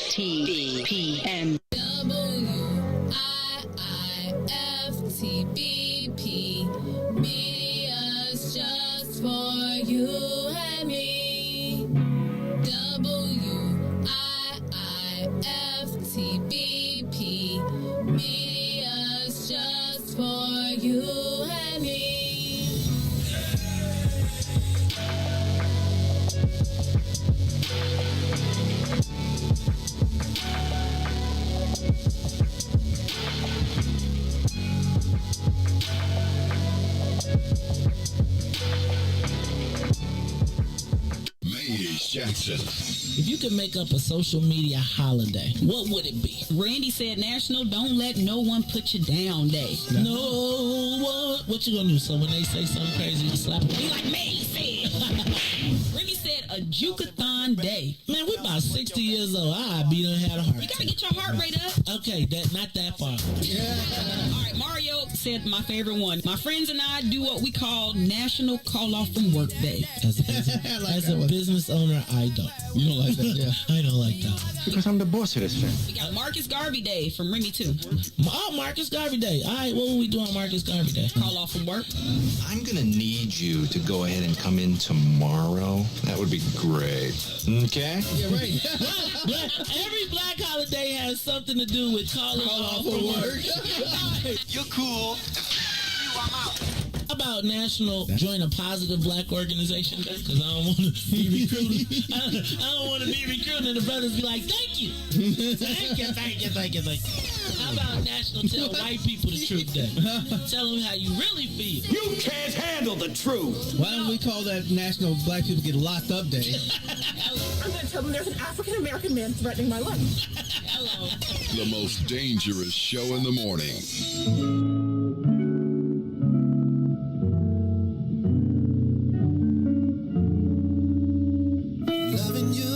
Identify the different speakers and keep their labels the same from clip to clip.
Speaker 1: WIIFTBP.
Speaker 2: WIIFTBP. Media's just for you and me. WIIFTBP. Media's just for you and me.
Speaker 3: Jackson. If you could make up a social media holiday, what would it be?
Speaker 4: Randy said National Don't Let No One Put You Down Day.
Speaker 3: No one. What you gonna do? So when they say something crazy, you slap them?
Speaker 4: Be like me said. Ricky said a Jukathon Day.
Speaker 3: Man, we about 60 years old. I be done had a heart.
Speaker 4: You gotta get your heart rate up.
Speaker 3: Okay, not that far.
Speaker 4: All right, Mario Mario said my favorite one. My friends and I do what we call National Call Off from Work Day.
Speaker 3: As a business owner, I don't.
Speaker 1: You don't like that, yeah.
Speaker 3: I don't like that one.
Speaker 1: Because I'm the boss of this thing.
Speaker 4: We got Marcus Garvey Day from Remy too.
Speaker 3: Oh, Marcus Garvey Day. All right, what will we do on Marcus Garvey Day?
Speaker 4: Call off from work.
Speaker 5: I'm going to need you to go ahead and come in tomorrow. That would be great. Okay?
Speaker 1: Yeah, right.
Speaker 3: Every black holiday has something to do with calling off for work.
Speaker 5: You're cool. I'm out.
Speaker 3: How about National Join a Positive Black Organization Day? Because I don't want to be recruited. I don't want to be recruited and the brothers be like, thank you. Thank you. How about National Tell White People the Truth Day? Tell them how you really feel.
Speaker 6: You can't handle the truth.
Speaker 1: Why don't we call that National Black People Get Locked Up Day?
Speaker 7: I'm going to tell them there's an African-American man threatening my life.
Speaker 3: Hello.
Speaker 8: The most dangerous show in the morning.
Speaker 9: Loving you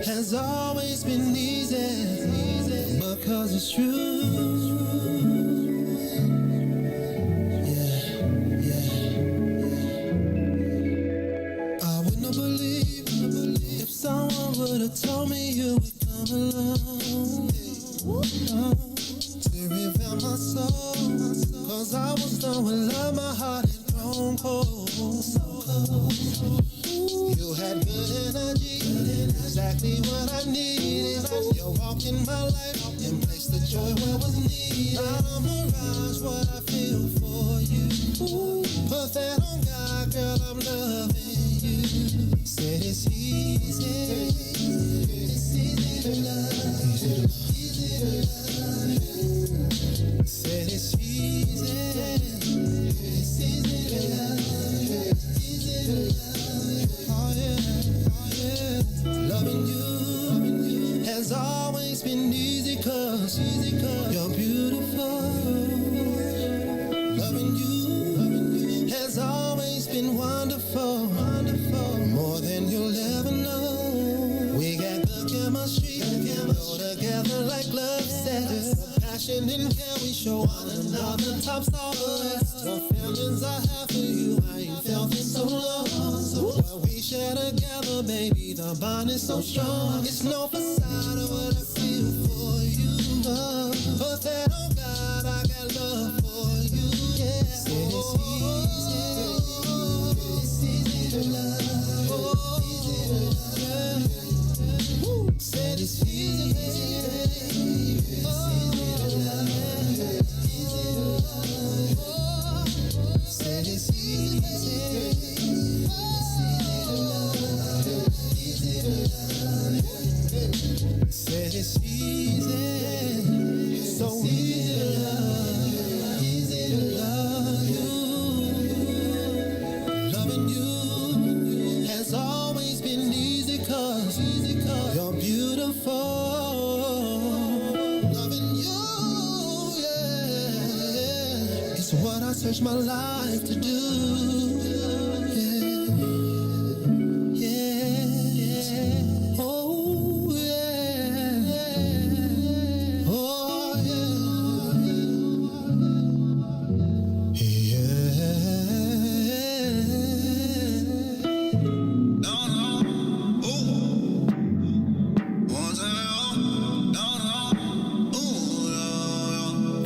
Speaker 9: has always been easy because it's true. I would not believe if someone would have told me you would come along to reveal my soul. Cause I was done with love, my heart had grown cold. You had good energy, exactly what I needed. You walked in my life and placed the joy where was needed. Not a mirage, what I feel for you. Put that on God, girl, I'm loving you. Said it's easy to love. Said it's easy to love. Oh yeah. Loving you has always been easy cause you're beautiful. Loving you has always been wonderful. More than you'll ever know. We got good chemistry, go together like love says. Passion and care we show one another top stars. The feelings I have for you, I ain't felt in so long. What we share together, baby, the bond is so strong. It's no facade of what I feel for you. Put that on God, I got love for you. Yeah, said it's easy to love. Said it's easy to love. Said it's easy to love. Said it's easy, so easy to love you. Loving you has always been easy cause you're beautiful. Loving you, yeah, it's what I search my life to do.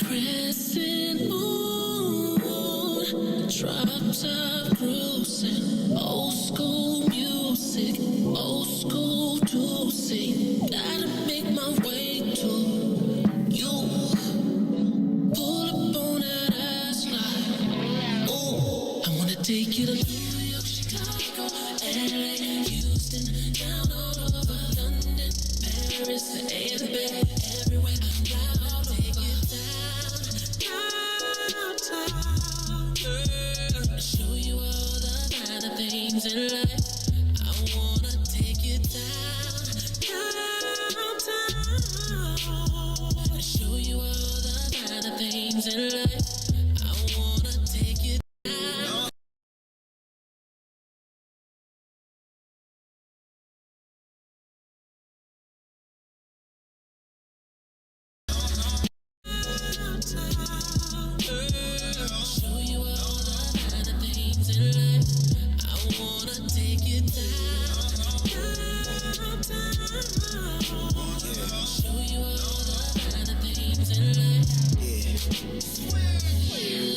Speaker 2: Crescent moon, drop top cruising, old school music, old school juicy. Gotta make my way to you. Pull up on that ass like, ooh. I wanna take you to New York, Chicago, LA, Houston, down all over London, Paris, everywhere, everywhere. I'll take you downtown, girl. Show you all the kind of things in life. I wanna take you downtown. Show you all the kind of things in life.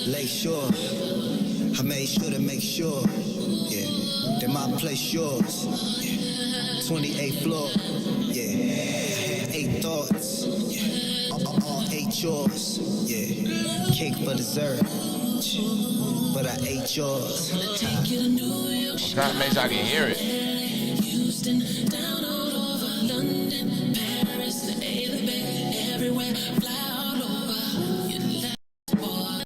Speaker 9: lay shore. I made sure to make sure, yeah, that my place yours. Yeah. 28th floor, yeah. I had 8 thoughts, yeah. All 8 yours, yeah. Cake for dessert, but I ate yours.
Speaker 10: That makes I can hear it.
Speaker 2: Houston, down all over London, Paris, the Bay, everywhere, fly all over. You left, boy.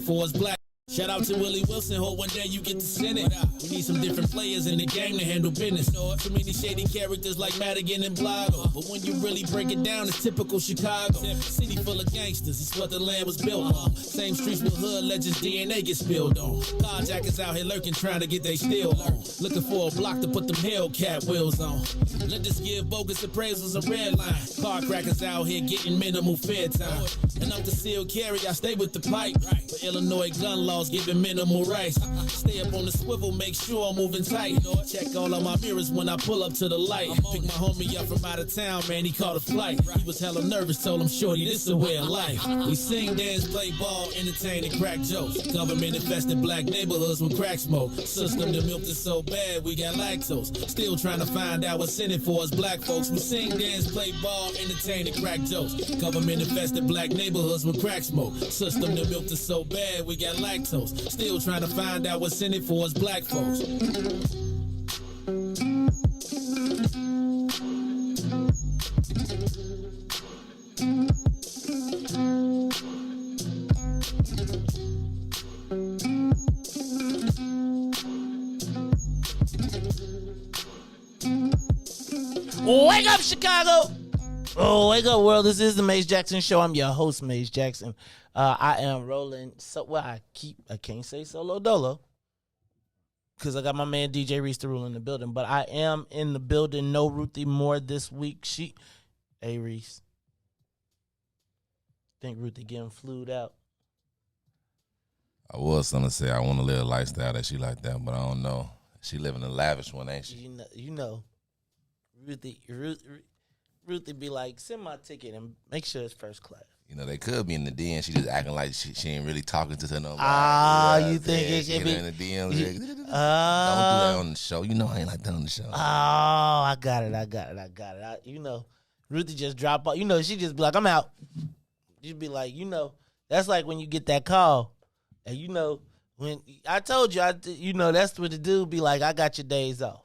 Speaker 11: For us black. Shout out to Willie Wilson, hope one day you get to send it. We need some different players in the game to handle business. Too many shady characters like Madigan and Blago. But when you really break it down, it's typical Chicago. City full of gangsters, it's what the land was built on. Same streets with hood legends, DNA get spilled on. Carjackers out here lurking, trying to get they steal on. Looking for a block to put them Hellcat wheels on. Let us give bogus appraisals a red line. Car crackers out here getting minimal fair time. And I'm concealed carry, I stay with the pipe. But Illinois gun laws giving minimal rights. Stay up on the swivel, make sure I'm moving tight. Check all of my mirrors when I pull up to the light. Pick my homie up from out of town, man, he caught a flight. He was hella nervous, told him, shorty, this a way of life. We sing, dance, play ball, entertain, and crack jokes. Government infested black neighborhoods with crack smoke. System that milked us so bad, we got lactose. Still trying to find out what's in it for us black folks. We sing, dance, play ball, entertain, and crack jokes. Government infested black neighborhoods with crack smoke. System that milked us so bad, we got lactose. Still trying to find out what's in it for us black folks.
Speaker 3: Wake up, Chicago! Oh, wake up, world. This is the Maze Jackson Show. I'm your host, Maze Jackson. I am rolling. I can't say solo dolo because I got my man DJ Riis the rule in the building. But I am in the building. No Ruthie more this week. Hey, Riis. Think Ruthie getting flued out?
Speaker 12: I was gonna say I want to live a lifestyle that she like that, but I don't know. She living a lavish one, ain't she?
Speaker 3: You know, Ruthie be like, send my ticket and make sure it's first class.
Speaker 12: You know, they could be in the DM. She just acting like she ain't really talking to nobody.
Speaker 13: You think it could be
Speaker 12: in the DM? Don't do that on the show. You know I ain't like that on the show.
Speaker 13: I got it. You know, Ruthie just drop off. You know, she just be like, I'm out. You'd be like, you know, that's like when you get that call. And you know, when I told you, you know, that's what the dude be like, I got your days off.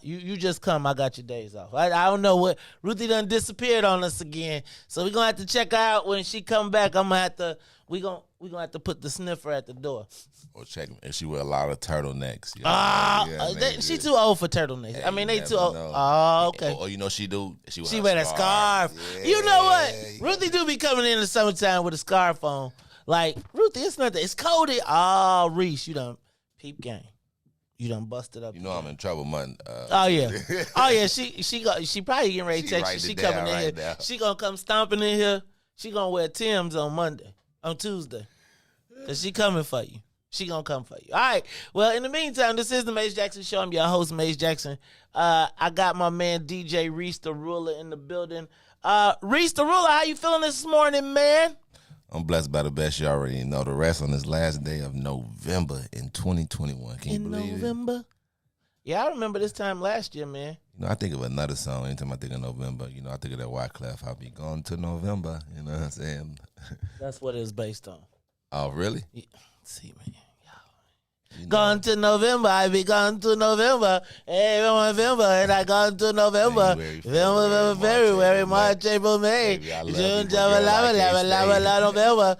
Speaker 13: You just come, I got your days off. I don't know what, Ruthie done disappeared on us again. So we're going to have to check her out when she come back. I'm going to have to, we gonna have to put the sniffer at the door.
Speaker 12: Or check if she wear a lot of turtlenecks. You know?
Speaker 13: She too old for turtlenecks.
Speaker 12: Hey,
Speaker 13: I mean, they too old.
Speaker 12: Know.
Speaker 13: Oh, okay.
Speaker 12: Or you know she do.
Speaker 13: She wear that scarf. Yeah. You know what? Ruthie do be coming in the summertime with a scarf on. Like, Ruthie, it's nothing. It's cold. Riis, you done peep game. You done busted up.
Speaker 12: You know I'm in trouble, man.
Speaker 13: Oh yeah. She probably getting ready to text you. She coming in here. Now. She gonna come stomping in here. She gonna wear Tim's on Tuesday. Cause she coming for you. She gonna come for you. All right. Well, in the meantime, this is the Maze Jackson Show. I'm your host, Maze Jackson. I got my man DJ Riis the Ruler in the building. Riis the Ruler, how you feeling this morning, man?
Speaker 12: I'm blessed by the best. You already know the rest on this last day of November in 2021. Can you believe
Speaker 13: November? Yeah, I remember this time last year, man.
Speaker 12: You know, I think of another song anytime I think of November. You know, I think of that WIIFTBP. I'll be going to November. You know what I'm saying?
Speaker 13: That's what it was based on.
Speaker 12: Oh, really?
Speaker 13: Yeah. See, man. Gone to November, I be gone to November. Hey, November, and I gone to November. February, March, April, May, June, July, November.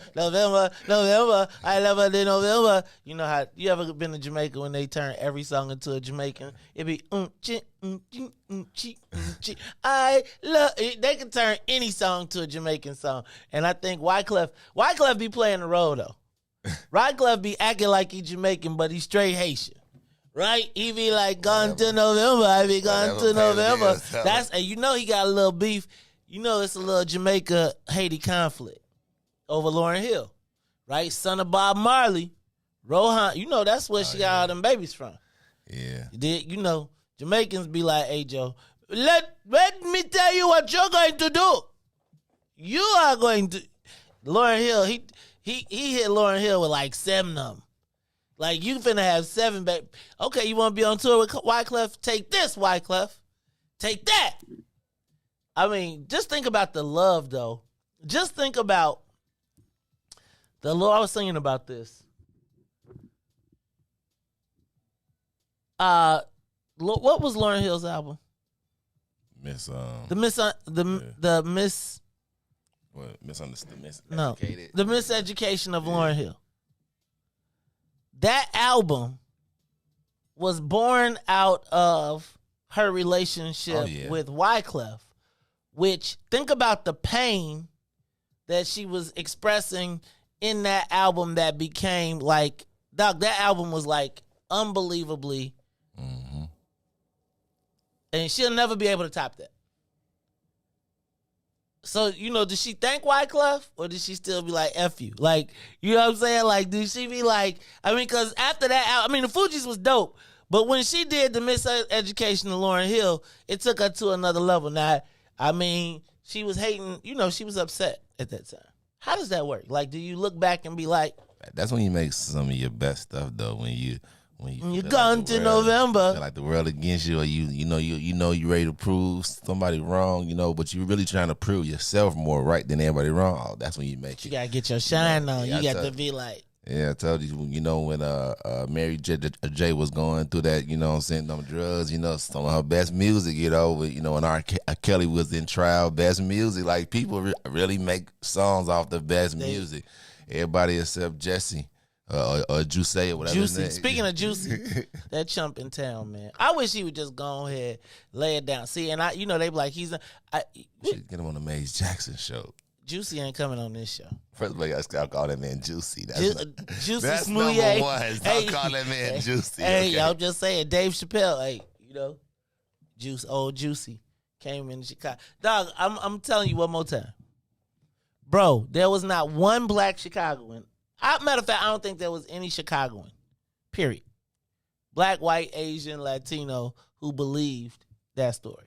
Speaker 13: I love it in November. You know how you ever been to Jamaica when they turn every song into a Jamaican? It be I love it. They can turn any song to a Jamaican song, and I think WIIFTBP be playing the role though. WIIFTBP be acting like he Jamaican, but he's straight Haitian, right? He be like, gone to November, I be gone to November. And you know he got a little beef. You know it's a little Jamaica-Haiti conflict over Lauryn Hill, right? Son of Bob Marley, Rohan. You know that's where she got all them babies from.
Speaker 12: Yeah.
Speaker 13: You know, Jamaicans be like, hey, Joe, let me tell you what you're going to do. You are going to... Lauryn Hill, He hit Lauryn Hill with like 7 of them. Like, you finna have 7 back. Okay, you want to be on tour with WIIFTBP? Take this, WIIFTBP. Take that. I mean, just think about the love, though. Just think about the love. I was thinking about this. What was Lauryn Hill's album?
Speaker 12: Misunderstood.
Speaker 13: No, the Miseducation of Lauryn Hill. That album was born out of her relationship with WIIFTBP, which, think about the pain that she was expressing in that album that became like, dog, that album was like unbelievably, and she'll never be able to top that. So, you know, did she thank WIIFTBP or did she still be like, F you? Like, you know what I'm saying? Like, did she be like, I mean, because after that, I mean, the Fugees was dope, but when she did the Miseducation of Lauryn Hill, it took her to another level. Now, I mean, she was hating, you know, she was upset at that time. How does that work? Like, do you look back and be like...
Speaker 12: That's when you make some of your best stuff, though, when you're
Speaker 13: gone like to November,
Speaker 12: like the world against you, or you know you ready to prove somebody wrong, you know, but you're really trying to prove yourself more right than everybody wrong. Oh, that's when you make it.
Speaker 13: You gotta get your shine on. You got to be like.
Speaker 12: Yeah, I told you, you know, when Mary J was going through that, you know what I'm saying, them drugs, you know, some of her best music, you know, when R. Kelly was in trial, best music, like people really make songs off the best music. Everybody except Jesse. Or Juicy or whatever.
Speaker 13: Juicy. Speaking of Juicy, that chump in town, man. I wish he would just go ahead, lay it down. See, and they be like,
Speaker 12: should get him on the Maze Jackson show.
Speaker 13: Juicy ain't coming on this show.
Speaker 12: First of all, I'll call that man Juicy.
Speaker 13: Juicy Smoothie.
Speaker 12: Number one. I'll call that man Juicy.
Speaker 13: Hey, I'm just saying, Dave Chappelle, hey, you know, old Juicy came in Chicago. Dog, I'm telling you one more time. Bro, there was not one black Chicagoan. Matter of fact, I don't think there was any Chicagoan, period. Black, white, Asian, Latino who believed that story.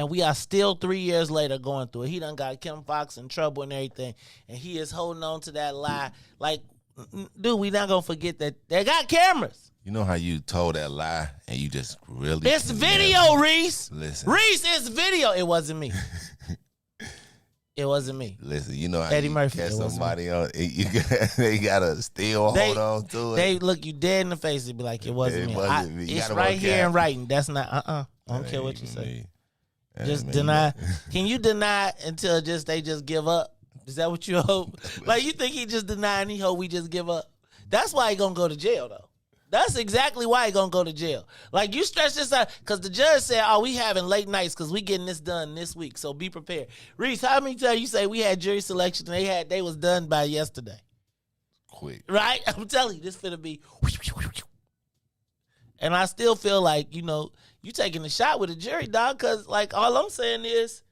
Speaker 13: And we are still 3 years later going through it. He done got Kim Fox in trouble and everything. And he is holding on to that lie. Like, dude, we not going to forget that they got cameras.
Speaker 12: You know how you told that lie and you just really...
Speaker 13: It's video, Reese.
Speaker 12: Listen.
Speaker 13: Reese, it's video. It wasn't me. It wasn't me.
Speaker 12: Listen, you know how
Speaker 13: Eddie
Speaker 12: you
Speaker 13: Murphy,
Speaker 12: catch
Speaker 13: it wasn't
Speaker 12: somebody on, they got to still hold on to it.
Speaker 13: They look you dead in the face and be like, it wasn't me.
Speaker 12: You
Speaker 13: It's
Speaker 12: gotta
Speaker 13: right
Speaker 12: work
Speaker 13: here
Speaker 12: out.
Speaker 13: in writing. That's not, I don't care what you say. Just deny. Can you deny until they just give up? Is that what you hope? Like, you think he just deny and he hope we just give up? That's why he gonna go to jail, though. That's exactly why he gonna go to jail. Like, you stretch this out, because the judge said, oh, we having late nights because we getting this done this week, so be prepared. Reese, how many times you say we had jury selection and they was done by yesterday?
Speaker 12: Quick.
Speaker 13: Right? I'm telling you, this finna be... And I still feel like, you taking a shot with a jury, dog, because, like, all I'm saying is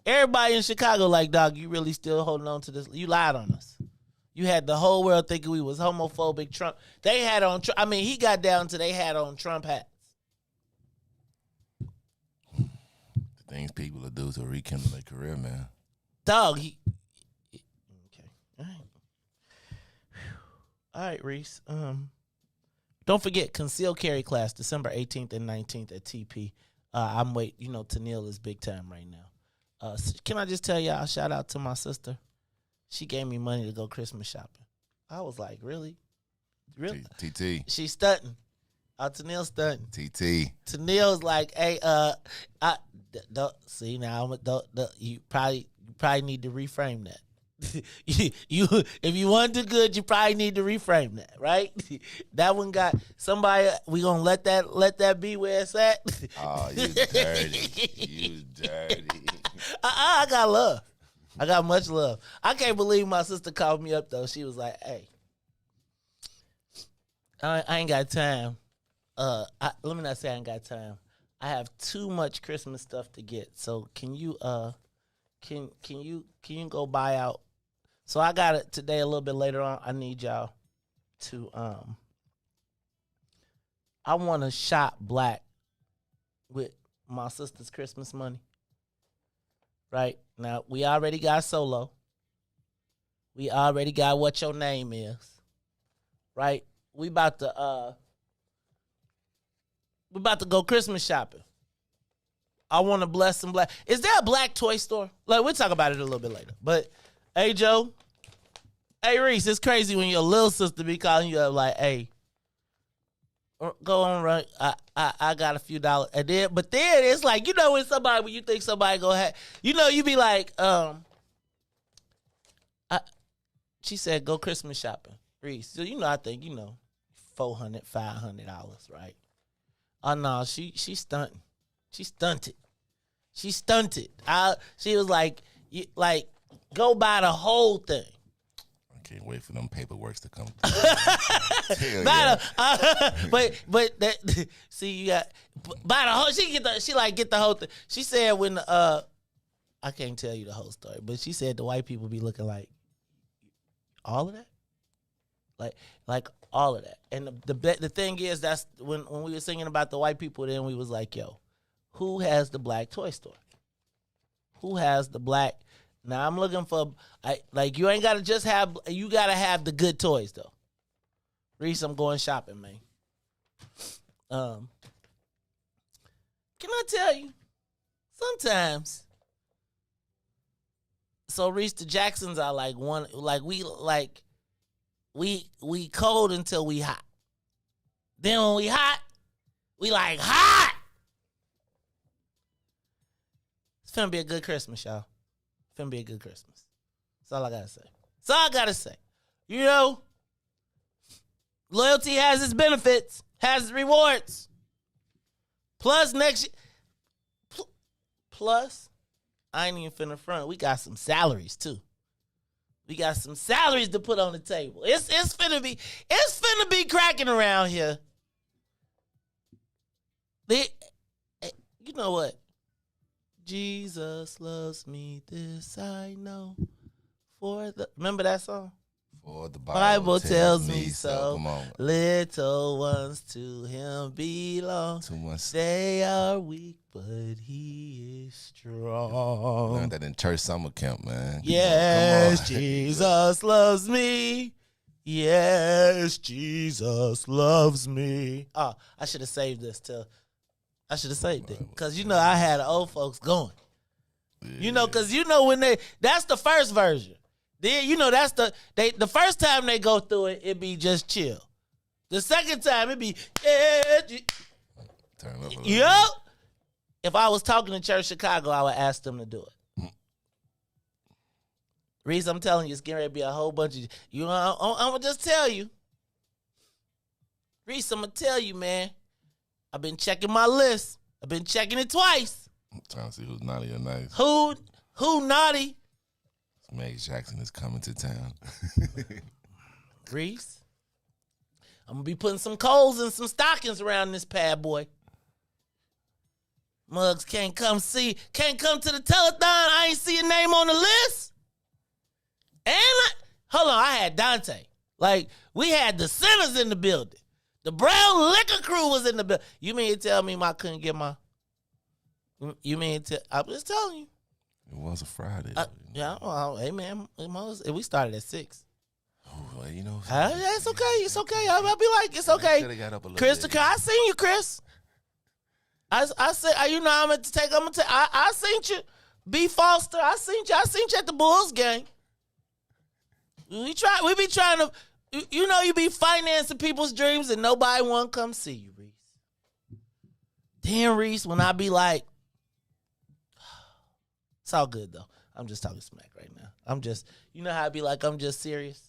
Speaker 13: everybody in Chicago, like, dog, you really still holding on to this. You lied on us. You had the whole world thinking we was homophobic. Trump. They had on, he got down to they had on Trump hats.
Speaker 12: The things people will do to rekindle their career, man.
Speaker 13: Dog, okay. All right. All right, Reese. Don't forget, concealed carry class, December 18th and 19th at TP. I'm waiting. Tennille is big time right now. Can I just tell y'all, shout out to my sister. She gave me money to go Christmas shopping. I was like, really? Really?
Speaker 12: TT.
Speaker 13: She's stunting. Tennille stunting.
Speaker 12: TT.
Speaker 13: Tennille's like, hey, see now, you probably need to reframe that. you if you want to do good, you probably need to reframe that, right? That one got somebody. We gonna let that be where it's at.
Speaker 12: Oh, you dirty. You dirty.
Speaker 13: I got love. I got much love. I can't believe my sister called me up though. She was like, "Hey, I ain't got time. Let me not say I ain't got time. I have too much Christmas stuff to get. So can you can you go buy out?" So I got it today a little bit later on. I need y'all to I want to shop black with my sister's Christmas money. Right? Now, we already got Solo. We already got What Your Name Is. Right? We about to go Christmas shopping. I want to bless some black. Is there a black toy store? Like, we'll talk about it a little bit later. But, hey, Joe. Hey, Reese, it's crazy when your little sister be calling you up like, hey, go on, right? I got a few dollars. And then, but then it's like, when you think somebody gonna have, you be like, she said, go Christmas shopping. Reese, so I think, $400, $500, right? Oh no, she stunting. She stunted. She stunted. She was like, go buy the whole thing.
Speaker 12: Can't wait for them paperworks to come.
Speaker 13: But that, see, you got buy the whole. Get the whole thing. She said when I can't tell you the whole story, but she said the white people be looking like all of that, like all of that. And the thing is, that's when we were singing about the white people. Then we was like, yo, who has the black toy store? Who has the black? Now I'm looking for you ain't gotta just have, you gotta have the good toys though. Reese, I'm going shopping, man. Can I tell you? Sometimes. So Reese, the Jacksons are we cold until we hot. Then when we hot, we like hot. It's gonna be a good Christmas, y'all. Gonna be a good Christmas. That's all I gotta say. That's all I gotta say. Loyalty has its benefits, has its rewards. Plus next year, plus I ain't even finna front. We got some salaries too. We got some salaries to put on the table. It's finna be cracking around here. You know what? Jesus loves me, this I know. Remember that song?
Speaker 12: For the
Speaker 13: Bible tells me so.
Speaker 12: Come on.
Speaker 13: Little ones to him belong.
Speaker 12: Too much.
Speaker 13: They are weak, but he is strong.
Speaker 12: Learned that in church summer camp, man.
Speaker 13: Yes, Jesus loves me. Yes, Jesus loves me. Oh, I should have saved this till. I should have saved it. Because, you know, I had the old folks going. Yeah. You know, because, you know, when that's the first version. Then, you know, that's the first time they go through it, it be just chill. The second time, it be,
Speaker 12: turn up a little
Speaker 13: yep. If I was talking to Church Chicago, I would ask them to do it. Riis, I'm telling you, it's getting ready to be a whole bunch of, you know, I'm going to just tell you. Riis, I'm going to tell you, man. I've been checking my list. I've been checking it twice.
Speaker 12: I'm trying to see who's naughty or nice.
Speaker 13: Who naughty?
Speaker 12: Meg Jackson is coming to town.
Speaker 13: Riis, I'm going to be putting some coals and some stockings around this pad boy. Muggs can't come to the telethon. I ain't see your name on the list. And hold on, I had Dante. Like, we had the Sinners in the building. The Brown Liquor Crew was in the building. You mean to tell me I couldn't get my... You mean to... I'm just telling you.
Speaker 12: It was a Friday.
Speaker 13: Yeah, well, hey, man. We started at 6.
Speaker 12: Oh, well, you know...
Speaker 13: Yeah, it's okay. It's okay. I'll be like, it's okay. Chris, I seen you, Chris. I said, you know, I'm gonna take. I seen you, B. Foster. I seen you at the Bulls game. We be trying to, you know, you be financing people's dreams and nobody want to come see you, Riis. Then Riis, when I be like, it's all good though. I'm just talking smack right now. I'm just, you know how I be like, I'm just serious.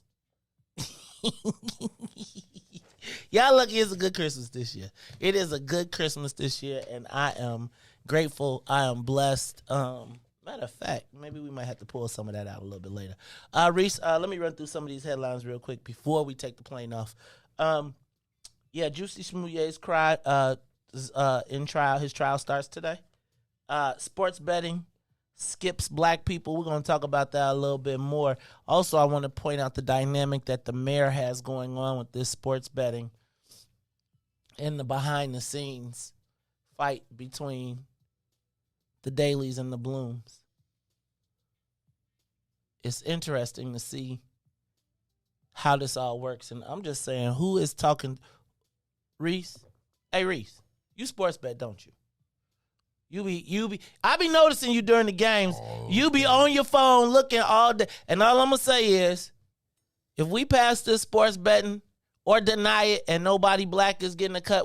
Speaker 13: Y'all lucky it's a good Christmas this year. It is a good Christmas this year, and I am grateful. I am blessed. Matter of fact, maybe we might have to pull some of that out a little bit later. Riis, let me run through some of these headlines real quick before we take the plane off. Juicy Smollier's in trial. His trial starts today. Sports betting skips black people. We're going to talk about that a little bit more. Also, I want to point out the dynamic that the mayor has going on with this sports betting and the behind-the-scenes fight between the Dailies and the Blooms. It's interesting to see how this all works. And I'm just saying, who is talking? Riis? Hey, Riis, you sports bet, don't you? You be. I be noticing you during the games. You be on your phone looking all day. And all I'm gonna say is, if we pass this sports betting or deny it, and nobody black is getting a cut,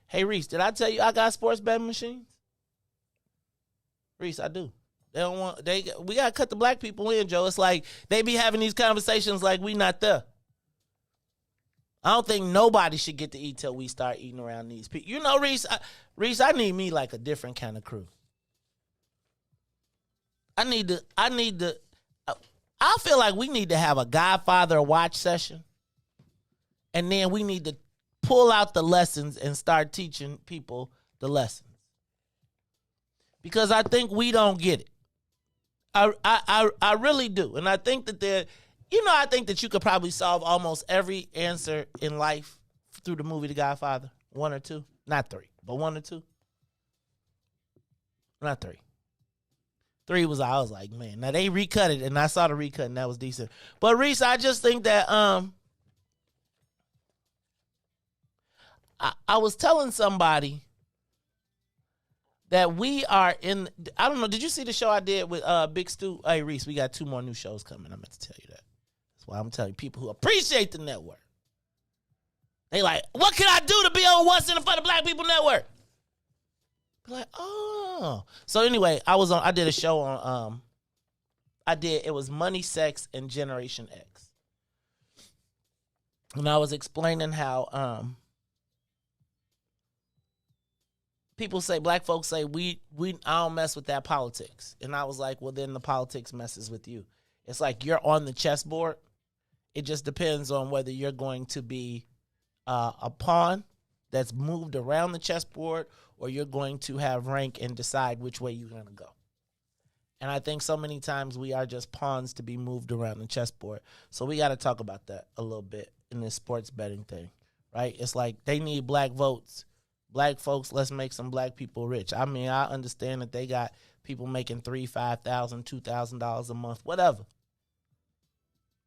Speaker 13: hey Riis, did I tell you I got sports betting machines? Riis, I do. We gotta cut the black people in, Joe. It's like they be having these conversations like we not there. I don't think nobody should get to eat till we start eating around these people. You know, Riis, I need me like a different kind of crew. I feel like we need to have a Godfather watch session. And then we need to pull out the lessons and start teaching people the lessons. Because I think we don't get it. I really do. And I think that I think that you could probably solve almost every answer in life through the movie The Godfather. 1 or 2. Not 3, but 1 or 2. Not 3. 3 was, I was like, man. Now they recut it, and I saw the recut, and that was decent. But Riis, I just think that I was telling somebody that we are in, I don't know, did you see the show I did with Big Stu? Hey, Riis, we got 2 more new shows coming. I meant to tell you that. That's why I'm telling people who appreciate the network. They like, what can I do to be on What's in the For the Black People Network? Be like, oh. So anyway, I did a show on, it was Money, Sex, and Generation X. And I was explaining how people say, black folks say, I don't mess with that politics. And I was like, well, then the politics messes with you. It's like you're on the chessboard. It just depends on whether you're going to be a pawn that's moved around the chessboard or you're going to have rank and decide which way you're going to go. And I think so many times we are just pawns to be moved around the chessboard. So we got to talk about that a little bit in this sports betting thing, right? It's like they need black votes. Black folks, let's make some black people rich. I mean, I understand that they got people making $3,000, $5,000, $2,000 a month, whatever,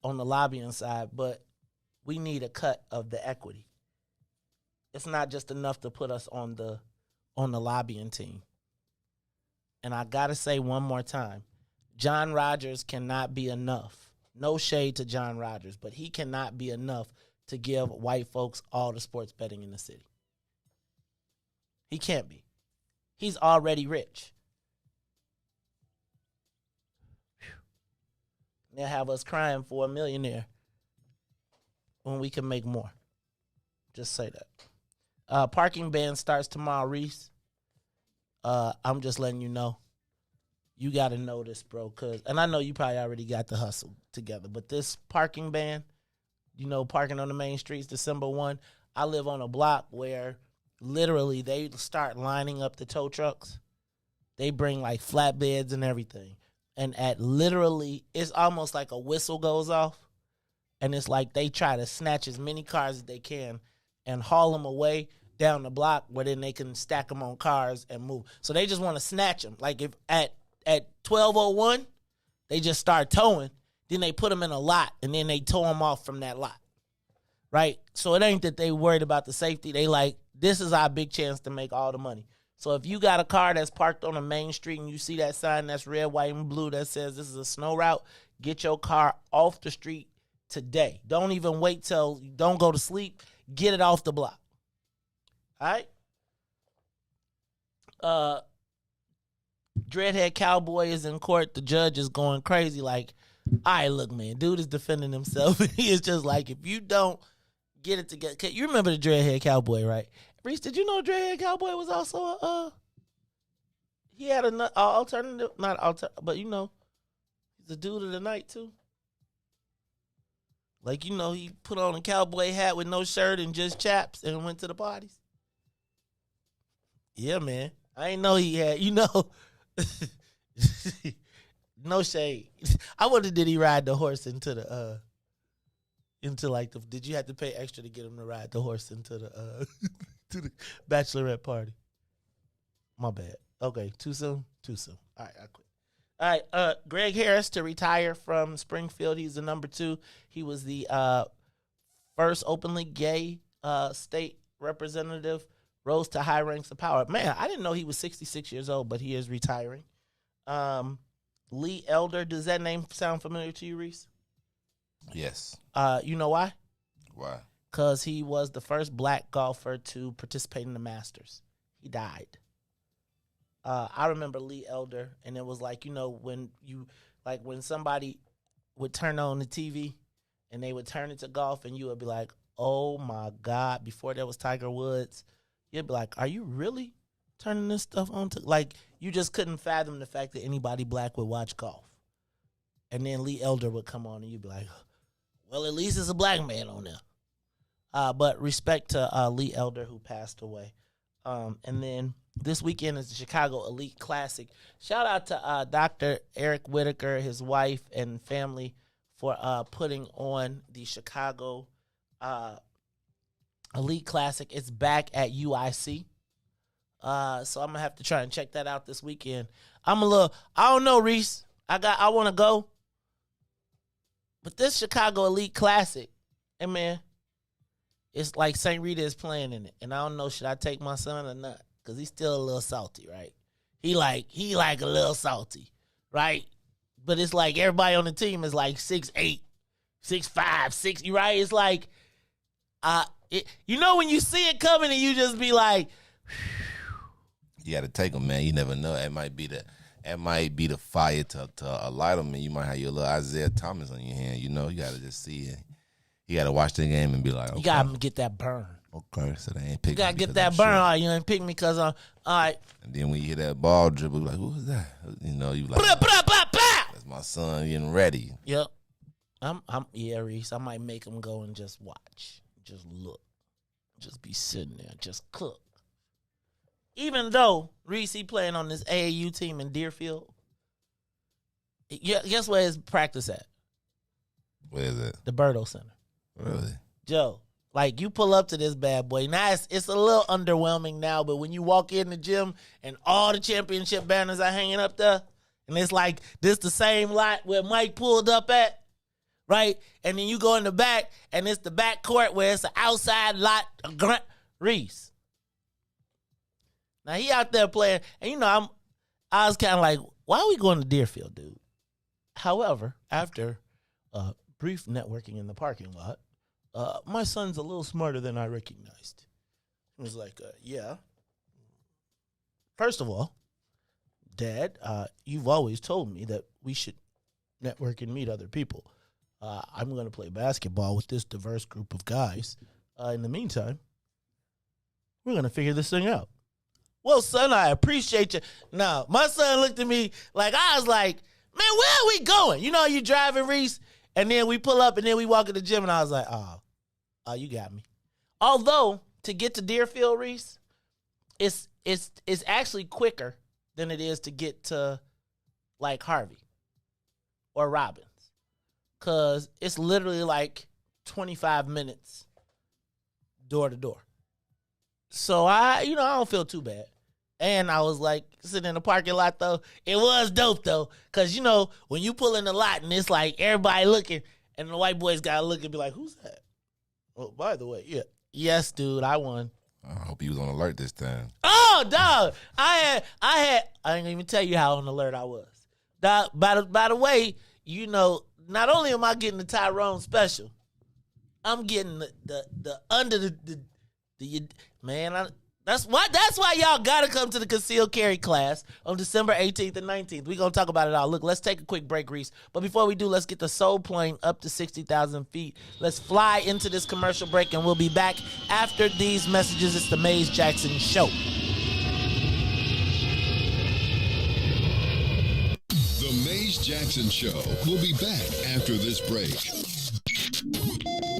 Speaker 13: on the lobbying side, but we need a cut of the equity. It's not just enough to put us on the lobbying team. And I got to say one more time, John Rogers cannot be enough. No shade to John Rogers, but he cannot be enough to give white folks all the sports betting in the city. He can't be. He's already rich. They'll have us crying for a millionaire when we can make more. Just say that. Parking ban starts tomorrow, Riis. I'm just letting you know. You got to know this, bro. And I know you probably already got the hustle together. But this parking ban, parking on the main streets, December 1. I live on a block where literally they start lining up the tow trucks. They bring like flatbeds and everything. And at literally, it's almost like a whistle goes off. And it's like they try to snatch as many cars as they can and haul them away down the block where then they can stack them on cars and move. So they just want to snatch them. Like if at 12:01, they just start towing, then they put them in a lot and then they tow them off from that lot. Right? So it ain't that they worried about the safety. They like, this is our big chance to make all the money. So if you got a car that's parked on a main street and you see that sign that's red, white, and blue that says this is a snow route, get your car off the street today. Don't even wait till, don't go to sleep. Get it off the block. All right? Dreadhead Cowboy is in court. The judge is going crazy like, all right, look, man, dude is defending himself. He is just like, if you don't get it together. You remember the Dreadhead Cowboy, right? Riis, did you know Dreadhead Cowboy was also he had an alternative, but he's a dude of the night too. Like, he put on a cowboy hat with no shirt and just chaps and went to the parties. Yeah, man. I ain't know he had, no shade. I wonder, did he ride the horse into the, did you have to pay extra to get him to ride the horse into the, to the bachelorette party? My bad. Okay, too soon? Too soon. All right, I quit. All right, Greg Harris to retire from Springfield. He's the number 2. He was the first openly gay state representative, rose to high ranks of power. Man, I didn't know he was 66 years old, but he is retiring. Lee Elder, does that name sound familiar to you, Riis?
Speaker 12: Yes.
Speaker 13: You know why?
Speaker 12: Why?
Speaker 13: Because he was the first black golfer to participate in the Masters. He died. I remember Lee Elder, and it was like, when somebody would turn on the TV and they would turn it to golf and you would be like, oh my God, before there was Tiger Woods, you'd be like, are you really turning this stuff on? Like, you just couldn't fathom the fact that anybody black would watch golf. And then Lee Elder would come on and you'd be like, well, at least it's a black man on there. But respect to Lee Elder, who passed away. And then this weekend is the Chicago Elite Classic. Shout out to Dr. Eric Whitaker, his wife, and family for putting on the Chicago Elite Classic. It's back at UIC. So I'm going to have to try and check that out this weekend. I don't know, Riis. I want to go. But this Chicago Elite Classic, hey, man, it's like St. Rita is playing in it. And I don't know, should I take my son or not? Because he's still a little salty, right? He like a little salty, right? But it's like everybody on the team is like 6'8", 6'5", 6, right? It's like, when you see it coming and you just be like,
Speaker 12: you got to take them, man. You never know. It might be the fire to light them, and you might have your little Isaiah Thomas on your hand. You got to just see it. You got to watch the game and be like, okay.
Speaker 13: You got to get that burn.
Speaker 12: Okay, so they ain't picking me.
Speaker 13: You got to get that burn. All right, you ain't pick me because all right.
Speaker 12: And then when you hear that ball dribble, you like, who was that? You like, that's my son getting ready.
Speaker 13: Yep. Yeah, Riis. I might make him go and just watch. Just look. Just be sitting there. Just cook. Even though Riis, he playing on this AAU team in Deerfield, Yeah, guess where his practice at?
Speaker 12: Where is it?
Speaker 13: The Berto Center.
Speaker 12: Really?
Speaker 13: Joe, like you pull up to this bad boy. Now it's a little underwhelming now, but when you walk in the gym and all the championship banners are hanging up there, and it's like this the same lot where Mike pulled up at, right? And then you go in the back, and it's the back court where it's an outside lot of Riis. Now he out there playing, and I was kind of like, why are we going to Deerfield, dude? However, after brief networking in the parking lot, my son's a little smarter than I recognized. He was like, yeah. First of all, Dad, you've always told me that we should network and meet other people. I'm going to play basketball with this diverse group of guys. In the meantime, we're going to figure this thing out. Well, son, I appreciate you. Now, my son looked at me like, I was like, man, where are we going? You driving, Riis? And then we pull up and then we walk in the gym and I was like, oh, you got me. Although, to get to Deerfield, Riis, it's actually quicker than it is to get to, like, Harvey or Robbins. Because it's literally like 25 minutes door to door. So, I don't feel too bad. And I was like, sitting in the parking lot, though, it was dope, though. Because, when you pull in the lot and it's like everybody looking, and the white boys got to look and be like, who's that? Oh, by the way, yeah. Yes, dude, I won.
Speaker 12: I hope he was on alert this time.
Speaker 13: Oh, dog. I ain't even tell you how on alert I was. Dog, by the way, not only am I getting the Tyrone special, I'm getting the under the man. That's why y'all gotta come to the concealed carry class on December 18th and 19th. We're gonna talk about it all. Look, let's take a quick break, Riis. But before we do, let's get the Soul plane up to 60,000 feet. Let's fly into this commercial break, and we'll be back after these messages. It's the Maze Jackson Show.
Speaker 8: The Maze Jackson Show will be back after this break.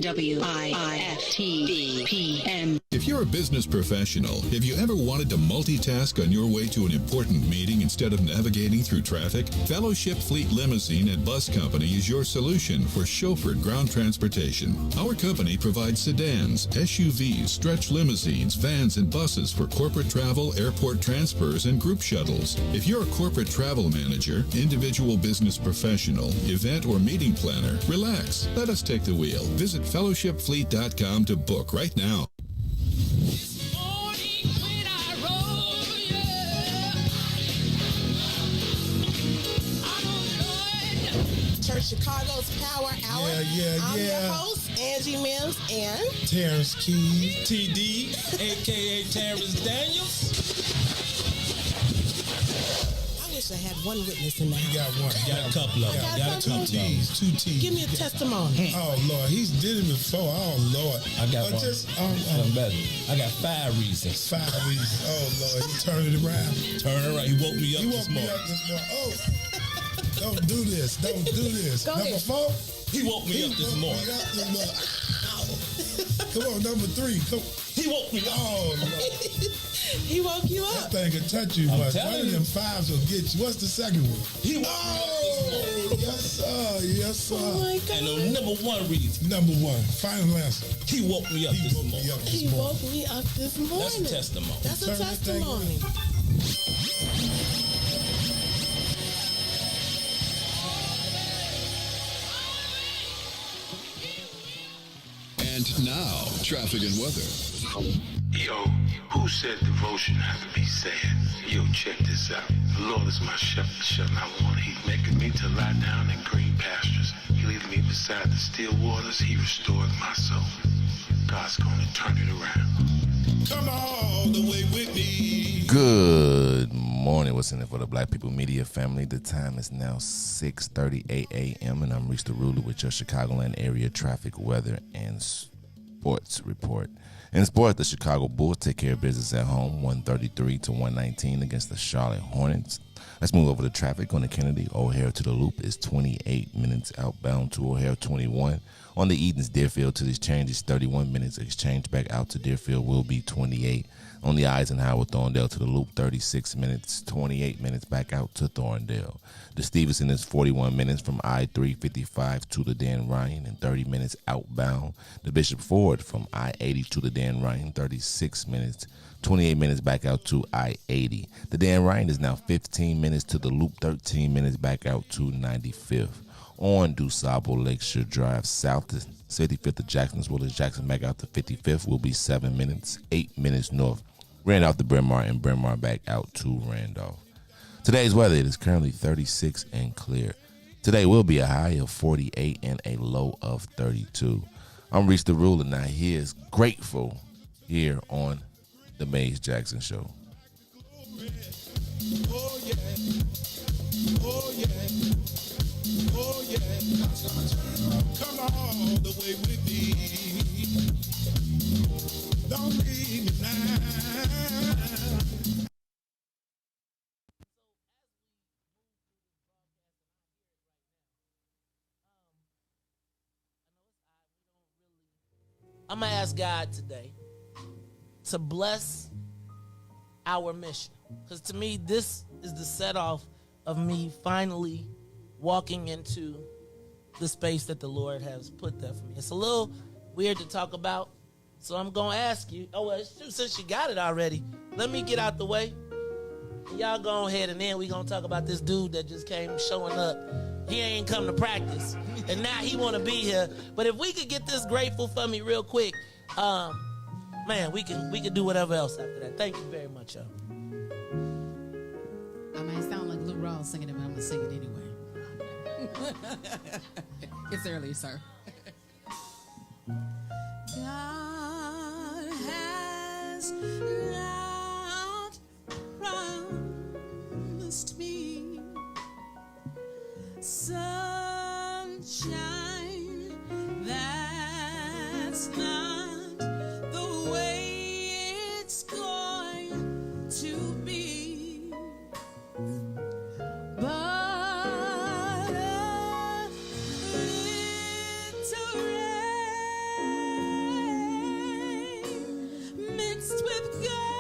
Speaker 14: WIIFTBP. If you're a business professional, have you ever wanted to multitask on your way to an important meeting instead of navigating through traffic? Fellowship Fleet Limousine and Bus Company is your solution for chauffeured ground transportation. Our company provides sedans, SUVs, stretch limousines, vans, and buses for corporate travel, airport transfers, and group shuttles. If you're a corporate travel manager, individual business professional, event or meeting planner, relax. Let us take the wheel. Visit fellowshipfleet.com to book right now.
Speaker 15: Church Chicago's Power Hour. I'm your host, Angie Mims, and
Speaker 16: Terrence Keys,
Speaker 11: TD, a.k.a. Terrence Daniels.
Speaker 15: I wish I had one witness in the house.
Speaker 16: You got one.
Speaker 11: Got a couple of them. Got a couple
Speaker 16: Two T's.
Speaker 15: Give me a testimony.
Speaker 16: Oh, Lord. He's did it before. Oh, Lord.
Speaker 11: I got one. One better. I got 5 reasons.
Speaker 16: 5 reasons. Oh, Lord. He turned it around.
Speaker 11: Turn it around. He woke me up this morning.
Speaker 16: Oh. Don't do this. Don't do this.
Speaker 15: Go
Speaker 16: Number
Speaker 15: ahead.
Speaker 16: 4.
Speaker 11: He woke me up this morning.
Speaker 16: Come on, number 3. Come.
Speaker 11: He woke me up.
Speaker 16: Oh, Lord.
Speaker 15: He woke you up.
Speaker 16: That thing can touch you much. One of them 5s will get you. What's the second one?
Speaker 11: He woke me up.
Speaker 16: Yes, sir. Yes, sir.
Speaker 15: Oh, my God.
Speaker 11: And the number 1 reason.
Speaker 16: Number 1. Final answer.
Speaker 11: He woke me up this morning.
Speaker 15: He woke me up this morning.
Speaker 11: That's a testimony.
Speaker 15: That's a testimony.
Speaker 8: And now, traffic and weather.
Speaker 17: Yo, who said devotion had to be sad? Yo, check this out. The Lord is my shepherd, and I want. He's making me to lie down in green pastures. He leads me beside the still waters. He restores my soul. God's gonna turn it around.
Speaker 16: Come all the way with me.
Speaker 12: Good morning. What's in it for the Black People Media family? The time is now 6:38 a.m. and I'm Riis the Ruler with your Chicagoland area traffic, weather, and sports report. In sports, the Chicago Bulls take care of business at home, 133-119 against the Charlotte Hornets. Let's move over to traffic on the Kennedy. O'Hare to the Loop is 28 minutes outbound to O'Hare 21. On the Edens Deerfield to the exchange is 31 minutes. Exchange back out to Deerfield will be 28. On the Eisenhower Thorndale to the Loop, 36 minutes, 28 minutes back out to Thorndale. The Stevenson is 41 minutes from I-355 to the Dan Ryan and 30 minutes outbound. The Bishop Ford from I-80 to the Dan Ryan, 36 minutes, 28 minutes back out to I-80. The Dan Ryan is now 15 minutes to the Loop, 13 minutes back out to 95th. On DuSable Lakeshore Drive south to 55th to Jacksonville, as Jackson back out to 55th will be 7 minutes, 8 minutes north. Randolph to Bryn Mawr and Bryn Mawr back out to Randolph. Today's weather, it is currently 36 and clear. Today will be a high of 48 and a low of 32. I'm Reese the Ruler. Now here's Grateful here on The Maze Jackson Show.
Speaker 16: Oh yeah, oh yeah, oh yeah. Come all the way with me. Don't leave me now.
Speaker 13: I'm going to ask God today to bless our mission. Because to me, this is the set off of me finally walking into the space that the Lord has put there for me. It's a little weird to talk about, so I'm going to ask you. Oh, well, since you got it already, let me get out the way. Y'all go ahead, and then we going to talk about this dude that just came showing up. He ain't come to practice, and now he want to be here. But if we could get this Grateful for me real quick, man, we can do whatever else after that. Thank you very much, y'all.
Speaker 18: I mean, it sounds like Lou Rawls singing it, but I'm going to sing it anyway. It's early, sir. God has not promised me sunshine. That's not the way it's going to be. But a little rain mixed with God.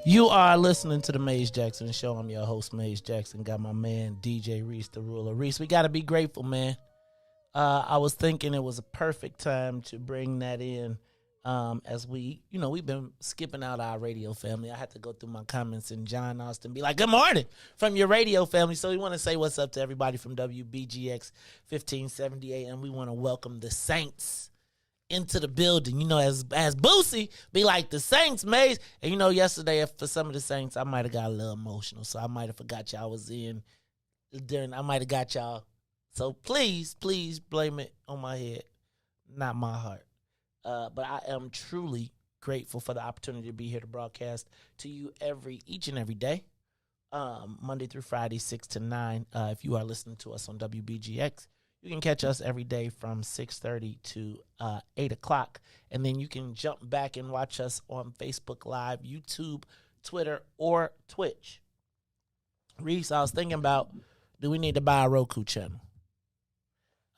Speaker 13: You are listening to the Maze Jackson Show. I'm your host, Maze Jackson. Got my man, DJ Riis, the ruler. Riis, we got to be grateful, man. I was thinking it was a perfect time to bring that in as we've been skipping out our radio family. I had to go through my comments and John Austin be like, good morning from your radio family. So we want to say what's up to everybody from WBGX 1570 AM. We want to welcome the Saints into the building, as Boosie be like the Saints, Maze. And yesterday for some of the Saints, I might have got a little emotional, so I might have forgot y'all was in during. I might have got y'all. So please blame it on my head, not my heart. But I am truly grateful for the opportunity to be here to broadcast to you each and every day, Monday through Friday, 6 to 9. If you are listening to us on WBGX. You can catch us every day from 6:30 to 8 o'clock. And then you can jump back and watch us on Facebook Live, YouTube, Twitter, or Twitch. Riis, I was thinking about, do we need to buy a Roku channel?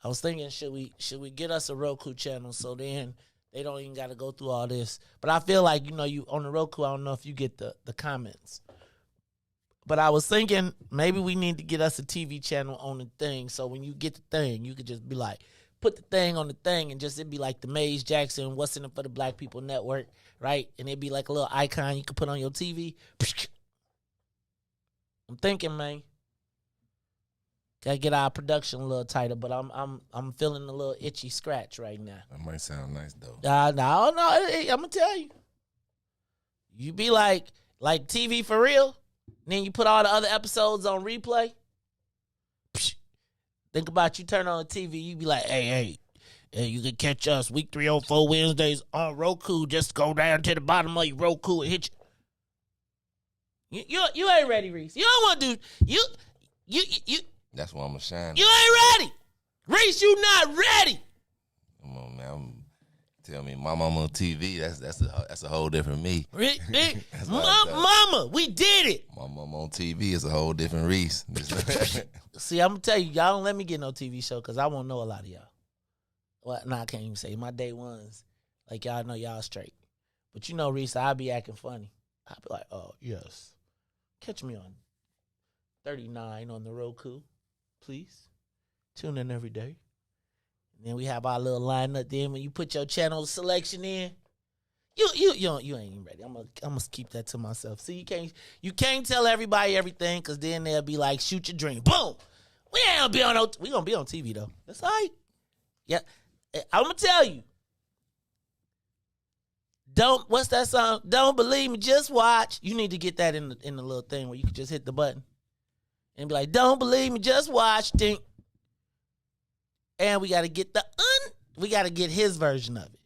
Speaker 13: I was thinking, should we get us a Roku channel so then they don't even got to go through all this? But I feel like, you on the Roku, I don't know if you get the comments. But I was thinking maybe we need to get us a TV channel on the thing. So when you get the thing, you could just be like, put the thing on the thing and it'd be like the Maze Jackson, What's in It for the Black People Network, right? And it'd be like a little icon you could put on your TV. I'm thinking, man. Gotta get our production a little tighter, but I'm feeling a little itchy scratch right now.
Speaker 12: That might sound nice though.
Speaker 13: No, I'm gonna tell you. You be like TV for real. And then you put all the other episodes on replay. Think about you turn on the TV, you be like, hey, you can catch us week 304 Wednesdays on Roku. Just go down to the bottom of your Roku and hit you. You ain't ready, Riis. You don't want to do you.
Speaker 12: That's why I'm gonna shine.
Speaker 13: You ain't ready, Riis. You not ready.
Speaker 12: Come on, man. Tell me, Mama on TV. That's a whole different me.
Speaker 13: Mama, we did it.
Speaker 12: Mama on TV is a whole different Riis.
Speaker 13: See, I'm gonna tell you, y'all don't let me get no TV show because I won't know a lot of y'all. Well, no, I can't even say my day ones. Like y'all know y'all straight, but Riis, I be acting funny. I be like, oh yes, catch me on 39 on the Roku, please. Tune in every day. And then we have our little lineup. Then when you put your channel selection in, you ain't even ready. I'm gonna keep that to myself. See, you can't tell everybody everything because then they'll be like, shoot your dream. Boom. We ain't gonna be on we gonna be on TV though. That's all right. Yeah. I'm gonna tell you. What's that song? Don't believe me, just watch. You need to get that in the little thing where you can just hit the button and be like, don't believe me, just watch. Think. And we got to get we got to get his version of it.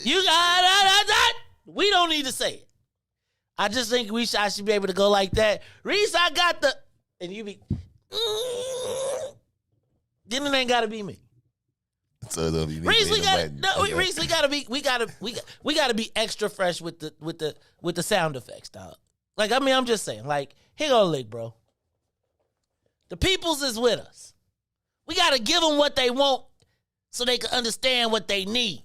Speaker 13: You got we don't need to say it. I just think I should be able to go like that. Riis, I got the, and you be, then it ain't got to be me.
Speaker 12: So
Speaker 13: Riis, we got to be extra fresh with the sound effects, dog. Like, I mean, I'm just saying, like, here go lick, bro. The peoples is with us. We got to give them what they want so they can understand what they need.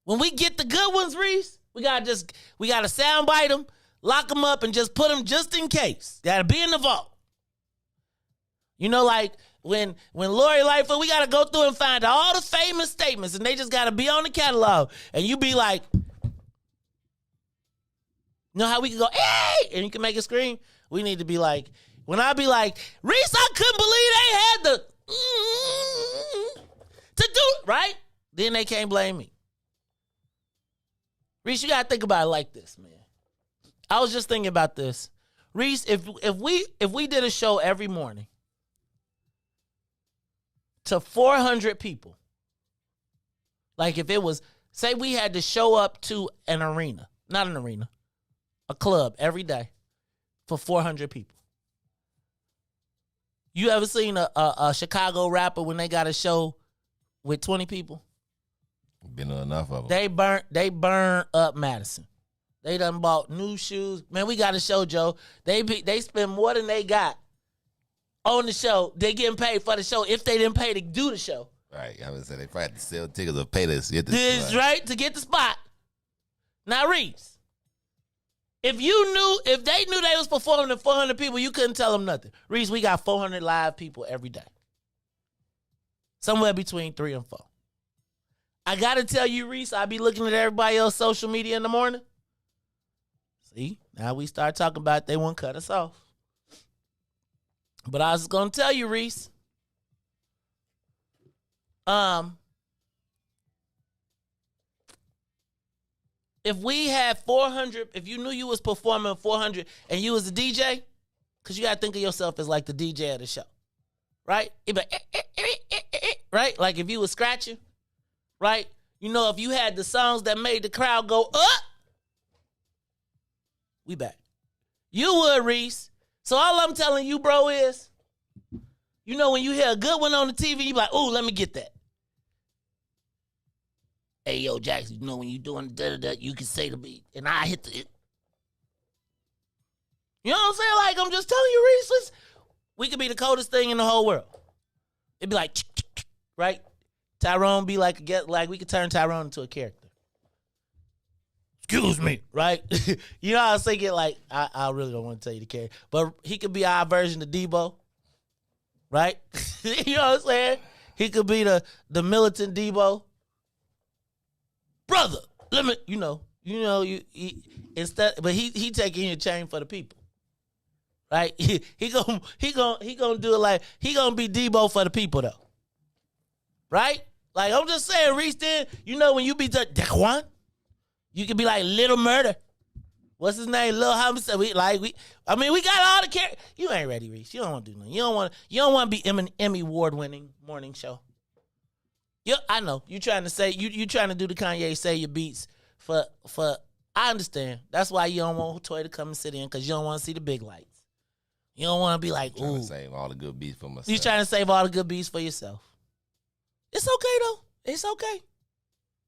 Speaker 13: When we get the good ones, Riis, we got to soundbite them, lock them up, and just put them just in case. Got to be in the vault. Like when Lori Lightfoot, we got to go through and find all the famous statements, and they just got to be on the catalog. And you be like, how we can go, hey, and you can make it scream? We need to be like, when I be like, Riis, I couldn't believe they had to do it, right? Then they can't blame me. Riis, you got to think about it like this, man. I was just thinking about this. Riis, if we did a show every morning to 400 people, like if it was, say we had to show up to a club every day for 400 people. You ever seen a Chicago rapper when they got a show with 20 people?
Speaker 12: Been enough of them.
Speaker 13: They burn up Madison. They done bought new shoes. Man, we got a show, Joe. They spend more than they got on the show. They getting paid for the show if they didn't pay to do the show.
Speaker 12: Right. I would say they probably had to sell tickets or pay to get the
Speaker 13: spot. Right, to get the spot. Now, Riis, If they knew they was performing to 400 people, you couldn't tell them nothing. Riis, we got 400 live people every day. Somewhere between 3 and 4. I got to tell you, Riis, I be looking at everybody else's social media in the morning. See, now we start talking about they won't cut us off. But I was going to tell you, Riis. If we had 400, if you knew you was performing 400 and you was a DJ, because you got to think of yourself as like the DJ of the show, right? It'd be like, right? Like if you was scratching, right? You know, if you had the songs that made the crowd go up, we back. You would, Riis. So all I'm telling you, bro, is, you know, when you hear a good one on the TV, you be like, ooh, let me get that. Hey, yo, Jackson, you know, when you doing da-da-da, you can say the beat, and I hit the... You know what I'm saying? Like, I'm just telling you, Riis, we could be the coldest thing in the whole world. It'd be like, right? Tyrone be like, we could turn Tyrone into a character. Excuse me, right? You know how I was thinking, like, I really don't want to tell you the character, but he could be our version of Debo, right? You know what I'm saying? He could be the militant Debo. Brother, let me, instead, but he taking your chain for the people, right? He gonna do it like he gonna be Debo for the people though, right? Like I'm just saying, Riis. Then when you be Daquan, you can be like Little Murder. What's his name? Lil Homicide. We got all the characters. You ain't ready, Riis. You don't want to do nothing. You don't want to be Emmy Award winning morning show. Yeah, I know. You trying to say you trying to do the Kanye say your beats for I understand. That's why you don't want Toy to come and sit in, because you don't want to see the big lights. You don't want to be like, ooh.
Speaker 12: Trying to save all the good beats for myself.
Speaker 13: You trying to save all the good beats for yourself. It's okay though. It's okay.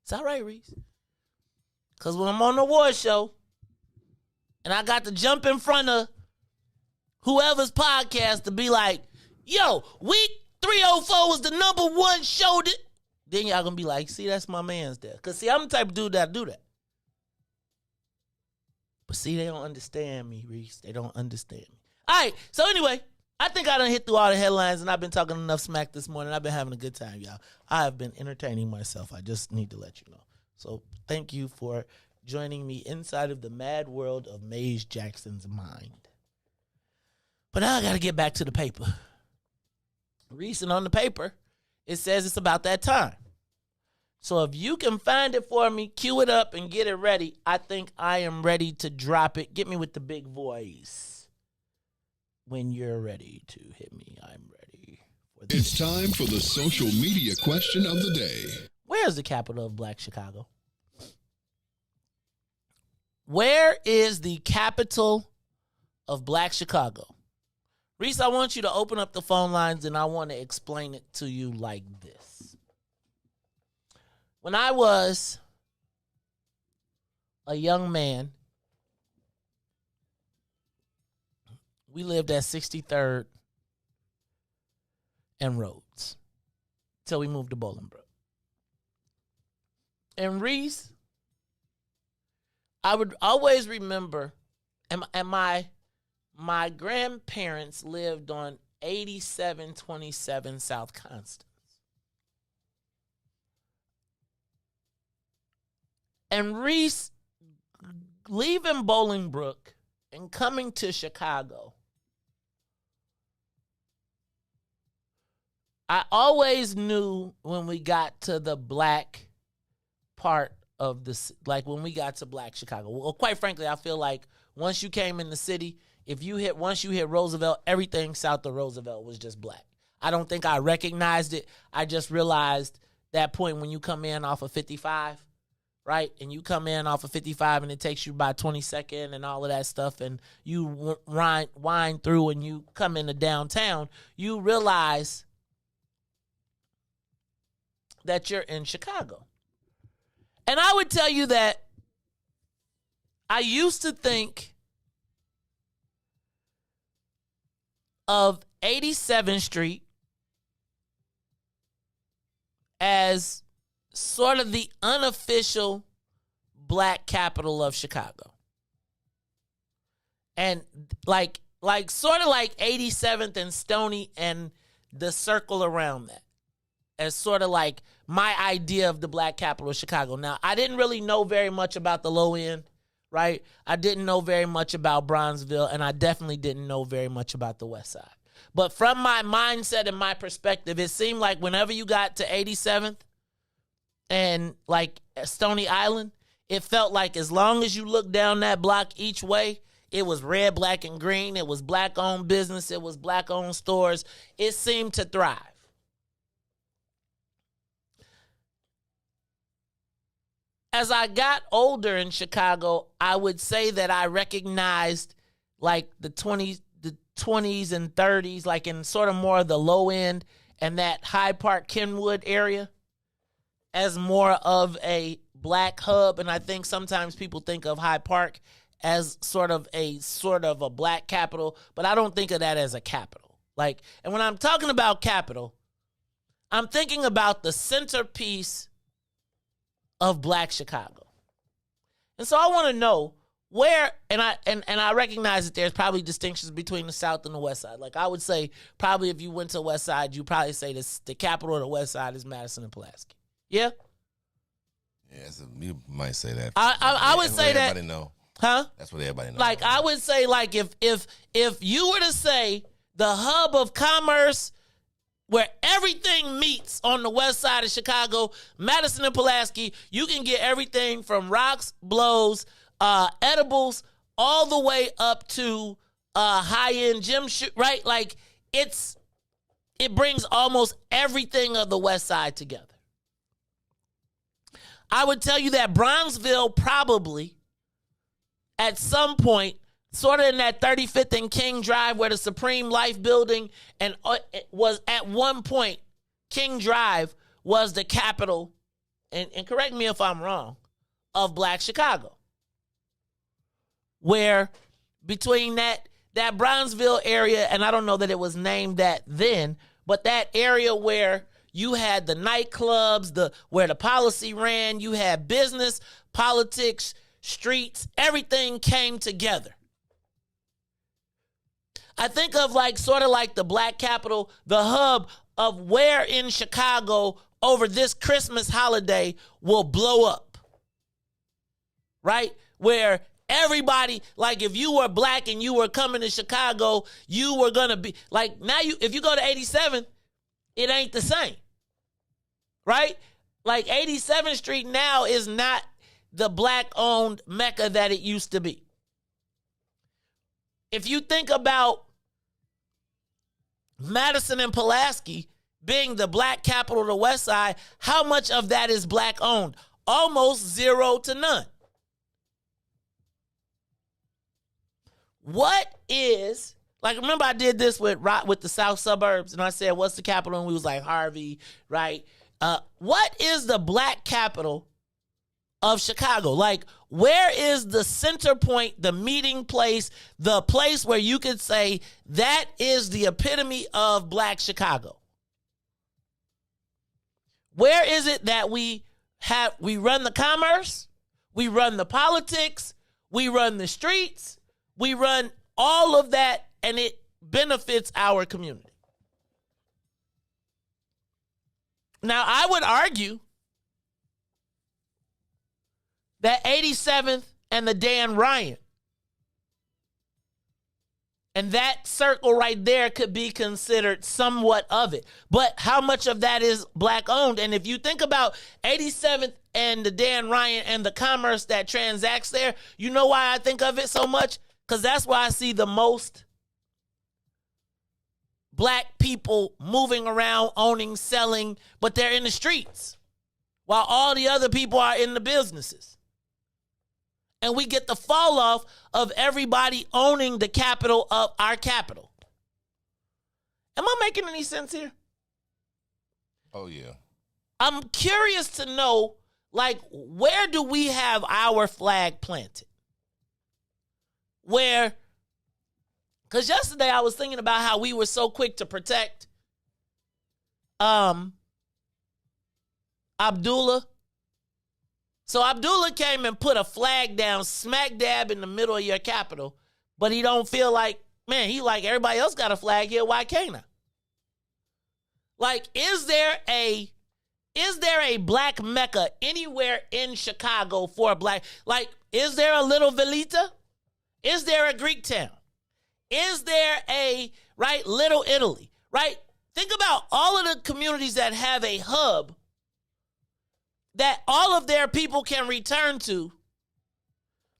Speaker 13: It's all right, Riis. Cause when I'm on the award show and I got to jump in front of whoever's podcast to be like, yo, week 304 was the #1 show that. Then y'all gonna be like, see, that's my man's there. Because, see, I'm the type of dude that do that. But, see, they don't understand me, Riis. They don't understand me. All right, so anyway, I think I done hit through all the headlines, and I've been talking enough smack this morning. I've been having a good time, y'all. I have been entertaining myself. I just need to let you know. So, thank you for joining me inside of the mad world of Maze Jackson's mind. But now I got to get back to the paper. Recent on the paper, it says it's about that time. So if you can find it for me, cue it up and get it ready. I think I am ready to drop it. Get me with the big voice. When you're ready to hit me, I'm ready.
Speaker 8: It's time for the social media question of the day.
Speaker 13: Where is the capital of Black Chicago? Where is the capital of Black Chicago? Riis, I want you to open up the phone lines and I want to explain it to you like this. When I was a young man, we lived at 63rd and Rhodes till we moved to Bolingbrook. And Riis, I would always remember, and my grandparents lived on 8727 South Constance. And Riis, leaving Bolingbrook and coming to Chicago, I always knew when we got to the black part of the, like when we got to Black Chicago. Well, quite frankly, I feel like once you came in the city, once you hit Roosevelt, everything south of Roosevelt was just black. I don't think I recognized it. I just realized that point when you come in off of 55, right? And you come in off of 55 and it takes you about 22nd and all of that stuff, and you wind through and you come into downtown, you realize that you're in Chicago. And I would tell you that I used to think of 87th Street as sort of the unofficial black capital of Chicago. And like sort of like 87th and Stony and the circle around that as sort of like my idea of the black capital of Chicago. Now, I didn't really know very much about the low end, right? I didn't know very much about Bronzeville, and I definitely didn't know very much about the West Side. But from my mindset and my perspective, it seemed like whenever you got to 87th and like Stony Island, it felt like as long as you looked down that block each way, it was red, black, and green. It was black-owned business. It was black-owned stores. It seemed to thrive. As I got older in Chicago, I would say that I recognized like the 20s and 30s, like in sort of more of the low end and that Hyde Park, Kenwood area as more of a black hub. And I think sometimes people think of Hyde Park as sort of a black capital, but I don't think of that as a capital. Like, and when I'm talking about capital, I'm thinking about the centerpiece of black Chicago. And so I want to know where, and I recognize that there's probably distinctions between the South and the West Side. Like I would say probably if you went to the West Side, you probably say this, the capital of the West Side is Madison and Pulaski. Yeah?
Speaker 12: Yeah, you might say that.
Speaker 13: I would say that.
Speaker 12: Everybody know.
Speaker 13: Huh?
Speaker 12: That's what everybody knows.
Speaker 13: Like I would say like if you were to say the hub of commerce where everything meets on the west side of Chicago, Madison and Pulaski, you can get everything from rocks, blows, edibles, all the way up to high-end gym shoe, right? Like it brings almost everything of the west side together. I would tell you that Bronzeville probably at some point, sort of in that 35th and King Drive where the Supreme Life building and it was at one point, King Drive was the capital, and correct me if I'm wrong, of black Chicago. Where between that Bronzeville area, and I don't know that it was named that then, but that area where you had the nightclubs, where the policy ran, you had business, politics, streets, everything came together. I think of like sort of like the black capital, the hub of where in Chicago over this Christmas holiday will blow up. Right? Where everybody, like if you were black and you were coming to Chicago, you were going to be like now if you go to 87th, it ain't the same. Right? Like 87th Street now is not the black-owned Mecca that it used to be. If you think about Madison and Pulaski being the black capital of the West Side, how much of that is black-owned? Almost zero to none. What is, like remember I did this with the South Suburbs and I said, what's the capital? And we was like Harvey, right? What is the black capital of Chicago? Like, where is the center point, the meeting place, the place where you could say that is the epitome of black Chicago? Where is it that we run the commerce, we run the politics, we run the streets, we run all of that, and it benefits our community? Now, I would argue that 87th and the Dan Ryan and that circle right there could be considered somewhat of it. But how much of that is black owned? And if you think about 87th and the Dan Ryan and the commerce that transacts there, you know why I think of it so much? Because that's why I see the most black people moving around, owning, selling, but they're in the streets while all the other people are in the businesses. And we get the fall off of everybody owning the capital of our capital. Am I making any sense here?
Speaker 12: Oh, yeah.
Speaker 13: I'm curious to know, like, where do we have our flag planted? Where, because yesterday I was thinking about how we were so quick to protect Abdullah. So Abdullah came and put a flag down smack dab in the middle of your capital, but he don't feel like, man, he like everybody else got a flag here. Why can't I? Like, is there a black Mecca anywhere in Chicago for a black? Like, is there a Little Velita? Is there a Greek town? Is there a, right, Little Italy, right? Think about all of the communities that have a hub that all of their people can return to.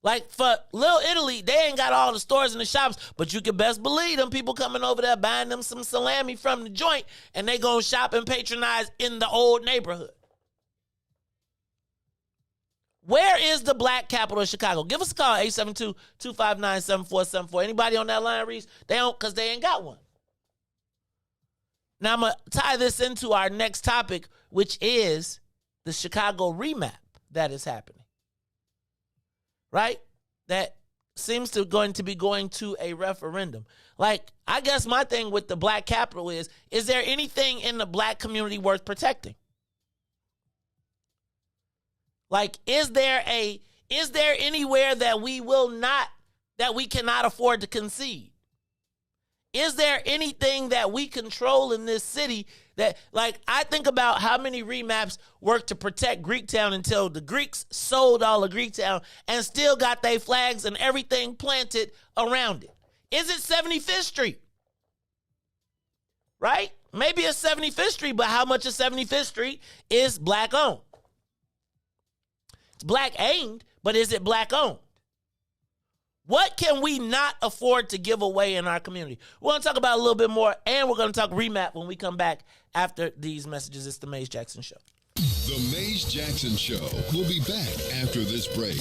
Speaker 13: Like for Little Italy, they ain't got all the stores and the shops, but you can best believe them people coming over there buying them some salami from the joint, and they gonna shop and patronize in the old neighborhood. Where is the black capital of Chicago? Give us a call, 872-259-7474. Anybody on that line, Riis? They don't, because they ain't got one. Now I'm gonna tie this into our next topic, which is the Chicago remap that is happening. Right? That seems to going to be going to a referendum. Like, I guess my thing with the black capital is there anything in the black community worth protecting? Like, is there anywhere that we cannot afford to concede? Is there anything that we control in this city that, like, I think about how many remaps worked to protect Greektown until the Greeks sold all of Greektown and still got their flags and everything planted around it. Is it 75th Street? Right? Maybe it's 75th Street, but how much of 75th Street is black owned? It's black aimed, but is it black owned? What can we not afford to give away in our community? We're going to talk about it a little bit more, and we're going to talk remap when we come back after these messages. It's the Maze Jackson Show.
Speaker 8: The Maze Jackson Show will be back after this break.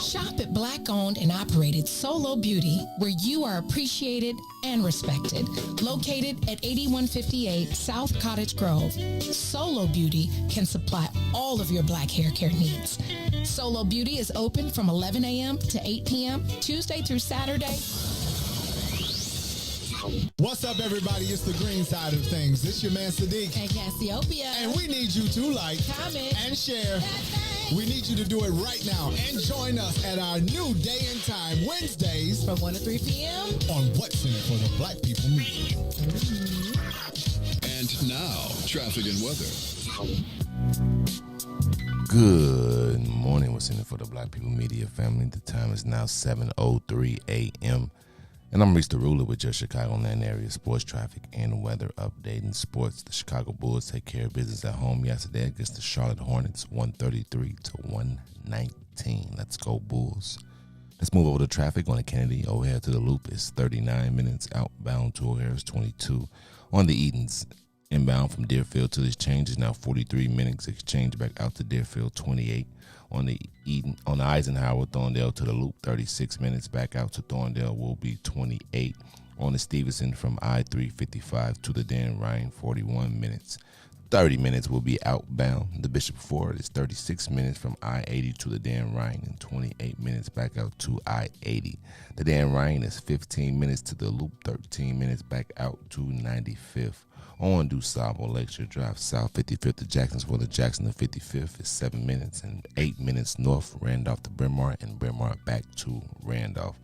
Speaker 19: Shop at Black-owned and operated Solo Beauty, where you are appreciated and respected. Located at 8158 South Cottage Grove, Solo Beauty can supply all of your black hair care needs. Solo Beauty is open from 11 a.m. to 8 p.m., Tuesday through Saturday.
Speaker 16: What's up, everybody? It's the green side of things. It's your man, Sadiq.
Speaker 19: And Cassiopeia.
Speaker 16: And we need you to like,
Speaker 19: comment,
Speaker 16: and share. We need you to do it right now and join us at our new day and time, Wednesdays
Speaker 19: from 1 to 3 p.m.
Speaker 16: on What's in It for the Black People Media.
Speaker 8: And now, traffic and weather.
Speaker 12: Good morning. What's in it for the Black People Media family? The time is now 7:03 a.m. And I'm Riis the Ruler with your Chicagoland area sports traffic and weather update. In sports, the Chicago Bulls take care of business at home yesterday against the Charlotte Hornets, 133-119. Let's go, Bulls. Let's move over to traffic on the Kennedy. O'Hare to the Loop is 39 minutes. Outbound to O'Hare is 22. On the Edens, inbound from Deerfield to the Exchange is now 43 minutes. Exchange back out to Deerfield, 28. On the Eisenhower, Thorndale to the Loop, 36 minutes. Back out to Thorndale will be 28. On the Stevenson from I-355 to the Dan Ryan, 41 minutes. 30 minutes will be outbound. The Bishop Ford is 36 minutes from I-80 to the Dan Ryan and 28 minutes back out to I-80. The Dan Ryan is 15 minutes to the Loop, 13 minutes back out to 95th. On DuSable Lakeshore Drive South 55th to Jacksonville. The Jackson to 55th is 7 minutes and 8 minutes north. Randolph to Bryn Mawr and Bryn Mawr back to Randolph.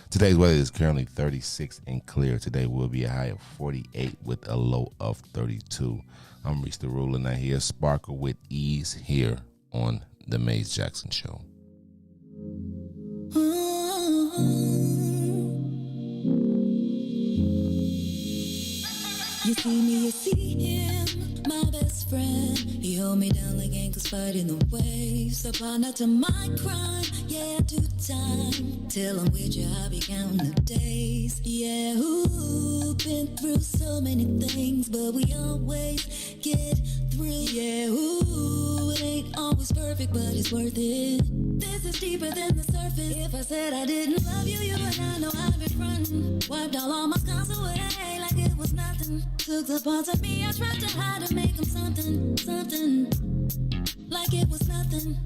Speaker 12: Today's weather is currently 36 and clear. Today will be a high of 48 with a low of 32. I'm Riis the Ruler, and I hear Sparkle with Ease here on The Maze Jackson Show.
Speaker 2: You see me, you see him, my best friend. He hold me down like ankles fighting the waves. Apply not to my crime, yeah, I do time. Till I'm with you, I'll be counting the days. Yeah, ooh, been through so many things, but we always get through. Yeah, ooh, it ain't always perfect, but it's worth it. This is deeper than the surface. If I said I didn't love you, you would not know I've been frontin'. Wiped all my scars away like it was nothing. Took the parts of me I tried to hide and make them something, something like it was nothing.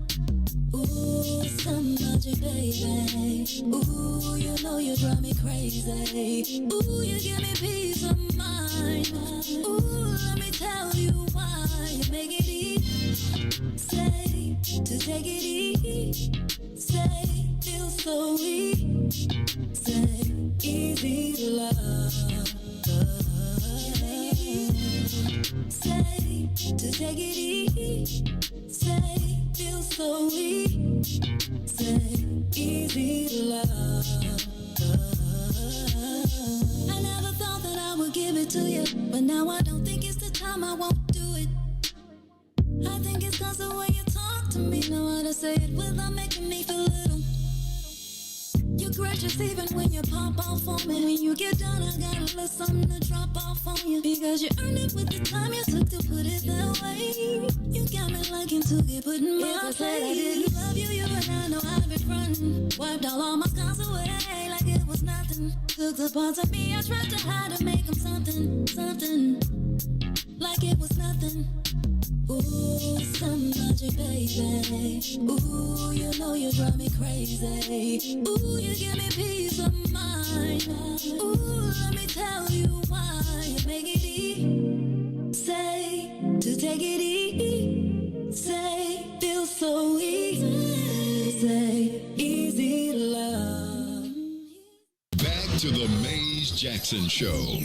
Speaker 2: Ooh, some magic, baby. Ooh, you know you drive me crazy. Ooh, you give me peace of mind. Ooh, let me tell you why. You make it easy, say, to take it easy, say. feels so easy. Easy to love. Say, to take it easy. Say, feels so easy. Say, easy to love. I never thought that I would give it to you, but now I don't think it's the time. I won't do it. I think it's cause the way you talk to me. Know how to say it without making me feel little. You're gracious even when you pop off on me. When you get done, I got a little something to drop off on you. Because you earned it with the time you took to put it that way. You got me liking to get put in my place. I didn't love you, you and I know I've been frontin'. Wiped all my scars away like it was nothing. Took the parts of me I tried to hide to make them something, something. Like it was nothing. Ooh, somebody, baby. Ooh, you know you drive me crazy. Ooh, you give me peace of mind. Ooh, let me tell you why. You make it easy. Say, to take it easy. Say, feel so easy. Say, easy to love.
Speaker 8: Back to the Maze Jackson Show.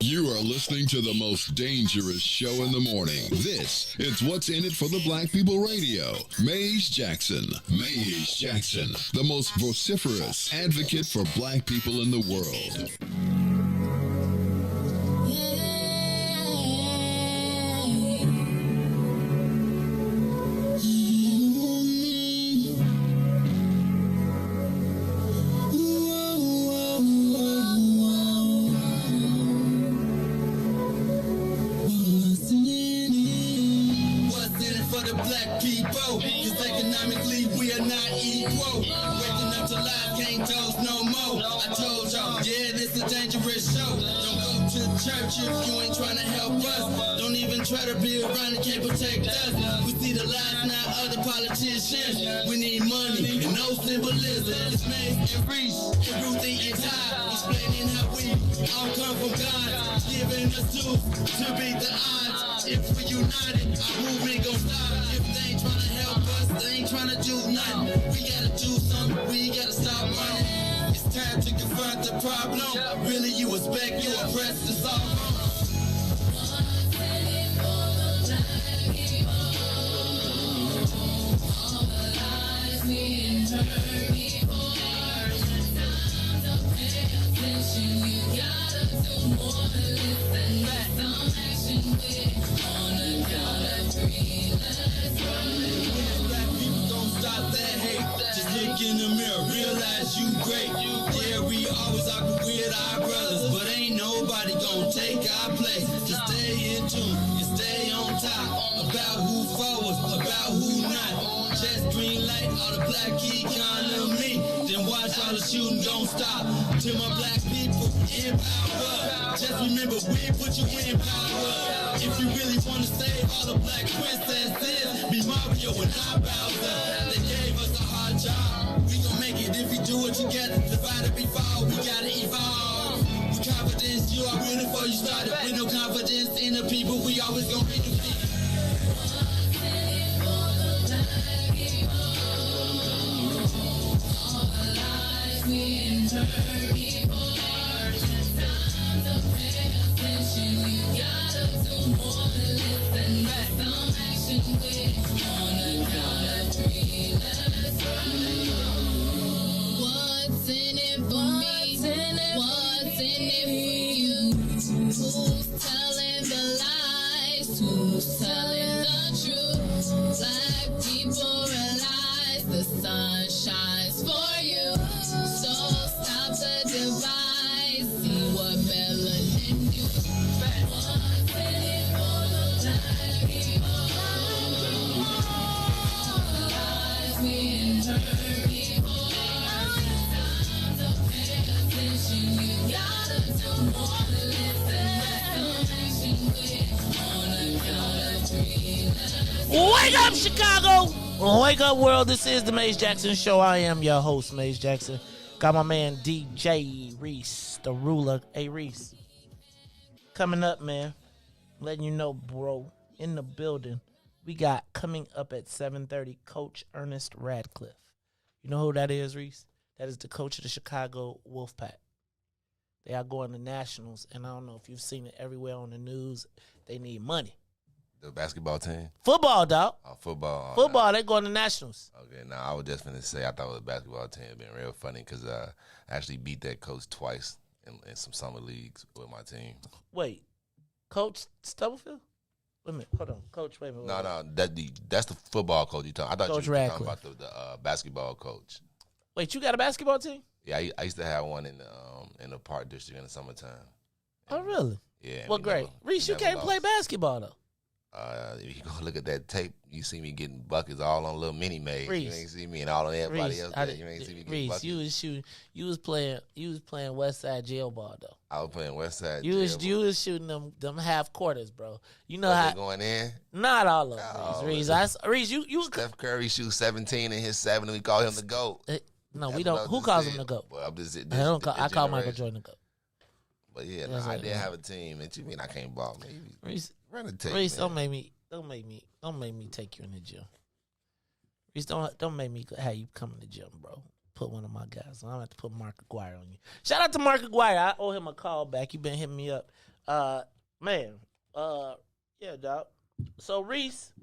Speaker 8: You are listening to the most dangerous show in the morning. This is What's in It for the Black People Radio. Maze Jackson. Maze Jackson, the most vociferous advocate for black people in the world.
Speaker 20: People, cause economically we are not equal. Waking up to life, can't toast no more. I told y'all, yeah, this a dangerous show. Don't go to church if you ain't trying to help us. Don't even try to be around and can't protect us. We see the lies, not other politicians. We need money and no symbolism. It's Maze and Riis, and Ruthie and Todd, explaining how we all come from God, giving us tools to beat the odds. If we united, our movement gon' stop. If they ain't tryna help us, they ain't tryna do nothing. We gotta do something, we gotta stop running. It's time to confront the problem. Really, you expect, you oppressed, it's all wrong.
Speaker 2: You gotta do more than listen. Back. Some action with on the count of three. Let's run.
Speaker 20: Black people don't stop that hate. Just look in the mirror, realize you great. Yeah, we always argue with our brothers, but ain't nobody gonna take our place. Just stay in tune and stay on top about who forwards, about who not. Just green light all the black economy. Then watch all the shooting don't stop. To my black people in power, just remember we put you in power. If you really want to save all the black princesses, be Mario and not Bowser. They gave us a hard job. We gon' make it if we do it together. Divided we fall, we gotta evolve. With confidence, you are ready before you started. With no confidence in the people, we always gon' be defeated.
Speaker 2: What's in it for me? What's in it for you? Who's telling the lies? Who's telling the truth? Black people realize the sun shines for you. So stop the divide. See what melanin do. What's in it for the black people? All the lies we intern people. Time to pay attention. You gotta do more than listen. Some action with on a count of three.
Speaker 13: Wake up, Chicago! Wake up, world. This is the Maze Jackson Show. I am your host, Maze Jackson. Got my man DJ Riis, the ruler. Hey, Riis. Coming up, man. Letting you know, bro. In the building. We got coming up at 7:30, Coach Ernest Radcliffe. You know who that is, Reese? That is the coach of the Chicago Wolfpack. They are going to nationals, and I don't know if you've seen it everywhere on the news. They need money.
Speaker 12: The basketball team?
Speaker 13: Football, dog.
Speaker 12: Oh, football.
Speaker 13: Football, they going to nationals.
Speaker 12: Okay, now I was just going to say I thought the basketball team had been real funny because I actually beat that coach twice in some summer leagues with my team.
Speaker 13: Wait, Coach Stubblefield? Wait a minute, hold on. Coach, wait a minute.
Speaker 12: No, that's the football coach you talking. I thought
Speaker 13: Coach
Speaker 12: you were
Speaker 13: Radcliffe.
Speaker 12: talking about the basketball coach.
Speaker 13: Wait, you got a basketball team?
Speaker 12: Yeah, I used to have one in the Park District in the summertime.
Speaker 13: Oh, really?
Speaker 12: Yeah.
Speaker 13: Well, great. Reese, you can't play basketball, though.
Speaker 12: If you go look at that tape, you see me getting buckets all on little mini maze.
Speaker 13: Reese.
Speaker 12: You ain't see me and all of everybody else. You ain't see me getting
Speaker 13: Reese,
Speaker 12: buckets.
Speaker 13: you was shooting. You was playing West Side jail ball though.
Speaker 12: I was playing West Side.
Speaker 13: You was shooting them half quarters, bro. You know how
Speaker 12: they going in?
Speaker 13: Not all of them, Reese. Reese, you
Speaker 12: Steph Curry shoots 17 and hit 7, and we call him the GOAT.
Speaker 13: No, we don't. Who calls him the GOAT?
Speaker 12: Well, I'm just,
Speaker 13: I call Michael Jordan the GOAT.
Speaker 12: But yeah, I did have a team. And you mean I can't ball? Maybe
Speaker 13: Reese,
Speaker 12: run a tape.
Speaker 13: Reese,
Speaker 12: man.
Speaker 13: don't make me take you in the gym. Reese, don't make me have you come in the gym, bro. Put one of my guys. I'm gonna have to put Mark Aguirre on you. Shout out to Mark Aguirre. I owe him a call back. He been hitting me up. Yeah, dog. So Reese,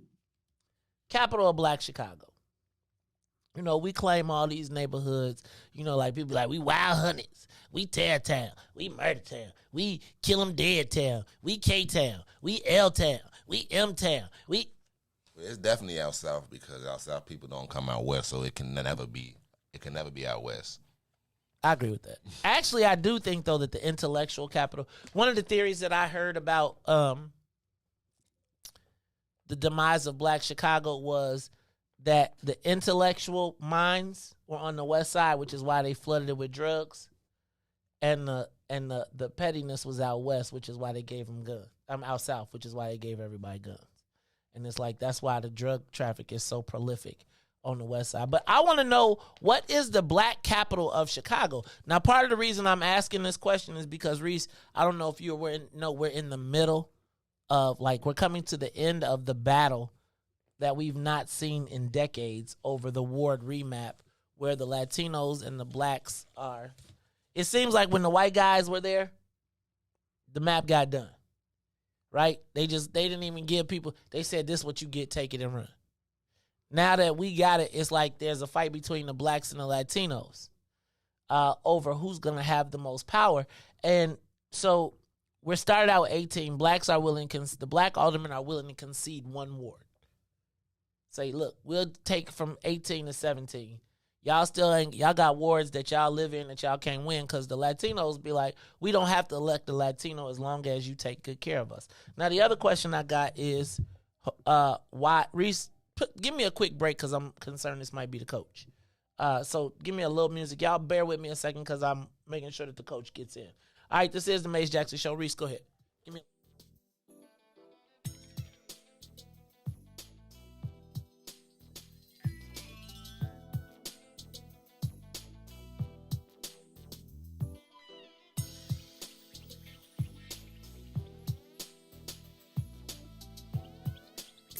Speaker 13: capital of Black Chicago. You know, we claim all these neighborhoods. You know, like people like we Wild Hunters, we Tear Town, we Murder Town, we Kill 'em Dead Town, we K Town, we L Town, we M Town, we.
Speaker 12: It's definitely out south because out south people don't come out west, so it can never be out west.
Speaker 13: I agree with that. Actually, I do think though that the intellectual capital. One of the theories that I heard about the demise of Black Chicago was that the intellectual minds were on the west side, which is why they flooded it with drugs, and the pettiness was out west, which is why they gave them guns. Out south, which is why they gave everybody guns. And it's like that's why the drug traffic is so prolific on the west side. But I want to know, what is the Black capital of Chicago? Now, part of the reason I'm asking this question is because, Reese, I don't know if we're in the middle of, like, we're coming to the end of the battle that we've not seen in decades over the ward remap, where the Latinos and the Blacks are. It seems like when the white guys were there, the map got done, right? They didn't even give people, they said, this is what you get, take it and run. Now that we got it, it's like there's a fight between the Blacks and the Latinos over who's going to have the most power. And so we're started out with 18. The Black aldermen are willing to concede one ward. Say, look, we'll take from 18 to 17. Y'all got wards that y'all live in that y'all can't win, because the Latinos be like, we don't have to elect the Latino as long as you take good care of us. Now, the other question I got is, why, Reese, give me a quick break because I'm concerned this might be the coach. So give me a little music. Y'all bear with me a second because I'm making sure that the coach gets in. All right, this is the Mace Jackson Show. Reese, go ahead. Give me.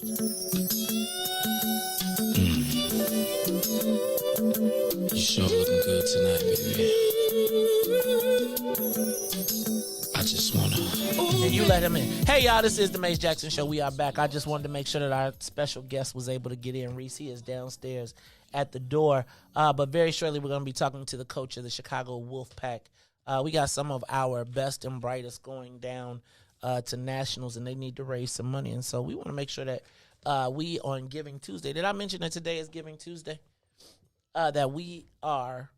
Speaker 3: You sure looking good tonight, baby. I just wanna.
Speaker 13: And you let him in. Hey, y'all, this is the Mace Jackson Show. We are back. I just wanted to make sure that our special guest was able to get in. Reese, he is downstairs at the door. But very shortly, we're going to be talking to the coach of the Chicago Wolfpack. We got some of our best and brightest going down to nationals, and they need to raise some money. And so we want to make sure that we on Giving Tuesday. Did I mention that today is Giving Tuesday? That we are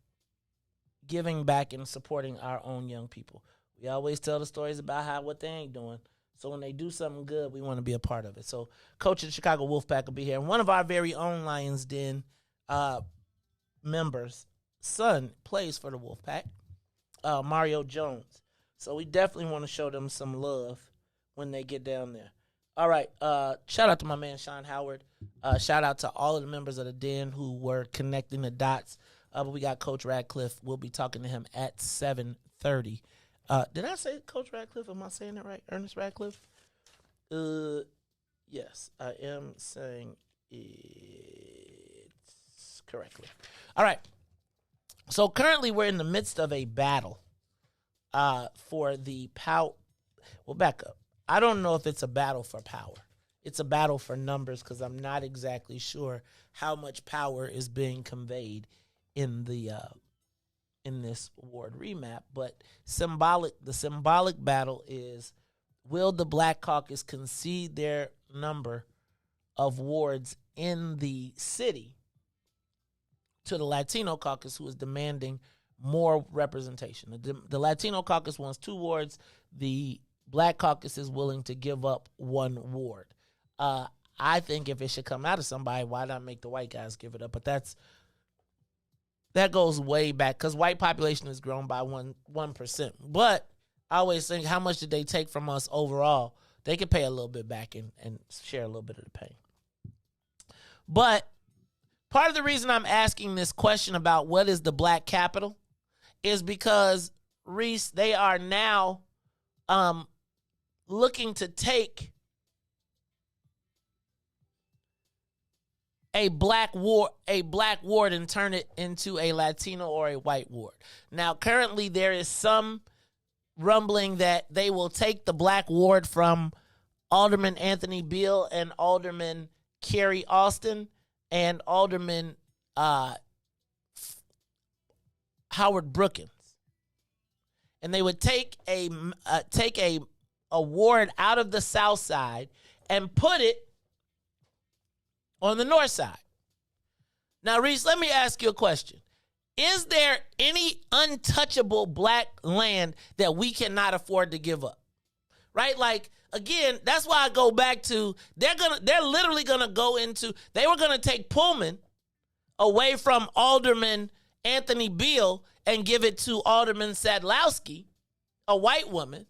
Speaker 13: giving back and supporting our own young people. We always tell the stories about what they ain't doing. So when they do something good, we want to be a part of it. So coach of the Chicago Wolfpack will be here. And one of our very own Lions Den members' son plays for the Wolfpack, Mario Jones. So we definitely want to show them some love when they get down there. All right, shout out to my man, Sean Howard. Shout out to all of the members of the Den who were connecting the dots. But we got Coach Radcliffe. We'll be talking to him at 7:30. Did I say Coach Radcliffe? Am I saying that right? Ernest Radcliffe? Yes, I am saying it correctly. All right. So currently we're in the midst of a battle for the power. Well, back up. I don't know if it's a battle for power. It's a battle for numbers because I'm not exactly sure how much power is being conveyed in the in this ward remap. But the symbolic battle is, will the Black Caucus concede their number of wards in the city to the Latino caucus, who is demanding more representation? The Latino caucus wants 2 wards. The Black caucus is willing to give up 1 ward. I think if it should come out of somebody, why not make the white guys give it up? But that goes way back because white population has grown by 1%. But I always think, how much did they take from us overall? They could pay a little bit back and share a little bit of the pain. But part of the reason I'm asking this question about what is the Black capital is because, Riis, they are now looking to take a black ward and turn it into a Latino or a white ward. Now, currently there is some rumbling that they will take the Black ward from Alderman Anthony Beale and Alderman Kerry Austin and Alderman Howard Brookins, and they would take a ward out of the South Side and put it on the North Side. Now, Riis, let me ask you a question. Is there any untouchable Black land that we cannot afford to give up? Right? Like, again, that's why I go back to, they're literally gonna go into, they were gonna take Pullman away from Alderman Anthony Beale and give it to Alderman Sadlowski, a white woman.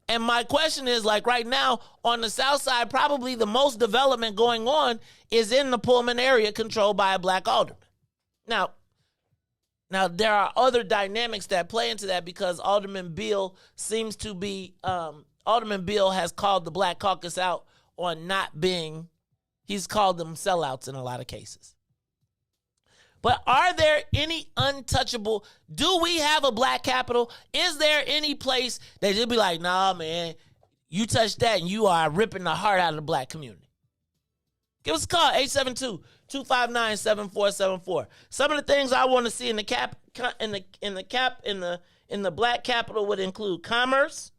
Speaker 13: And my question is, like, right now on the South Side, probably the most development going on is in the Pullman area controlled by a Black alderman. Now there are other dynamics that play into that because Alderman Beale seems to be, Alderman Beale has called the Black Caucus out on not being, he's called them sellouts in a lot of cases. But are there any untouchable, do we have a Black capital? Is there any place that you'll be like, nah, man, you touch that and you are ripping the heart out of the Black community? Give us a call, 872-259-7474. Some of the things I want to see in the Black capital would include commerce.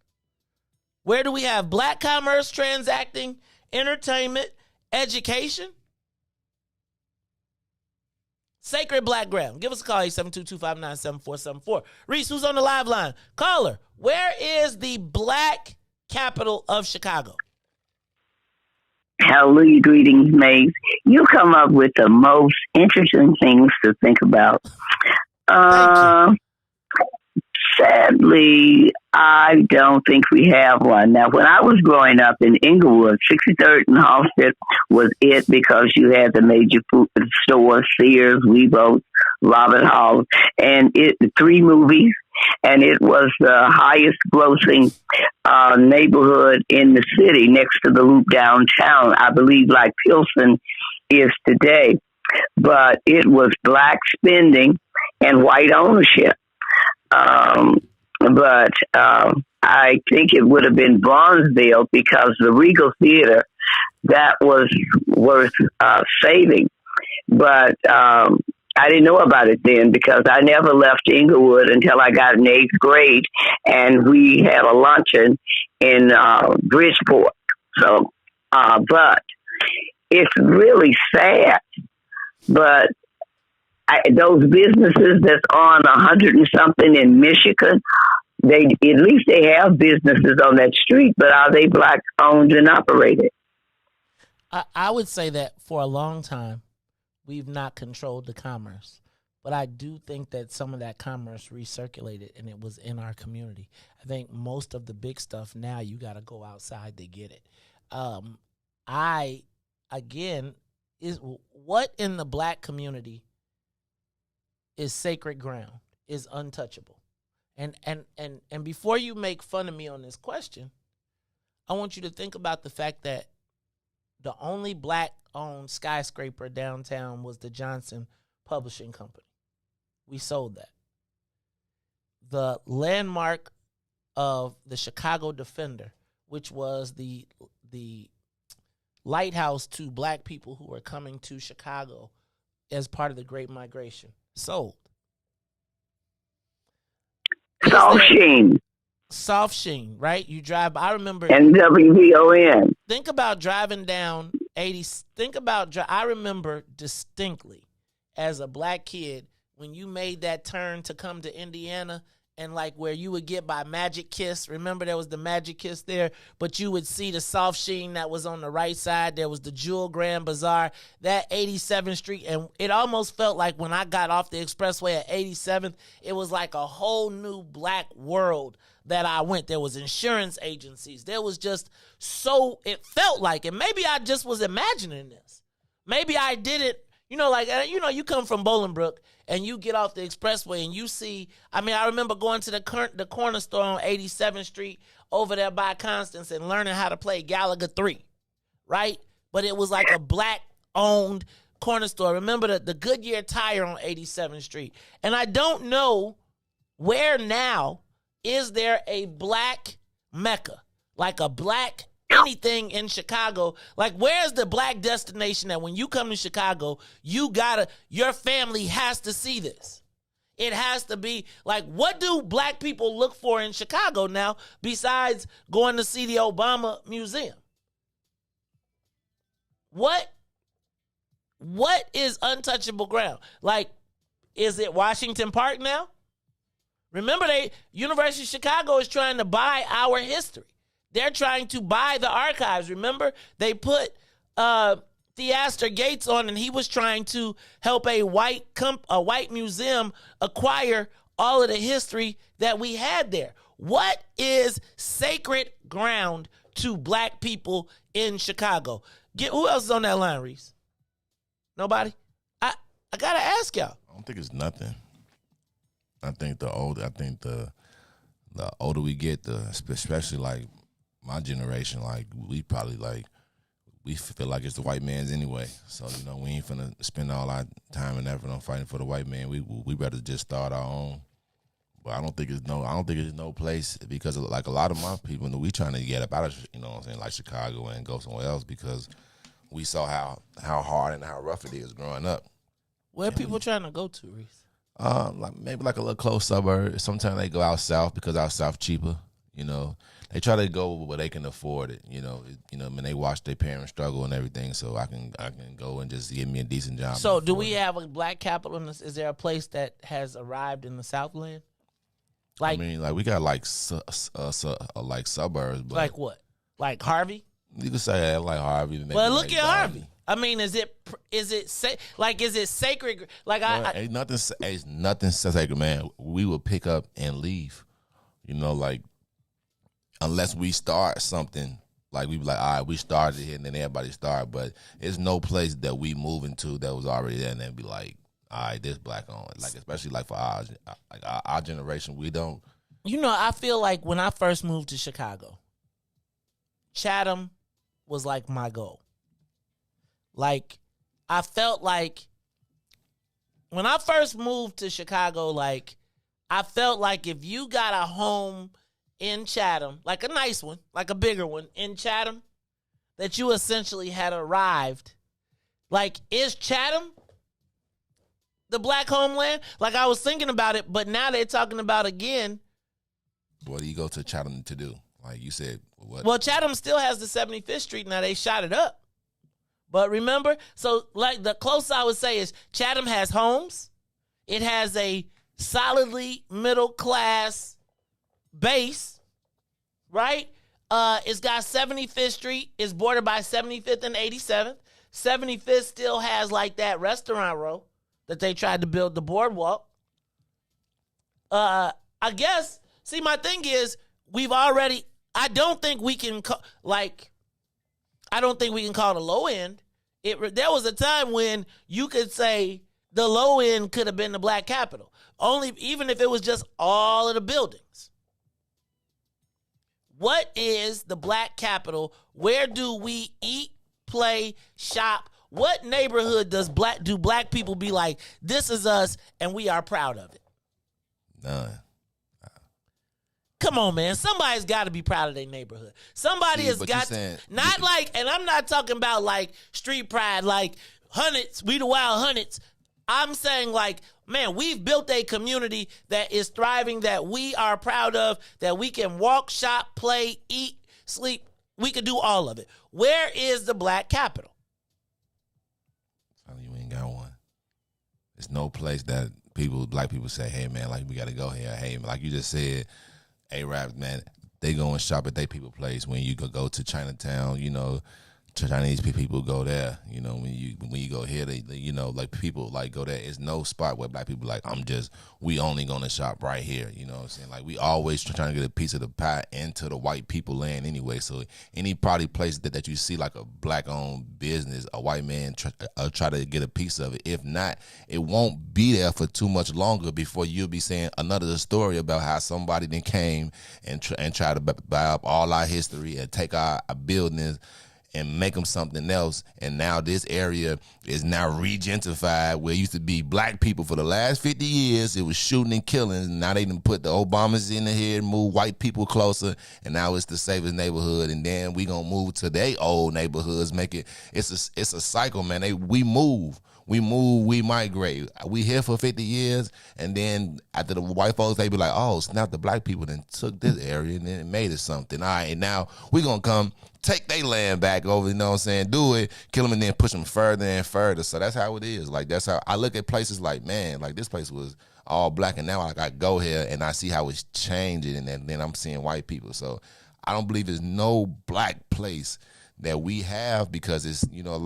Speaker 13: Where do we have Black commerce transacting? Entertainment, education. Sacred Black ground. Give us a call, 872-259-7474. Riis, who's on the live line? Caller, where is the Black capital of Chicago?
Speaker 19: Hallelujah, greetings, Maze. You come up with the most interesting things to think about. Sadly, I don't think we have one. Now, when I was growing up in Inglewood, 63rd and Halsted was it because you had the major food stores, Sears, Weebo's, Robert Hall, and 3 movies, and it was the highest grossing neighborhood in the city next to the Loop downtown, I believe, like Pilsen is today. But it was Black spending and white ownership. But I think it would have been Bronzeville because the Regal Theater, that was worth saving. But I didn't know about it then because I never left Inglewood until I got in 8th grade, and we had a luncheon in Bridgeport. So, but it's really sad. But those businesses that's on 100 and something in Michigan, at least they have businesses on that street, but are they Black owned and operated?
Speaker 13: I would say that for a long time, we've not controlled the commerce. But I do think that some of that commerce recirculated and it was in our community. I think most of the big stuff now, you got to go outside to get it. Is what in the Black community is sacred ground, is untouchable. And before you make fun of me on this question, I want you to think about the fact that the only Black-owned skyscraper downtown was the Johnson Publishing Company. we sold that. The landmark of the Chicago Defender, which was the lighthouse to black people who were coming to Chicago as part of the Great Migration, sold. Soft Sheen, right? You drive. I remember
Speaker 21: NWVON.
Speaker 13: Think about driving down 80. I remember distinctly as a black kid when you made that turn to come to Indiana and like where you would get by Magic Kiss. Remember there was the Magic Kiss there, but you would see the Soft Sheen that was on the right side. There was the Jewel Grand Bazaar, that 87th Street. And it almost felt like when I got off the expressway at 87th, it was like a whole new black world that I went. There was insurance agencies. There was just it felt like it. Maybe I just was imagining this. Maybe I did it. You come from Bolingbrook and you get off the expressway and you see, I remember going to the corner store on 87th Street over there by Constance and learning how to play Gallagher 3, right? But it was like a black-owned corner store. Remember the Goodyear Tire on 87th Street. And I don't know where now is there a black Mecca, like a black anything in Chicago. Like, where's the black destination that when you come to Chicago, your family has to see this? It has to be like, what do black people look for in Chicago now besides going to see the Obama Museum? What is untouchable ground? Like, is it Washington Park now? Remember, University of Chicago is trying to buy our history. They're trying to buy the archives. Remember, they put Theaster Gates on, and he was trying to help a white museum acquire all of the history that we had there. What is sacred ground to black people in Chicago? Who else is on that line, Riis? Nobody? I gotta ask y'all.
Speaker 12: I don't think it's nothing. I think the older we get, especially like my generation, like we probably like we feel like it's the white man's anyway. So we ain't finna spend all our time and effort on fighting for the white man. We better just start our own. But I don't think it's no place because like a lot of my people, we trying to get up out of like Chicago and go somewhere else because we saw how hard and how rough it is growing up.
Speaker 13: Where people trying to go to, Riis?
Speaker 12: Maybe like a little close suburb. Sometimes they go out south because out south cheaper. They try to go where they can afford it. When they watch their parents struggle and everything, so I can go and just get me a decent job.
Speaker 13: So, do we have a black capital in this? Is there a place that has arrived in the Southland? Like,
Speaker 12: we got like suburbs, but
Speaker 13: like what? Like Harvey?
Speaker 12: You could say that, like Harvey.
Speaker 13: Well, look at Harvey. Is it sacred? Like
Speaker 12: ain't nothing sacred, man. We will pick up and leave. Unless we start something, like we be like, all right, we started here, and then everybody start. But it's no place that we move into that was already there, and then be like, all right, this black on. Like, especially like for our generation, we don't.
Speaker 13: I feel like when I first moved to Chicago, Chatham was like my goal. Like, I felt like when I first moved to Chicago, like, I felt like if you got a home in Chatham, like a nice one, like a bigger one in Chatham, that you essentially had arrived. Like, is Chatham the black homeland? Like, I was thinking about it, but now they're talking about again.
Speaker 12: What do you go to Chatham to do? Like you said, what?
Speaker 13: Well, Chatham still has the 75th Street. Now they shot it up. But remember, so like the closest I would say is Chatham has homes. It has a solidly middle class base, right? It's got 75th Street. It's bordered by 75th and 87th. 75th still has like that restaurant row that they tried to build the boardwalk. I guess, see, my thing is I don't think we can call the low end. There was a time when you could say the low end could have been the black capital. Even if it was just all of the buildings. What is the black capital? Where do we eat, play, shop? What neighborhood do black people be like, this is us and we are proud of it?
Speaker 12: None.
Speaker 13: Come on, man. Somebody's got to be proud of their neighborhood. Somebody has got to, not like, and I'm not talking about like street pride, like Hunnits, we the wild Hunnits. I'm saying like, man, we've built a community that is thriving, that we are proud of, that we can walk, shop, play, eat, sleep. We can do all of it. Where is the black capital?
Speaker 12: You ain't got one. There's no place that black people say, hey, man, like, we got to go here. Hey, like you just said, Arabs, man, they go and shop at their people place. When you go to Chinatown, you know, Chinese people go there. You know, when you go here, they you know, like people like go there. It's no spot where black people like, we only gonna shop right here. You know what I'm saying? Like, we always trying to get a piece of the pie into the white people land anyway. So any probably place that you see like a black owned business, a white man try to get a piece of it. If not, it won't be there for too much longer before you'll be saying another story about how somebody then came and tried to buy up all our history and take our buildings and make them something else. And now this area is now regentified, where it used to be black people for the last 50 years. It was shooting and killing. And now they done put the Obamas in here and move white people closer. And now it's the safest neighborhood. And then we gonna move to their old neighborhoods. It's a cycle, man. We move. We migrate. We here for 50 years, and then after the white folks, they be like, oh, snap, the black people then took this area and then it made it something. All right, and now we going to come take their land back over, you know what I'm saying, do it, kill them, and then push them further and further. So that's how it is. Like, that's how I look at places like, man, like this place was all black, and now like I go here and I see how it's changing, and then I'm seeing white people. So I don't believe there's no black place that we have, because it's, you know,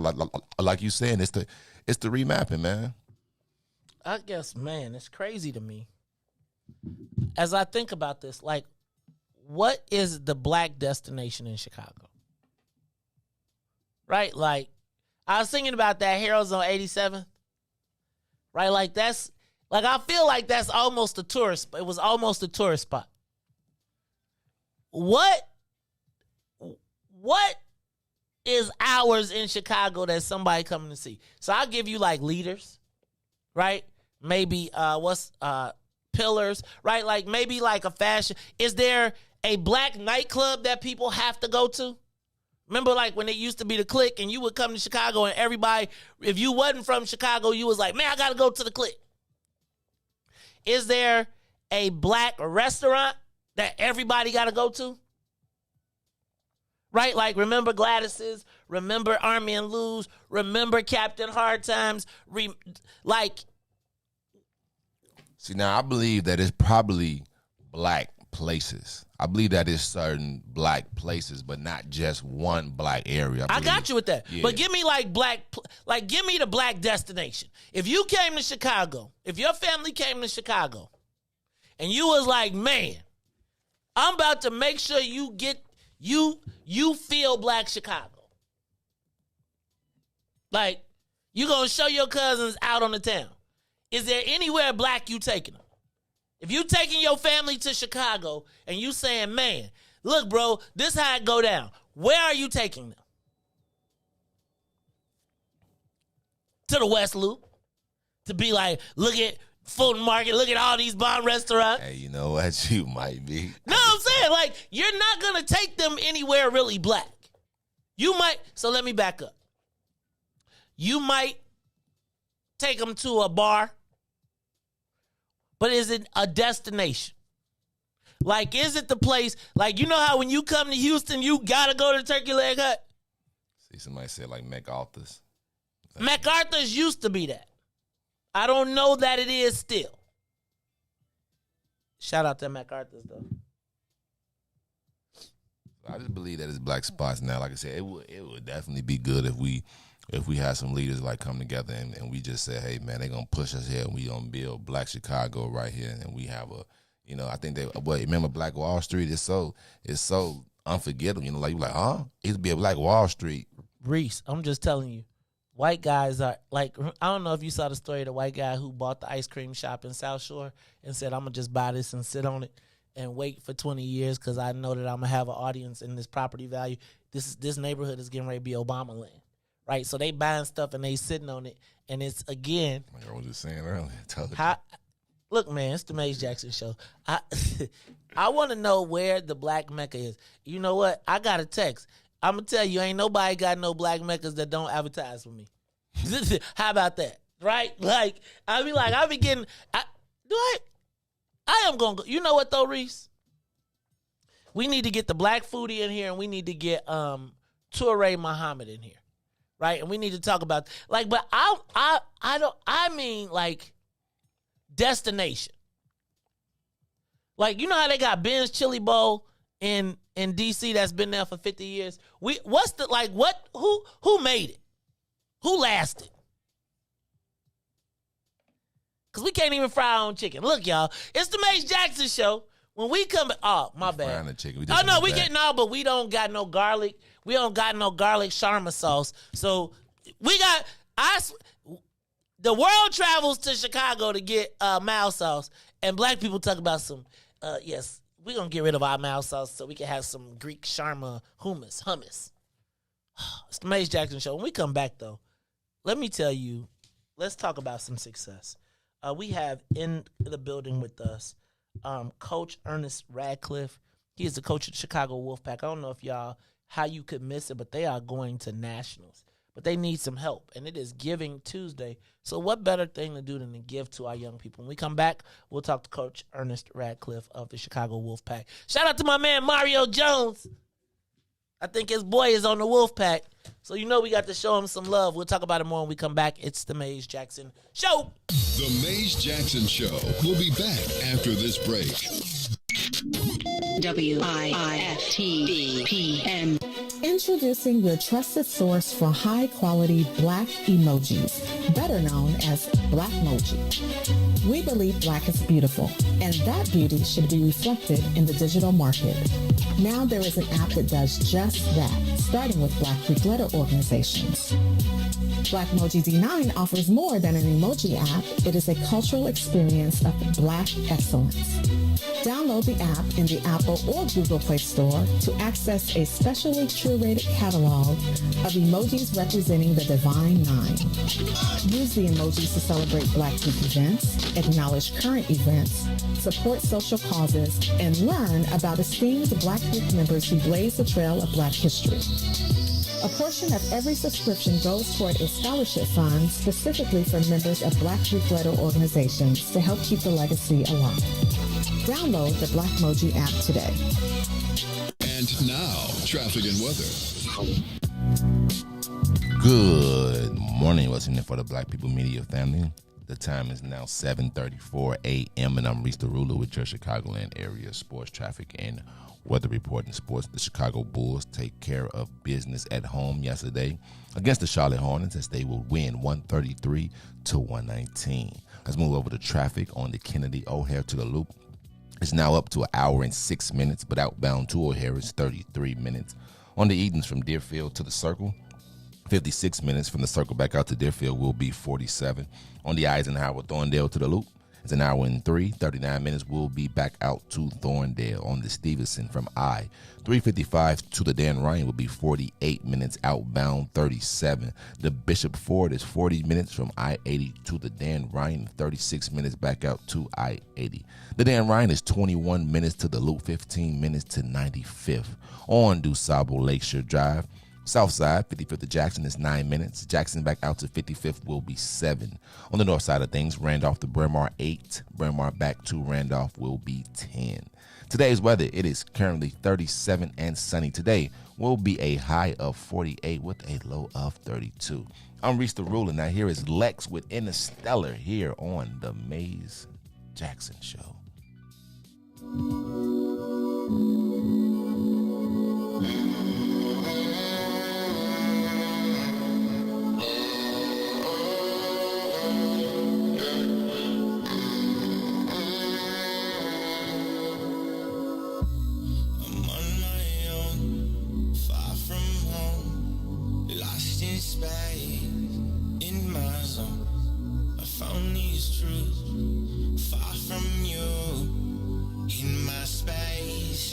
Speaker 12: like you saying, it's the remapping, man.
Speaker 13: I guess, man, it's crazy to me. As I think about this, like, what is the black destination in Chicago? Right? Like, I was thinking about that Harold's on 87th. Right? Like, that's, like, I feel like that's almost a tourist. It was almost a tourist spot. What is ours in Chicago that somebody coming to see? So I'll give you like leaders, right? Maybe pillars, right? Like maybe like a fashion. Is there a black nightclub that people have to go to? Remember like when it used to be the Click and you would come to Chicago and everybody, if you wasn't from Chicago, you was like, man, I got to go to the Click. Is there a black restaurant that everybody got to go to? Right? Like, remember Gladys's, remember Army and Lou's, remember Captain Hard Times,
Speaker 12: See, now I believe that it's probably black places. I believe that it's certain black places, but not just one black area.
Speaker 13: I got you with that.
Speaker 12: Yeah.
Speaker 13: But give me give me the black destination. If you came to Chicago, if your family came to Chicago, and you was like, man, I'm about to make sure you get, you feel black Chicago. Like, you gonna show your cousins out on the town. Is there anywhere black you taking them? If you taking your family to Chicago and you saying, man, look, bro, this how it go down. Where are you taking them? To the West Loop. To be like, look at Fulton Market, look at all these bomb restaurants.
Speaker 12: Hey, you know what? You might be.
Speaker 13: No, I'm saying, like, you're not going to take them anywhere really black. You might, so let me back up. You might take them to a bar, but is it a destination? Like, is it the place, like, you know how when you come to Houston, you got to go to the Turkey Leg Hut?
Speaker 12: See, somebody said, like, MacArthur's.
Speaker 13: MacArthur's used to be that. I don't know that it is still. Shout out to MacArthur's, though.
Speaker 12: I just believe that it's black spots now. Like I said, it would definitely be good if we had some leaders like come together and we just say, hey, man, they're going to push us here and we going to build black Chicago right here. And we have a, you know, I think remember Black Wall Street? It's so unforgettable. You know, like, you're like, huh? It used to be a Black Wall Street.
Speaker 13: Riis, I'm just telling you. White guys are, like, I don't know if you saw the story of the white guy who bought the ice cream shop in South Shore and said, I'm going to just buy this and sit on it and wait for 20 years because I know that I'm going to have an audience in this property value. This neighborhood is getting ready to be Obama land, right? So they buying stuff and they sitting on it, and it's again.
Speaker 12: Like I was just saying earlier.
Speaker 13: Look, man, it's the Maze Jackson Show. I want to know where the Black Mecca is. You know what? I got a text. I'm gonna tell you, ain't nobody got no Black Meccas that don't advertise with me. How about that? Right? Like I be getting. I am gonna go. You know what though, Reese? We need to get the Black Foodie in here, and we need to get Toure Muhammad in here, right? And we need to talk about but I mean destination. Like, you know how they got Ben's Chili Bowl in DC that's been there for 50 years? Who made it? Who lasted? Because we can't even fry our own chicken. Look, y'all, it's the Mace Jackson Show. When we come, my bad. But we don't got no garlic. We don't got no garlic shawarma sauce. So we got the world travels to Chicago to get mild sauce, and Black people talk about some. Yes, we're gonna get rid of our mild sauce so we can have some Greek shawarma hummus. It's the Mace Jackson Show. When we come back, though, let me tell you. Let's talk about some success. We have in the building with us. Coach Ernest Radcliffe. He is the coach of the Chicago Wolfpack. I don't know how you could miss it, but they are going to nationals. But they need some help, and it is Giving Tuesday. So what better thing to do than to give to our young people? When we come back, we'll talk to Coach Ernest Radcliffe of the Chicago Wolfpack. Shout out to my man Mario Jones. I think his boy is on the Wolfpack. So you know we got to show him some love. We'll talk about it more when we come back. It's the Maze Jackson Show.
Speaker 8: The Maze Jackson Show. We'll be back after this break.
Speaker 4: WIIFTBP. Introducing your trusted source for high-quality Black emojis, better known as Blackmoji. We believe Black is beautiful, and that beauty should be reflected in the digital market. Now there is an app that does just that, starting with Black Greek letter organizations. Blackmoji D9 offers more than an emoji app. It is a cultural experience of Black excellence. Download the app in the Apple or Google Play Store to access a specially curated catalog of emojis representing the Divine Nine. Use the emojis to celebrate Black Greek events, acknowledge current events, support social causes, and learn about esteemed Black Greek members who blaze the trail of Black history. A portion of every subscription goes toward a scholarship fund specifically for members of Black Greek letter organizations to help keep the legacy alive. Download the Blackmoji app today.
Speaker 8: And now, traffic and weather.
Speaker 12: Good morning. What's in it for the Black People Media family? The time is now 7:34 a.m. and I'm Riis the Ruler with your Chicagoland area sports traffic and weather report in sports. The Chicago Bulls take care of business at home yesterday against the Charlotte Hornets as they will win 133-119. Let's move over to traffic on the Kennedy O'Hare to the Loop. It's now up to 1 hour and 6 minutes, but outbound to O'Hare is 33 minutes. On the Edens from Deerfield to the Circle, 56 minutes. From the Circle back out to Deerfield will be 47. On the Eisenhower Thorndale to the Loop, it's 1 hour and 39 minutes. We'll be back out to Thorndale. On the Stevenson from I-355 to the Dan Ryan will be 48 minutes, outbound 37. The Bishop Ford is 40 minutes from I-80 to the Dan Ryan, 36 minutes back out to I-80. The Dan Ryan is 21 minutes to the Loop, 15 minutes to 95th. On DuSable Lakeshore Drive, South side, 55th to Jackson is 9 minutes. Jackson back out to 55th will be 7. On the north side of things, Randolph to Bryn Mawr 8. Bryn Mawr back to Randolph will be 10. Today's weather, it is currently 37 and sunny. Today will be a high of 48 with a low of 32. I'm Riis the Ruler. Now here is Lex with Interstellar here on the Maze Jackson Show.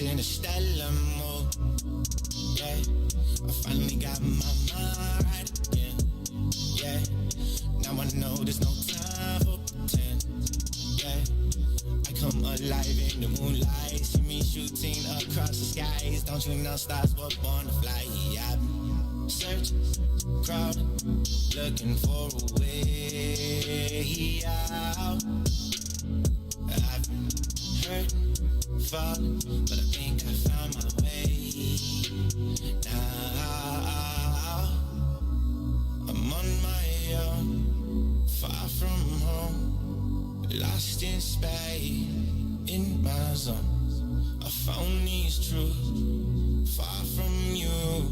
Speaker 9: Interstellar mode, yeah. I finally got my mind right again. Yeah, now I know there's no time for pretend. Yeah, I come alive in the moonlight. See me shooting across the skies. Don't you know stars were born to fly? I've been searching, crowded, looking for a way out. I've been hurting, falling, but I think I found my way. Now I'm on my own, far from home, lost in space, in my zone. I found these truths, far from you,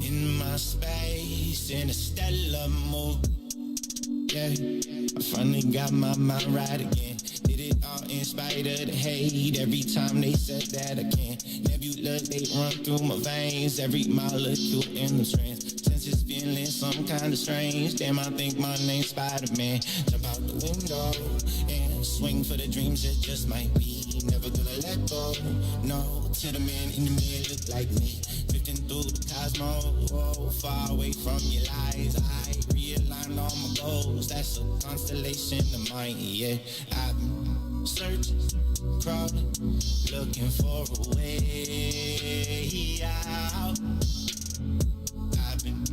Speaker 9: in my space, in a stellar mood. Yeah, I finally got my mind right again. Did it all in spite of the hate. Every time they said that I can't. Nebula, they run through my veins. Every molecule in the strands. Senses feeling some kind of strange. Damn, I think my name's Spider-Man. Jump out the window and swing for the dreams that just might be. Never gonna let go. No, to the man in the mirror look like me. Drifting through the cosmos, oh, far away from your lies. I realigned all my goals. That's a constellation of mine. Yeah, I've been searching, crawling, looking for a way out. I've been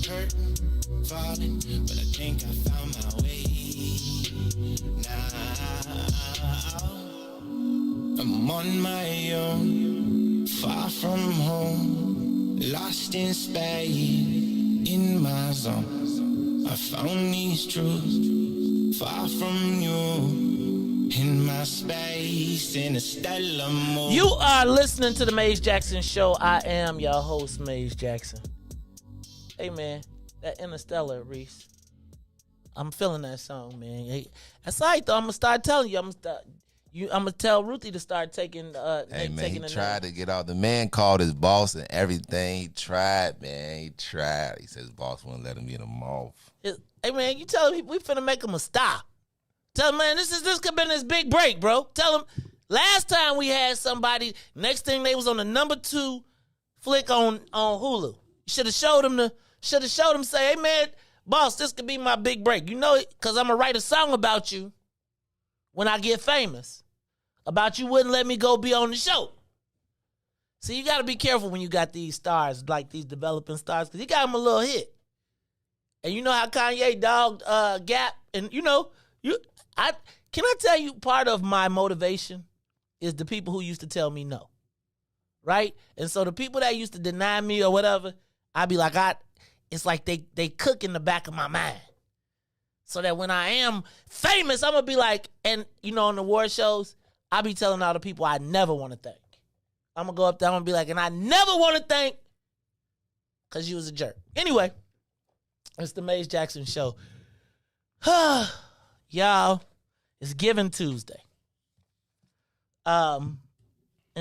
Speaker 9: hurting, falling, but I think I found my way. Now I'm on my own, far from home, lost in space, in my zone. I found these truths, far from you, in my space, in a stellar moon.
Speaker 13: You are listening to the Maze Jackson Show. I am your host, Maze Jackson. Hey, man, that Interstellar, Riis. I'm feeling that song, man. Hey, that's all right, though. I'm going to start telling you. I'm gonna tell Ruthie to start taking.
Speaker 12: Hey man, he tried to get out. The man called his boss and everything. He tried, man. He tried. He said his boss wouldn't let him get him off.
Speaker 13: Hey man, you tell him we finna make him a stop. Tell him, man, this could have been his big break, bro. Tell him last time we had somebody. Next thing they was on the #2 flick on Hulu. You should have showed him say, hey man, boss, this could be my big break. You know it, cause I'm gonna write a song about you. When I get famous, about you wouldn't let me go be on the show. See, you got to be careful when you got these stars, like these developing stars, because he got him a little hit. And you know how Kanye dogged Gap? And can I tell you part of my motivation is the people who used to tell me no, right? And so the people that used to deny me or whatever, I'd be like, it's like they cook in the back of my mind. So that when I am famous, I'm going to be like, and on the award shows, I be telling all the people I never want to thank. I'm going to go up there, I'm going to be like, and I never want to thank because you was a jerk. Anyway, it's the Maze Jackson Show. Y'all, it's Giving Tuesday. And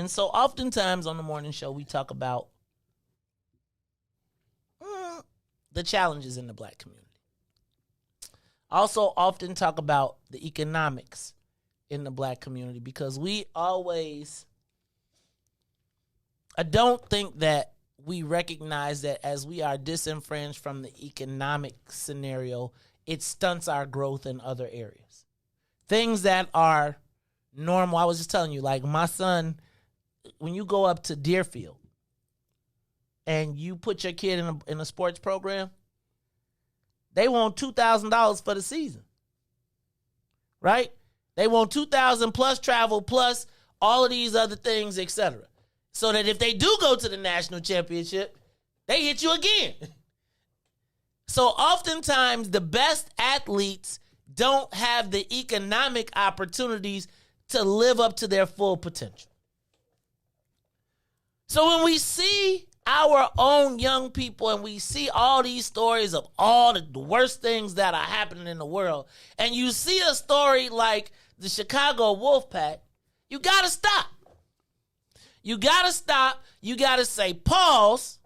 Speaker 13: so oftentimes on the morning show, we talk about the challenges in the black community. Also often talk about the economics in the black community because I don't think that we recognize that as we are disenfranchised from the economic scenario, it stunts our growth in other areas. Things that are normal. I was just telling you, like my son, when you go up to Deerfield and you put your kid in a sports program, they want $2,000 for the season, right? They want $2,000 plus travel plus all of these other things, etc. So that if they do go to the national championship, they hit you again. So oftentimes the best athletes don't have the economic opportunities to live up to their full potential. So when we see our own young people and we see all these stories of all the worst things that are happening in the world, and you see a story like the Chicago Wolfpack, you got to stop. You got to stop. You got to say pause.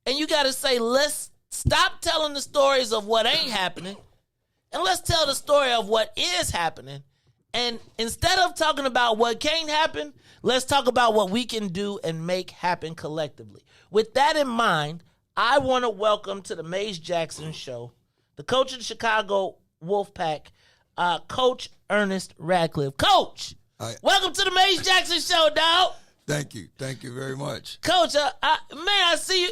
Speaker 13: And you got to say, let's stop telling the stories of what ain't happening. And let's tell the story of what is happening. And instead of talking about what can't happen, let's talk about what we can do and make happen collectively. With that in mind, I want to welcome to the Maze Jackson Show the coach of the Chicago Wolfpack, Coach Ernest Radcliffe. Coach, welcome to the Maze Jackson Show, dog.
Speaker 5: Thank you. Thank you very much.
Speaker 13: Coach, I see you.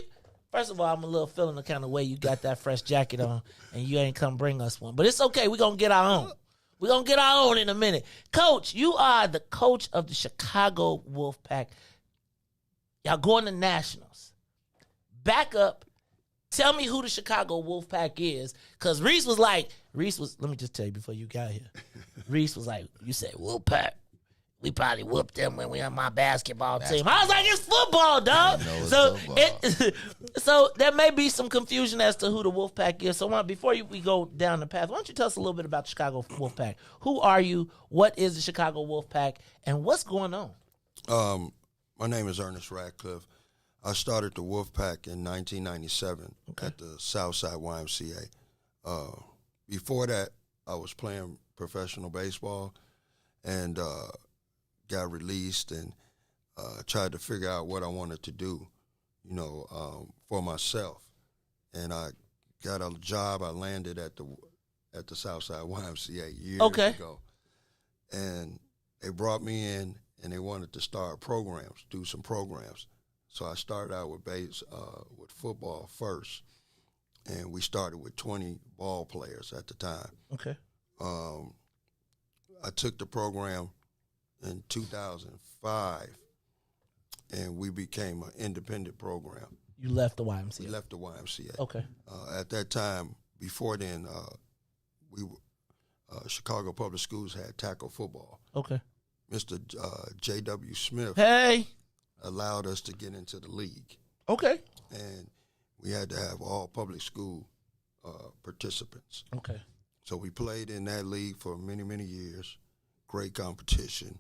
Speaker 13: First of all, I'm a little feeling the kind of way you got that fresh jacket on and you ain't come bring us one. But it's okay. We're going to get our own. We're going to get our own in a minute. Coach, you are the coach of the Chicago Wolfpack. Y'all going to nationals. Back up. Tell me who the Chicago Wolfpack is. Because Riis was, let me just tell you before you got here. Riis was like, you said Wolfpack. We probably whooped them when we on my basketball team. I was like, it's football, dog. So there may be some confusion as to who the Wolfpack is. So before we go down the path, why don't you tell us a little bit about the Chicago Wolfpack? Who are you? What is the Chicago Wolfpack? And what's going on?
Speaker 5: My name is Ernest Radcliffe. I started the Wolfpack in 1997 at the Southside YMCA. Before that, I was playing professional baseball and got released and tried to figure out what I wanted to do, for myself. And I got a job. I landed at the Southside YMCA years ago. And they brought me in and they wanted to start do some programs. So I started out with with football first, and we started with 20 ball players at the time.
Speaker 13: Okay.
Speaker 5: I took the program in 2005, and we became an independent program.
Speaker 13: You left the YMCA?
Speaker 5: We left the YMCA.
Speaker 13: Okay.
Speaker 5: At that time, before then, Chicago Public Schools had tackle football.
Speaker 13: Okay.
Speaker 5: Mr. J.W. Smith allowed us to get into the league.
Speaker 13: Okay.
Speaker 5: And we had to have all public school participants.
Speaker 13: Okay.
Speaker 5: So we played in that league for many, many years. Great competition.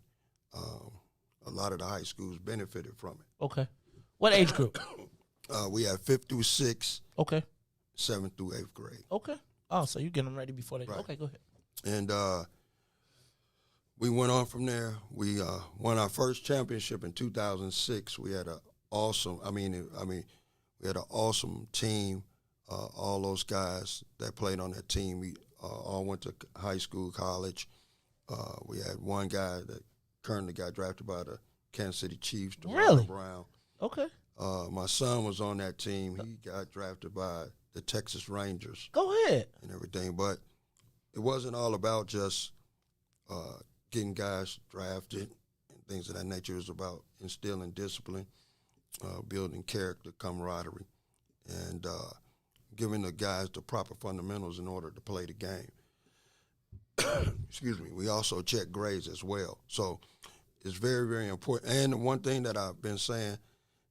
Speaker 5: A lot of the high schools benefited from it.
Speaker 13: Okay. What age group?
Speaker 5: We had 5th through 6th.
Speaker 13: Okay.
Speaker 5: 7th through 8th grade.
Speaker 13: Okay. Oh, so you get them ready before they go. Okay, go ahead.
Speaker 5: And we went on from there. We won our first championship in 2006. We had an awesome, we had an awesome team. All those guys that played on that team, we all went to high school, college. We had one guy that currently got drafted by the Kansas City Chiefs, DeMar Brown.
Speaker 13: Okay.
Speaker 5: My son was on that team. He got drafted by the Texas Rangers.
Speaker 13: Go ahead.
Speaker 5: And everything. But it wasn't all about just getting guys drafted and things of that nature. It was about instilling discipline, building character, camaraderie, and giving the guys the proper fundamentals in order to play the game. Excuse me. We also check grades as well. So it's very, very important. And one thing that I've been saying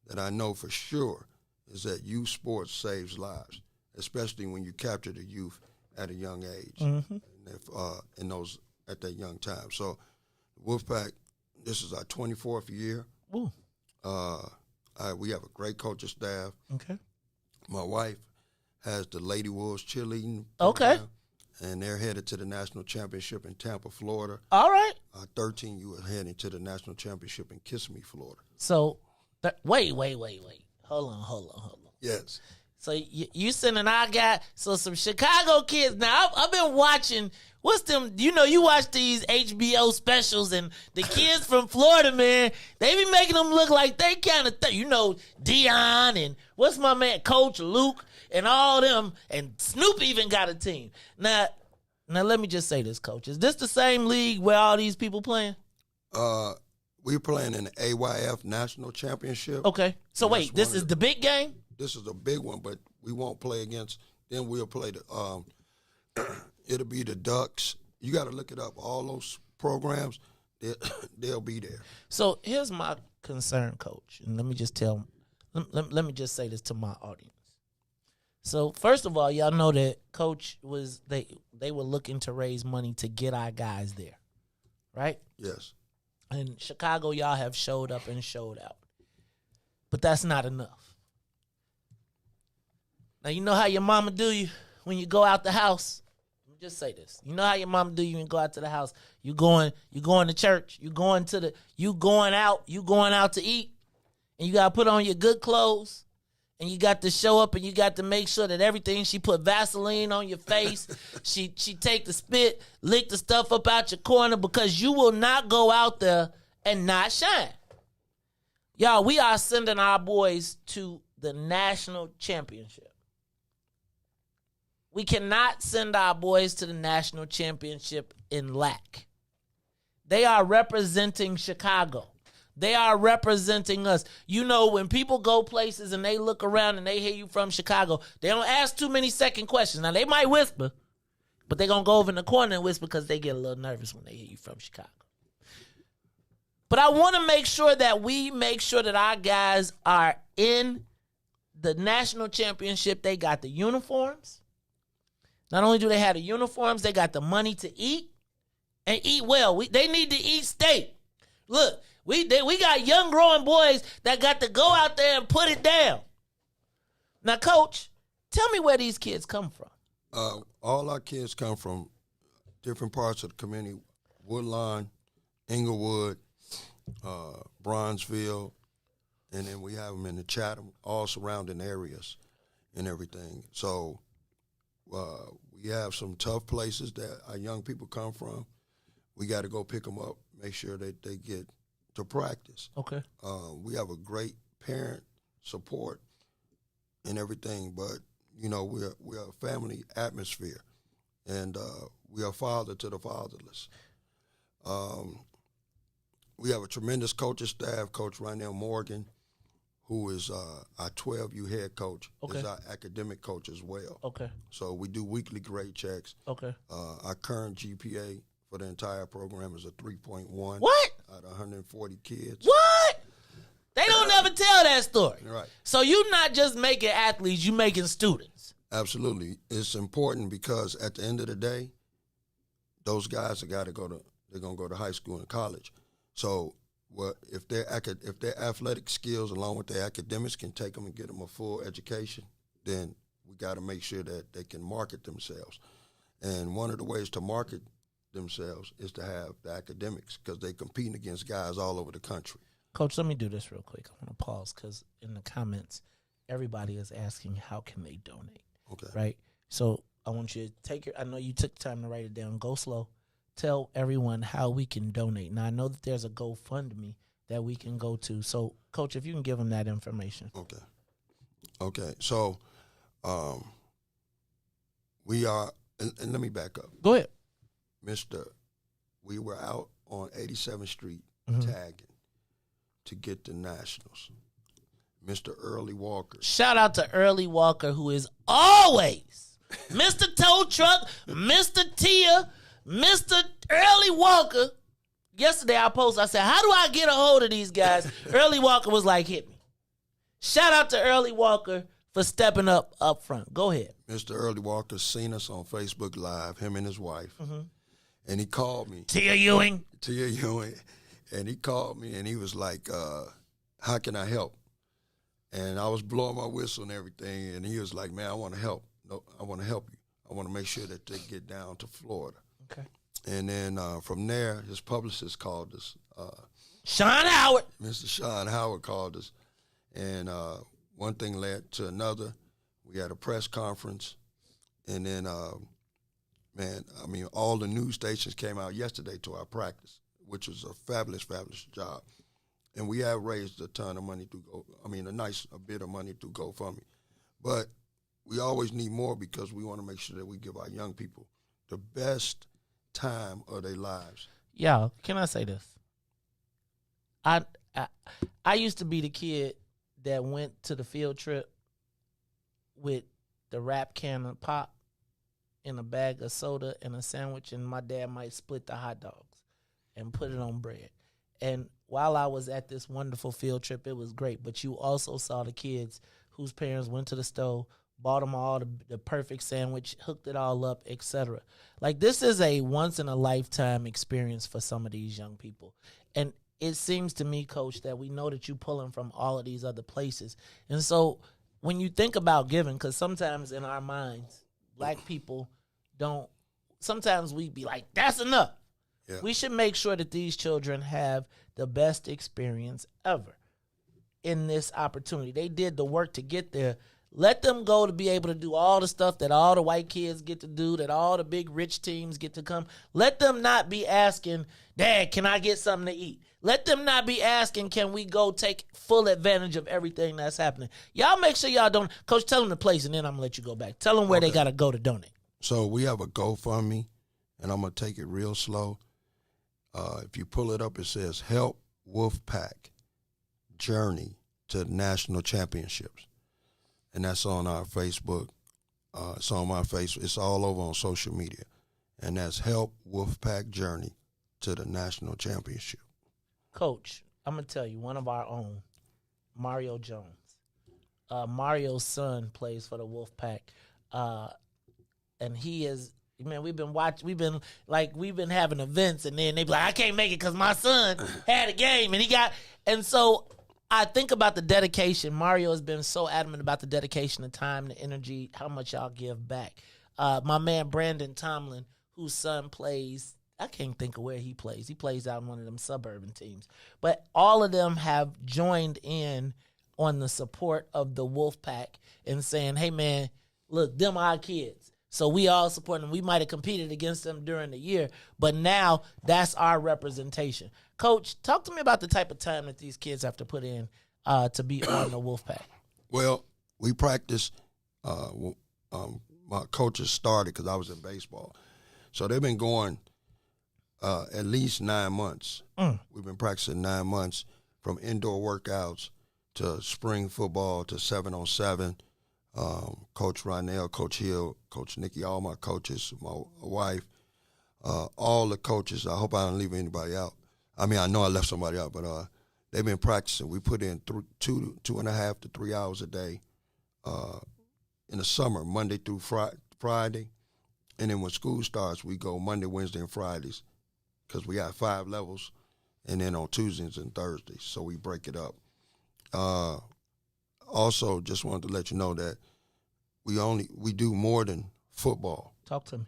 Speaker 5: that I know for sure is that youth sports saves lives, especially when you capture the youth at a young age, and if, at that young time. So Wolfpack, this is our 24th year.
Speaker 13: Ooh.
Speaker 5: We have a great coaching staff.
Speaker 13: Okay.
Speaker 5: My wife has the Lady Wolves cheerleading
Speaker 13: program,
Speaker 5: and they're headed to the national championship in Tampa, Florida.
Speaker 13: All right.
Speaker 5: 13U are heading to the national championship in Kissimmee, Florida.
Speaker 13: So, wait. Hold on.
Speaker 5: Yes.
Speaker 13: So you sending our guy, so some Chicago kids. Now, I've been watching, what's them, you watch these HBO specials, and the kids from Florida, man, they be making them look like they kind of, Dion, and what's my man, Coach Luke, and all them, and Snoop even got a team. Now let me just say this, Coach. Is this the same league where all these people playing?
Speaker 5: We're playing in the AYF National Championship.
Speaker 13: Okay. So wait, this is the big game?
Speaker 5: This is a big one, but we won't play against. Then we'll play the. It'll be the Ducks. You got to look it up. All those programs, they'll be there.
Speaker 13: So here's my concern, Coach, and let me just let me just say this to my audience. So first of all, y'all know that Coach they were looking to raise money to get our guys there, right?
Speaker 5: Yes.
Speaker 13: In Chicago, y'all have showed up and showed out, but that's not enough. Now, you know how your mama do you when you go out the house? Just say this. You know how your mom do you and go out to the house. You going to church. You going out to eat. And you got to put on your good clothes. And you got to show up and you got to make sure that everything, she put Vaseline on your face. she take the spit, lick the stuff up out your corner because you will not go out there and not shine. Y'all, we are sending our boys to the national championship. We cannot send our boys to the national championship in lack. They are representing Chicago. They are representing us. You know, when people go places and they look around and they hear you from Chicago, they don't ask too many second questions. Now, they might whisper, but they're going to go over in the corner and whisper because they get a little nervous when they hear you from Chicago. But I want to make sure that we make sure that our guys are in the national championship. They got the uniforms. Not only do they have the uniforms, they got the money to eat and eat well. They need to eat steak. Look, we got young growing boys that got to go out there and put it down. Now, Coach, tell me where these kids come from.
Speaker 5: All our kids come from different parts of the community: Woodlawn, Inglewood, Bronzeville, and then we have them in the Chatham, all surrounding areas and everything. So we have some tough places that our young people come from. We got to go pick them up, make sure that they get to practice.
Speaker 13: Okay.
Speaker 5: We have a great parent support and everything, but you know we're a family atmosphere, and we are father to the fatherless. We have a tremendous coaching staff. Coach Rynell Morgan, who is our 12U head coach, is our academic coach as well.
Speaker 13: Okay.
Speaker 5: So we do weekly grade checks.
Speaker 13: Okay.
Speaker 5: Our current GPA for the entire program is a 3.1.
Speaker 13: What?
Speaker 5: Out of 140 kids.
Speaker 13: What? They don't never tell that story.
Speaker 5: Right.
Speaker 13: So you're not just making athletes, you making students.
Speaker 5: Absolutely. It's important because at the end of the day, those guys they're going to go to high school and college. So if their athletic skills along with their academics can take them and get them a full education, then we got to make sure that they can market themselves. And one of the ways to market themselves is to have the academics because they competing against guys all over the country.
Speaker 13: Coach, let me do this real quick. I want to pause because in the comments, everybody is asking how can they donate.
Speaker 5: Okay.
Speaker 13: Right? So I want you to I know you took time to write it down. Go slow. Tell everyone how we can donate. Now, I know that there's a GoFundMe that we can go to. So, Coach, if you can give them that information.
Speaker 5: Okay. So we are, and let me back up.
Speaker 13: Go ahead.
Speaker 5: We were out on 87th Street tagging to get the Nationals. Mr. Early Walker.
Speaker 13: Shout out to Early Walker, who is always Mr. Tow Truck, Mr. Tia, Mr. Early Walker. Yesterday I said, how do I get a hold of these guys? Early Walker was like, hit me. Shout out to Early Walker for stepping up front. Go ahead.
Speaker 5: Mr. Early Walker seen us on Facebook Live, him and his wife. And he called me.
Speaker 13: Tia Ewing.
Speaker 5: And he called me and he was like, how can I help? And I was blowing my whistle and everything. And he was like, man, I want to help. No, I want to help you. I want to make sure that they get down to Florida.
Speaker 13: Okay.
Speaker 5: And then from there, his publicist called us.
Speaker 13: Sean Howard.
Speaker 5: Mr. Sean Howard called us. And one thing led to another. We had a press conference. And then, all the news stations came out yesterday to our practice, which was a fabulous, fabulous job. And we have raised a ton of money a bit of money through GoFundMe. But we always need more because we want to make sure that we give our young people the best time of their lives.
Speaker 13: Y'all, can I say this? I used to be the kid that went to the field trip with the wrap can of pop and a bag of soda and a sandwich, and my dad might split the hot dogs and put it on bread. And while I was at this wonderful field trip, it was great. But you also saw the kids whose parents went to the store, bought them all the perfect sandwich, hooked it all up, etc. Like, this is a once-in-a-lifetime experience for some of these young people. And it seems to me, Coach, that we know that you're pulling from all of these other places. And so when you think about giving, because sometimes in our minds, black people don't sometimes we be like, that's enough.
Speaker 5: Yeah.
Speaker 13: We should make sure that these children have the best experience ever in this opportunity. They did the work to get there. Let them go to be able to do all the stuff that all the white kids get to do, that all the big rich teams get to come. Let them not be asking, Dad, can I get something to eat? Let them not be asking, can we go take full advantage of everything that's happening? Y'all make sure y'all don't. Coach, tell them the place, and then I'm going to let you go back. Tell them where they got to go to donate.
Speaker 5: So we have a GoFundMe, and I'm going to take it real slow. If you pull it up, it says Help Wolfpack Journey to National Championships. And that's on our Facebook. It's on my Facebook. It's all over on social media. And that's Help Wolfpack Journey to the National Championship.
Speaker 13: Coach, I'm going to tell you, one of our own, Mario Jones. Mario's son plays for the Wolfpack. And he is, man, we've been having events, and then they be like, I can't make it because my son had a game, and so I think about the dedication. Mario has been so adamant about the dedication, the time, the energy, how much y'all give back. My man Brandon Tomlin, whose son plays, I can't think of where he plays. He plays out in one of them suburban teams. But all of them have joined in on the support of the Wolfpack and saying, hey, man, look, them our kids. So we all support them. We might have competed against them during the year, but now that's our representation. Coach, talk to me about the type of time that these kids have to put in to be on the Wolfpack.
Speaker 5: Well, we practice. My coaches started because I was in baseball. So they've been going at least 9 months. We've been practicing 9 months, from indoor workouts to spring football to 7-on-7. Coach Rynell, Coach Hill, Coach Nikki, all my coaches, my wife, all the coaches. I hope I don't leave anybody out. I mean, I know I left somebody out, but they've been practicing. We put in 2.5 to 3 hours a day in the summer, Monday through Friday. And then when school starts, we go Monday, Wednesday, and Fridays because we got 5 levels, and then on Tuesdays and Thursdays, so we break it up. Also, just wanted to let you know that we do more than football.
Speaker 13: Talk to me.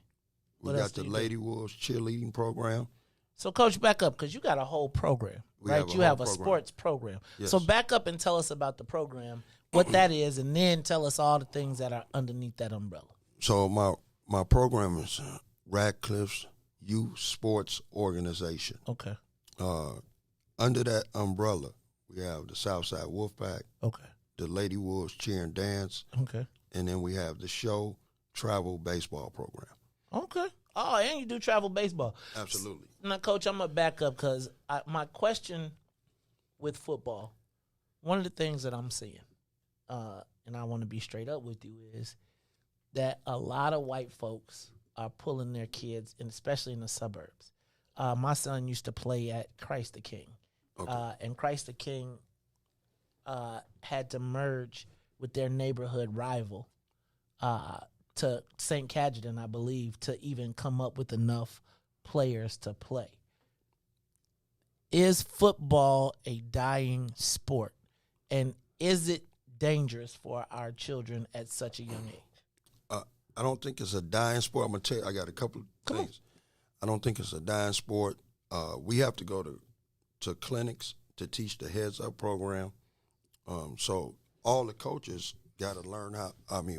Speaker 5: We got the Lady Wolves cheerleading program.
Speaker 13: So, Coach, back up, because you got a whole program, right? You have a sports program.
Speaker 5: Yes.
Speaker 13: So back up and tell us about the program, what that is, and then tell us all the things that are underneath that umbrella.
Speaker 5: So my program is Radcliffe's Youth Sports Organization.
Speaker 13: Okay.
Speaker 5: Under that umbrella, we have the Southside Wolfpack.
Speaker 13: Okay.
Speaker 5: The Lady Wolves Cheer and Dance.
Speaker 13: Okay.
Speaker 5: And then we have the Show Travel Baseball Program.
Speaker 13: Okay. Oh, and you do travel baseball.
Speaker 5: Absolutely.
Speaker 13: Now, Coach, I'm going to back up because my question with football, one of the things that I'm seeing, and I want to be straight up with you, is that a lot of white folks are pulling their kids, and especially in the suburbs. My son used to play at Christ the King. Okay. And Christ the King had to merge with their neighborhood rival to St. Cajetan, I believe, to even come up with enough players to play. Is football a dying sport? And is it dangerous for our children at such a young age?
Speaker 5: I don't think it's a dying sport. I'm going to tell you, I got a couple of things. I don't think it's a dying sport. We have to go to clinics to teach the Heads Up program. So all the coaches got to learn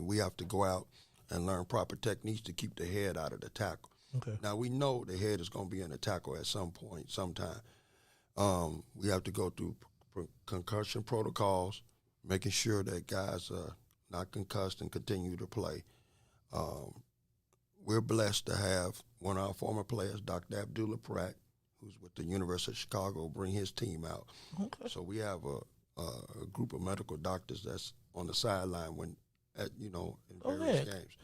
Speaker 5: we have to go out and learn proper techniques to keep the head out of the tackle.
Speaker 13: Okay.
Speaker 5: Now, we know the head is going to be in the tackle at some point, sometime. We have to go through concussion protocols, making sure that guys are not concussed and continue to play. We're blessed to have one of our former players, Dr. Abdullah Pratt, who's with the University of Chicago, bring his team out.
Speaker 13: Okay.
Speaker 5: So we have a group of medical doctors that's on the sideline in various games.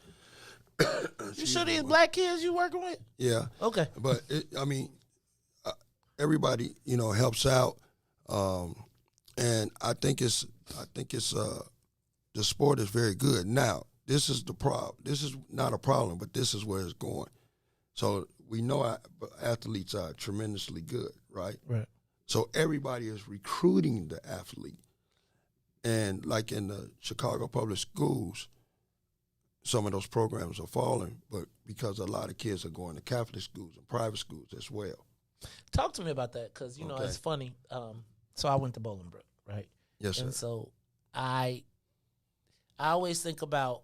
Speaker 13: You sure these black kids you working with?
Speaker 5: Yeah.
Speaker 13: Okay.
Speaker 5: But everybody helps out, and I think it's the sport is very good. Now, this is the problem. This is not a problem, but this is where it's going. So we know athletes are tremendously good, right?
Speaker 13: Right.
Speaker 5: So everybody is recruiting the athlete. And like in the Chicago public schools, some of those programs are falling, but because a lot of kids are going to Catholic schools and private schools as well.
Speaker 13: Talk to me about that, because, you know, it's funny. So I went to Bolingbrook, right?
Speaker 5: Yes, sir.
Speaker 13: And so I always think about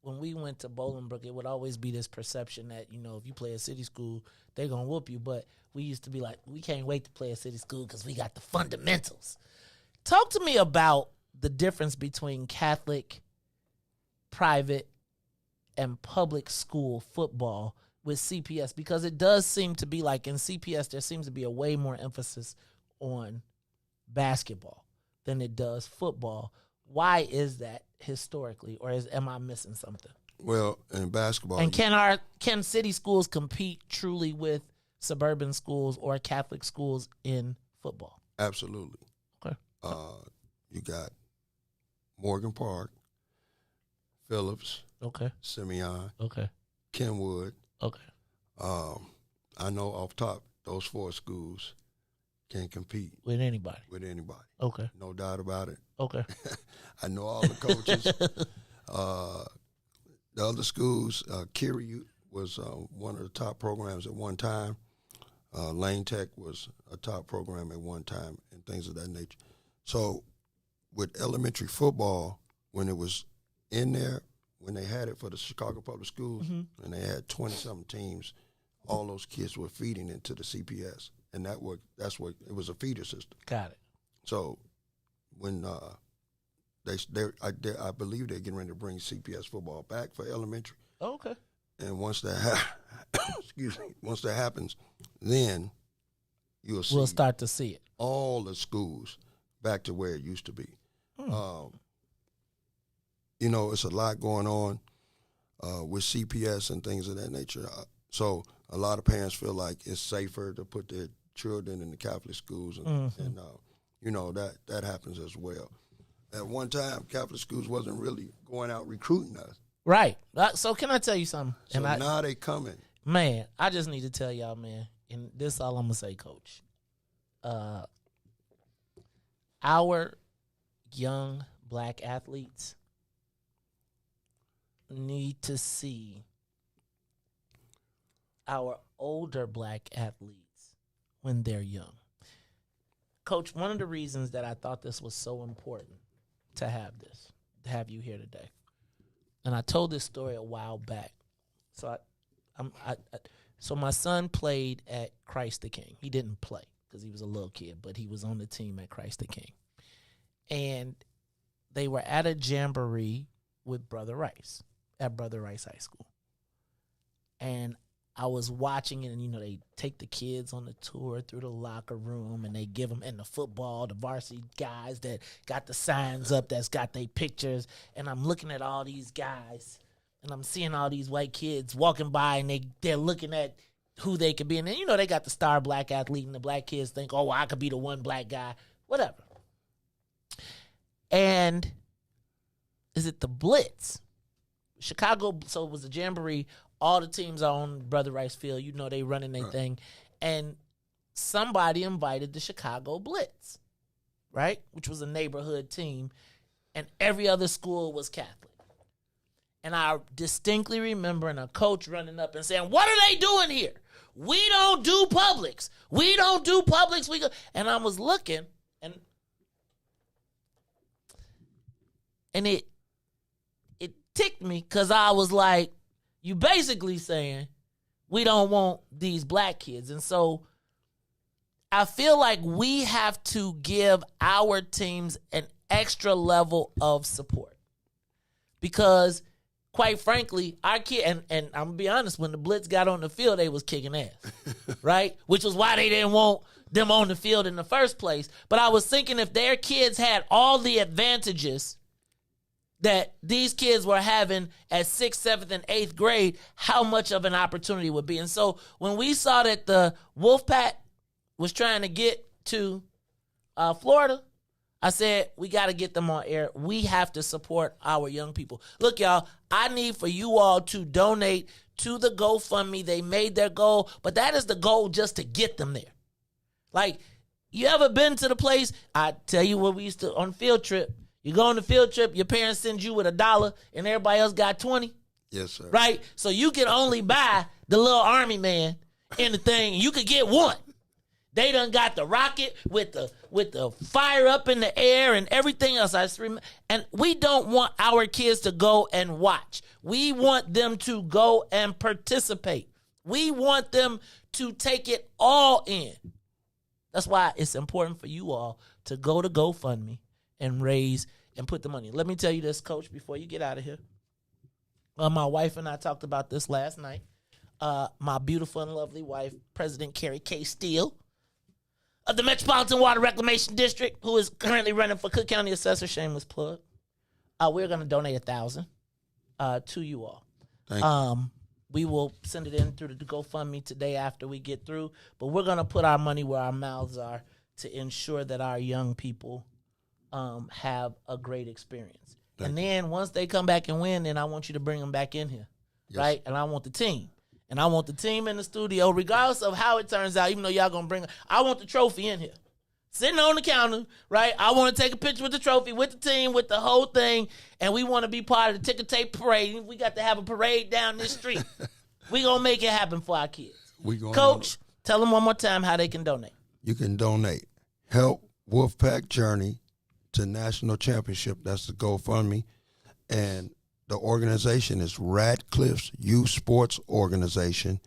Speaker 13: when we went to Bolingbrook, it would always be this perception that, you know, if you play a city school, they're going to whoop you. But we used to be like, we can't wait to play a city school because we got the fundamentals. Talk to me about the difference between Catholic, private, and public school football with CPS, because it does seem to be like in CPS there seems to be a way more emphasis on basketball than it does football. Why is that historically, or am I missing something?
Speaker 5: Well, in basketball,
Speaker 13: and can city schools compete truly with suburban schools or Catholic schools in football?
Speaker 5: Absolutely.
Speaker 13: Okay.
Speaker 5: You got Morgan Park, Phillips,
Speaker 13: okay,
Speaker 5: Simeon,
Speaker 13: okay,
Speaker 5: Kenwood,
Speaker 13: okay.
Speaker 5: I know off top those 4 schools can compete
Speaker 13: with anybody. Okay,
Speaker 5: no doubt about it.
Speaker 13: Okay.
Speaker 5: I know all the coaches. The other schools, Curie was one of the top programs at one time. Lane Tech was a top program at one time, and things of that nature. So with elementary football, when it was in there, when they had it for the Chicago Public Schools, and they had 20-something teams, all those kids were feeding into the CPS, and that's what it was, a feeder system.
Speaker 13: Got it.
Speaker 5: So when I believe they're getting ready to bring CPS football back for elementary.
Speaker 13: Okay.
Speaker 5: And once that once that happens, then we'll
Speaker 13: start to see it.
Speaker 5: All the schools back to where it used to be. You know, it's a lot going on with CPS and things of that nature. So a lot of parents feel like it's safer to put their children in the Catholic schools, and you know, that happens as well. At one time, Catholic schools wasn't really going out recruiting us.
Speaker 13: Right. So can I tell you something?
Speaker 5: So now they coming.
Speaker 13: Man, I just need to tell y'all, man, and this is all I'm going to say, Coach. Our young black athletes need to see our older black athletes when they're young. Coach, one of the reasons that I thought this was so important to have you here today, and I told this story a while back. So so my son played at Christ the King. He didn't play because he was a little kid, but he was on the team at Christ the King. And they were at a jamboree with Brother Riis at Brother Riis High School. And I was watching it, and, you know, they take the kids on the tour through the locker room, and they give them, and the football, the varsity guys that got the signs up that's got their pictures. And I'm looking at all these guys, and I'm seeing all these white kids walking by, and they're looking at who they could be. And then, you know, they got the star black athlete, and the black kids think, oh, well, I could be the one black guy, whatever. And is it the Blitz? Chicago, so it was a jamboree. All the teams are on Brother Riis Field. You know, they running their thing. And somebody invited the Chicago Blitz, right? Which was a neighborhood team. And every other school was Catholic. And I distinctly remember a coach running up and saying, what are they doing here? We don't do Publix. We don't do Publix. And I was looking, and it ticked me, because I was like, you basically saying we don't want these black kids. And so I feel like we have to give our teams an extra level of support, because quite frankly, our kid, and I'm gonna be honest, when the Blitz got on the field, they was kicking ass, right? Which was why they didn't want them on the field in the first place. But I was thinking, if their kids had all the advantages that these kids were having at 6th, 7th, and 8th grade, how much of an opportunity would be. And so when we saw that the Wolfpack was trying to get to Florida, I said, we got to get them on air. We have to support our young people. Look, y'all, I need for you all to donate to the GoFundMe. They made their goal, but that is the goal, just to get them there. Like, you ever been to the place? I tell you what, we used to, on field trip, you go on the field trip, your parents send you with $1 and everybody else got 20.
Speaker 5: Yes, sir.
Speaker 13: Right? So you can only buy the little army man in the thing. You could get one. They done got the rocket with the fire up in the air and everything else. And we don't want our kids to go and watch. We want them to go and participate. We want them to take it all in. That's why it's important for you all to go to GoFundMe and raise and put the money. Let me tell you this, Coach, before you get out of here. My wife and I talked about this last night. My beautiful and lovely wife, President Carrie K. Steele of the Metropolitan Water Reclamation District, who is currently running for Cook County Assessor, shameless plug. We're going to donate $1,000 to you all.
Speaker 5: Thank you.
Speaker 13: We will send it in through the GoFundMe today after we get through, but we're going to put our money where our mouths are to ensure that our young people have a great experience. And then once they come back and win, then I want you to bring them back in here, right? And I want the team. And I want the team in the studio, regardless of how it turns out, even though y'all going to bring it. I want the trophy in here. Sitting on the counter, right? I want to take a picture with the trophy, with the team, with the whole thing, and we want to be part of the ticker tape parade. We got to have a parade down this street. We going to make it happen for our kids. Coach, tell them one more time how they can donate.
Speaker 5: You can donate. Help Wolfpack Journey to National Championship. That's the GoFundMe. And the organization is Radcliffe's Youth Sports Organization.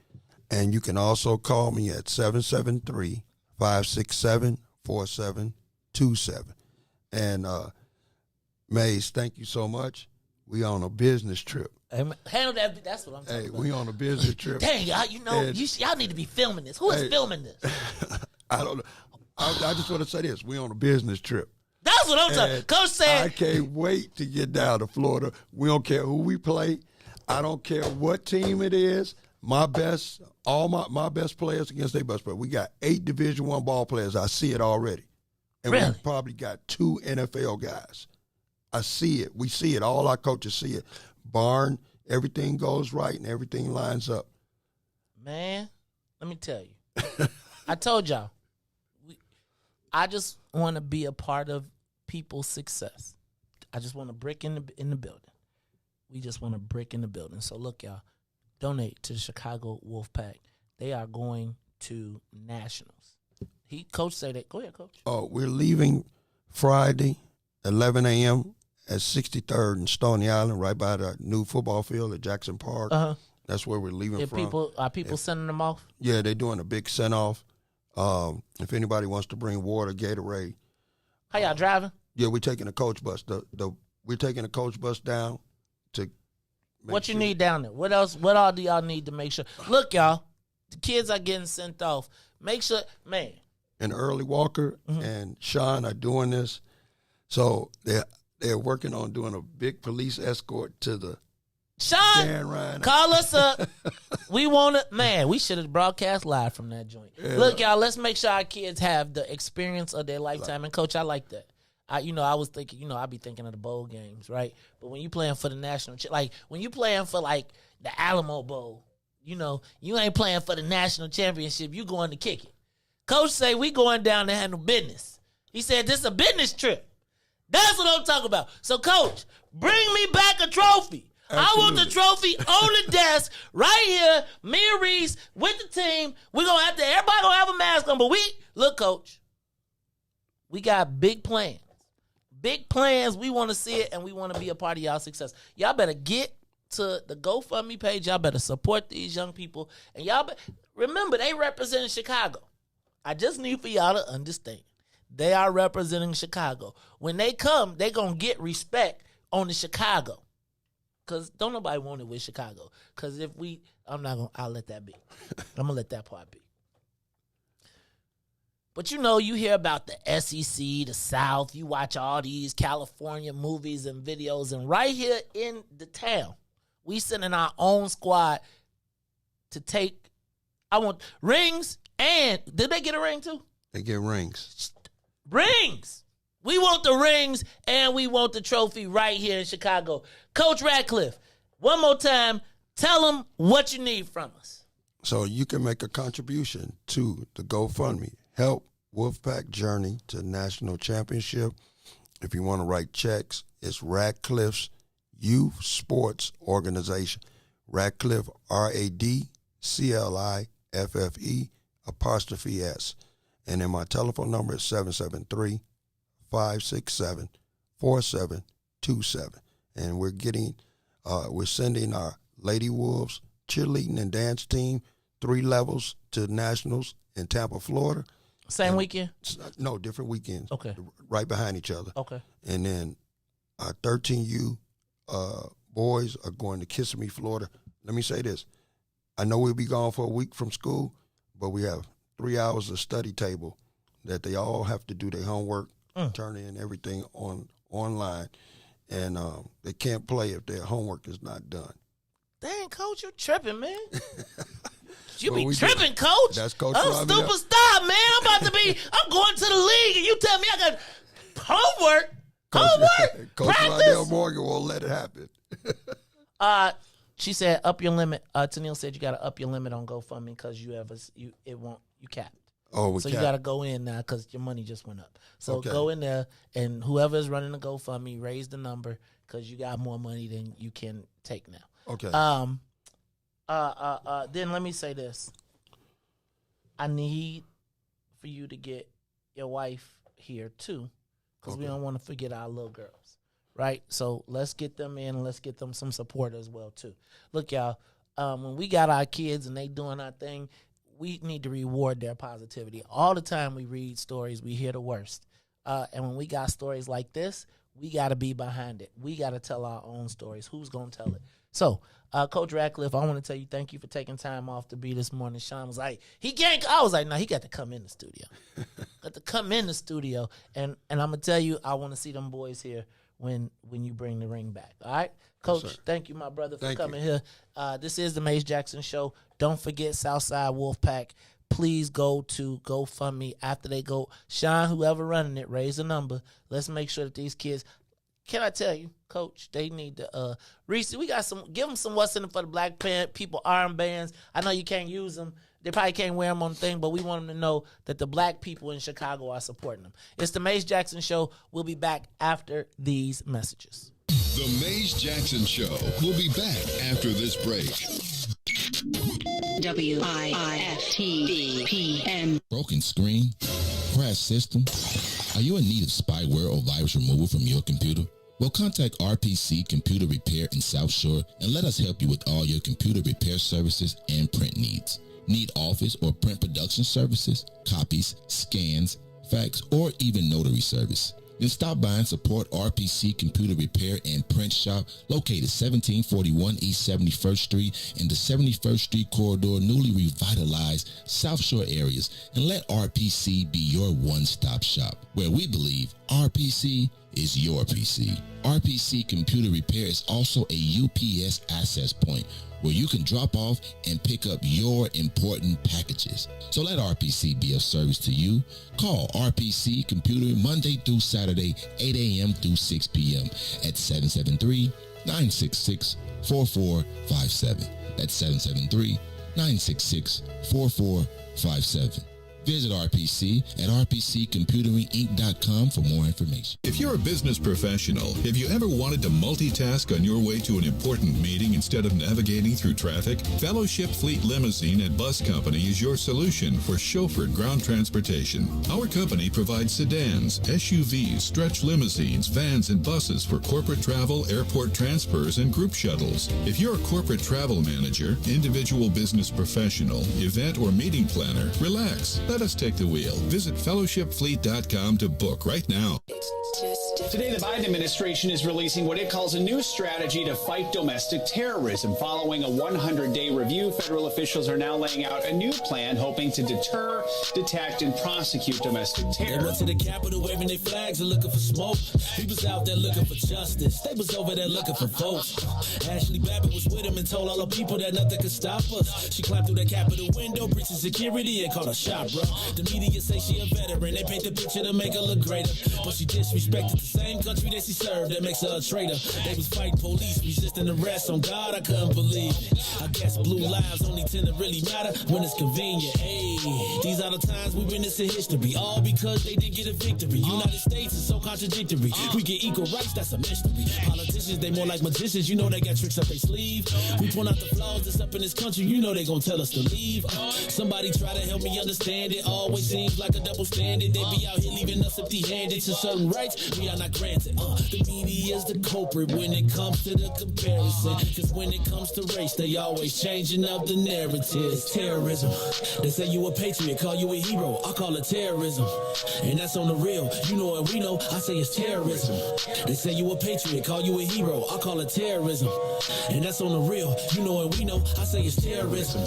Speaker 5: And you can also call me at 773-567-4727. And Maze, thank you so much. We on a business trip.
Speaker 13: Handle that. That's what I'm talking about.
Speaker 5: We on a business trip.
Speaker 13: Dang, y'all, y'all need to be filming this. Who is filming this?
Speaker 5: I don't know. I just want to say this. We on a business trip.
Speaker 13: That's what I'm talking. Coach said,
Speaker 5: I can't wait to get down to Florida. We don't care who we play. I don't care what team it is. My best players against their best players. We got 8 Division I ball players. I see it already. And we probably got 2 NFL guys. I see it. We see it. All our coaches see it. Barn, everything goes right and everything lines up.
Speaker 13: Man, let me tell you. I told y'all. I just want to be a part of people's success. I just want a brick in the building. We just want a brick in the building. So look, y'all, donate to the Chicago Wolfpack. They are going to nationals. Coach said that. Go ahead, Coach.
Speaker 5: Oh, we're leaving Friday, 11 a.m. at 63rd and Stony Island, right by the new football field at Jackson Park. That's where we're leaving from.
Speaker 13: Are people sending them off?
Speaker 5: Yeah, they're doing a big send-off. If anybody wants to bring water, Gatorade.
Speaker 13: How y'all driving?
Speaker 5: Yeah, we're taking a coach bus. We're taking a coach bus down to.
Speaker 13: What you need down there? What else? What all do y'all need to make sure? Look, y'all, the kids are getting sent off. Make sure, man.
Speaker 5: And Early Walker and Sean are doing this, so they're working on doing a big police escort to the.
Speaker 13: Sean, call us up. We want to, man, we should have broadcast live from that joint. Yeah. Look, y'all, let's make sure our kids have the experience of their lifetime. And, Coach, I like that. I was thinking, I be thinking of the bowl games, right? But when you playing for the national, like, when you playing for, like, the Alamo Bowl, you ain't playing for the national championship. You going to kick it. Coach say we going down to handle business. He said this is a business trip. That's what I'm talking about. So, Coach, bring me back a trophy. Absolutely. I want the trophy on the desk right here. Me and Riis with the team. We're going to have to, everybody going to have a mask on. But look, Coach, we got big plans. Big plans. We want to see it, and we want to be a part of y'all success. Y'all better get to the GoFundMe page. Y'all better support these young people. And y'all remember, they represent Chicago. I just need for y'all to understand. They are representing Chicago. When they come, they're going to get respect on the Chicago. Because don't nobody want it with Chicago. Because if I'll let that be. I'm going to let that part be. But you hear about the SEC, the South. You watch all these California movies and videos. And right here in the town, we sending our own squad to take, I want rings. And did they get a ring too?
Speaker 5: They get rings.
Speaker 13: Rings. We want the rings and we want the trophy right here in Chicago. Coach Radcliffe, one more time, tell them what you need from us.
Speaker 5: So you can make a contribution to the GoFundMe. Help Wolfpack Journey to National Championship. If you want to write checks, it's Radcliffe's Youth Sports Organization. Radcliffe, RADCLIFFE''S. And then my telephone number is 773-567-4727. And we're sending our Lady Wolves cheerleading and dance team 3 levels to nationals in Tampa, Florida.
Speaker 13: Same weekend?
Speaker 5: No, different weekends.
Speaker 13: Okay.
Speaker 5: Right behind each other.
Speaker 13: Okay.
Speaker 5: And then our 13U boys are going to Kissimmee, Florida. Let me say this. I know we'll be gone for a week from school, but we have 3 hours of study table that they all have to do their homework, turn in everything online, and they can't play if their homework is not done.
Speaker 13: Dang, Coach, you tripping, man. You
Speaker 5: Well,
Speaker 13: be
Speaker 5: we
Speaker 13: tripping,
Speaker 5: do.
Speaker 13: Coach.
Speaker 5: That's Coach
Speaker 13: I'm
Speaker 5: Robbie.
Speaker 13: superstar, man. I'm going to the league, and you tell me I got homework.
Speaker 5: Coach Rondell Morgan won't let it happen.
Speaker 13: She said up your limit. Tennille said you got to up your limit on GoFundMe because you capped.
Speaker 5: Oh, we
Speaker 13: so
Speaker 5: capped.
Speaker 13: you got to go in now because your money just went up. So
Speaker 5: Okay.
Speaker 13: go in there, and whoever is running the GoFundMe, raise the number because you got more money than you can take now.
Speaker 5: Okay.
Speaker 13: Then let me say this. I need for you to get your wife here too, because we don't want to forget our little girls, right? So let's get them in and let's get them some support as well too. Look, y'all, when we got our kids and they doing our thing, we need to reward their positivity. All the time we read stories, we hear the worst. And when we got stories like this, we got to be behind it. We got to tell our own stories. Who's going to tell it? So, Coach Radcliffe, I want to tell you thank you for taking time off to be this morning. Sean was like, he can't. I was like, no, he got to come in the studio. Got to come in the studio. And I'm going to tell you, I want to see them boys here when you bring the ring back. All right? Coach,
Speaker 5: Yes, sir.
Speaker 13: thank you, my brother, for
Speaker 5: Thank
Speaker 13: coming
Speaker 5: you.
Speaker 13: here. This is the Mace Jackson Show. Don't forget Southside Wolfpack. Please go to GoFundMe after they go. Sean, whoever running it, raise the number. Let's make sure that these kids. Can I tell you, Coach, they need to, Riis, we got give them some what's in it for the black people armbands. I know you can't use them. They probably can't wear them on the thing, but we want them to know that the black people in Chicago are supporting them. It's the Mace Jackson Show. We'll be back after these messages.
Speaker 8: The Mace Jackson Show will be back after this break.
Speaker 6: WIIFTBP.
Speaker 22: Broken screen? Crash system? Are you in need of spyware or virus removal from your computer? Well, contact RPC Computer Repair in South Shore and let us help you with all your computer repair services and print needs. Need office or print production services, copies, scans, fax, or even notary service? Then stop by and support RPC Computer Repair and Print Shop located 1741 East 71st Street in the 71st Street corridor, newly revitalized South Shore areas, and let RPC be your one-stop shop, where we believe RPC is your PC. RPC Computer Repair is also a UPS access point where you can drop off and pick up your important packages. So let RPC be of service to you. Call RPC Computer Monday through Saturday, 8 a.m. through 6 p.m. at 773-966-4457. That's 773-966-4457. Visit RPC at rpccomputeringinc.com for more information.
Speaker 14: If you're a business professional, have you ever wanted to multitask on your way to an important meeting instead of navigating through traffic? Fellowship Fleet Limousine and Bus Company is your solution for chauffeured ground transportation. Our company provides sedans, SUVs, stretch limousines, vans, and buses for corporate travel, airport transfers, and group shuttles. If you're a corporate travel manager, individual business professional, event or meeting planner, relax. Let us take the wheel. Visit fellowshipfleet.com to book right now.
Speaker 23: Today, the Biden administration is releasing what it calls a new strategy to fight domestic terrorism. Following a 100-day review, federal officials are now laying out a new plan hoping to deter, detect, and prosecute domestic terror.
Speaker 11: They went to the Capitol waving their flags and looking for smoke. He was out there looking for justice. They was over there looking for votes. Ashley Babbitt was with him and told all the people that nothing could stop us. She climbed through that Capitol window, breached security, and called a shot, bro. The media say she a veteran. They paint the picture to make her look greater, but she disrespected the Same country that she served, that makes her a traitor. They was fighting police, resisting arrest. On God, I couldn't believe it. I guess blue lives only tend to really matter when it's convenient. Hey, these are the times we witness in history, all because they didn't get a victory. United States is so contradictory. We get equal rights, that's a mystery. Politicians, they more like magicians. You know they got tricks up their sleeve. We point out the flaws that's up in this country. You know they gon' tell us to leave. Somebody try to help me understand it. Always seems like a double standard. They be out here leaving us empty-handed to certain rights we are not granted. The media's the culprit when it comes to the comparison. Cause when it comes to race, they always changing up the narrative. It's terrorism. They say you a patriot, call you a hero. I call it terrorism. And that's on the real. You know what we know, I say it's terrorism. They say you a patriot, call you a hero. I call it terrorism. And that's on the real. You know what we know, I say it's terrorism.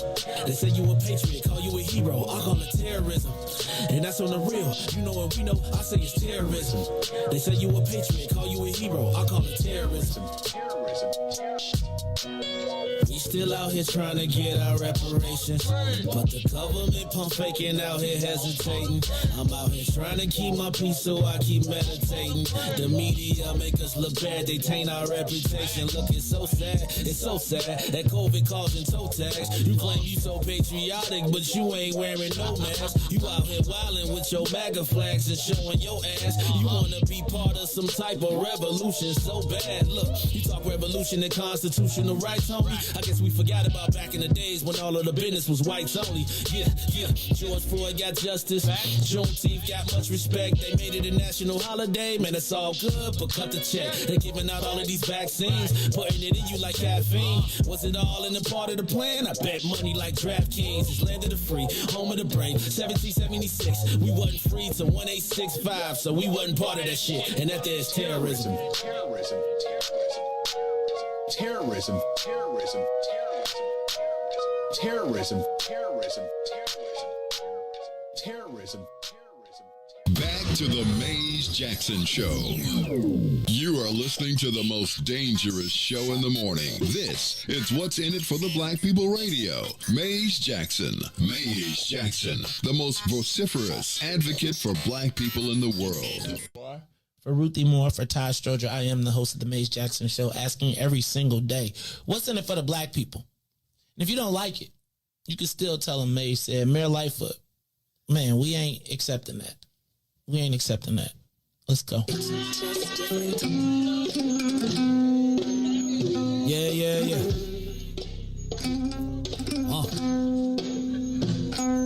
Speaker 11: They say you a patriot, call you a hero. I call it terrorism. And that's on the real. You know what we know, I say it's terrorism. They say you a patriot, call you a hero. I call it terrorism. We still out here trying to get our reparations, but the government pump faking out here hesitating. I'm out here trying to keep my peace, so I keep meditating. The media make us look bad, they taint our reputation. Look, it's so sad that COVID causing toe tags. You claim you so patriotic, but you ain't wearing no mask. You out here wildin' with your MAGA flags and showing your ass. You wanna be part of some type of revolution so bad. Look, you talk revolution and constitutional rights, homie. I guess we forgot about back in the days when all of the business was whites only. Yeah. George Floyd got justice. Juneteenth got much respect. They made it a national holiday. Man, it's all good, but cut the check. They're giving out all of these vaccines, putting it in you like caffeine. Was it all in the part of the plan? I bet money like DraftKings. It's land of the free, home of the brave. 1776, we wasn't free till 1865, so we wasn't part of that shit. And that there's terrorism.
Speaker 23: Terrorism.
Speaker 8: Back to the Maze Jackson Show. You are listening to the most dangerous show in the morning. This is What's in It for the Black People Radio. Maze Jackson, the most vociferous advocate for black people in the world.
Speaker 3: For Ruthie Moore, for Todd Stoger, I am the host of the Maze Jackson Show, asking every single day, what's in it for the black people? And if you don't like it, you can still tell them Maze said, Mayor Lightfoot, man, we ain't accepting that. We ain't accepting that. Let's go. Yeah.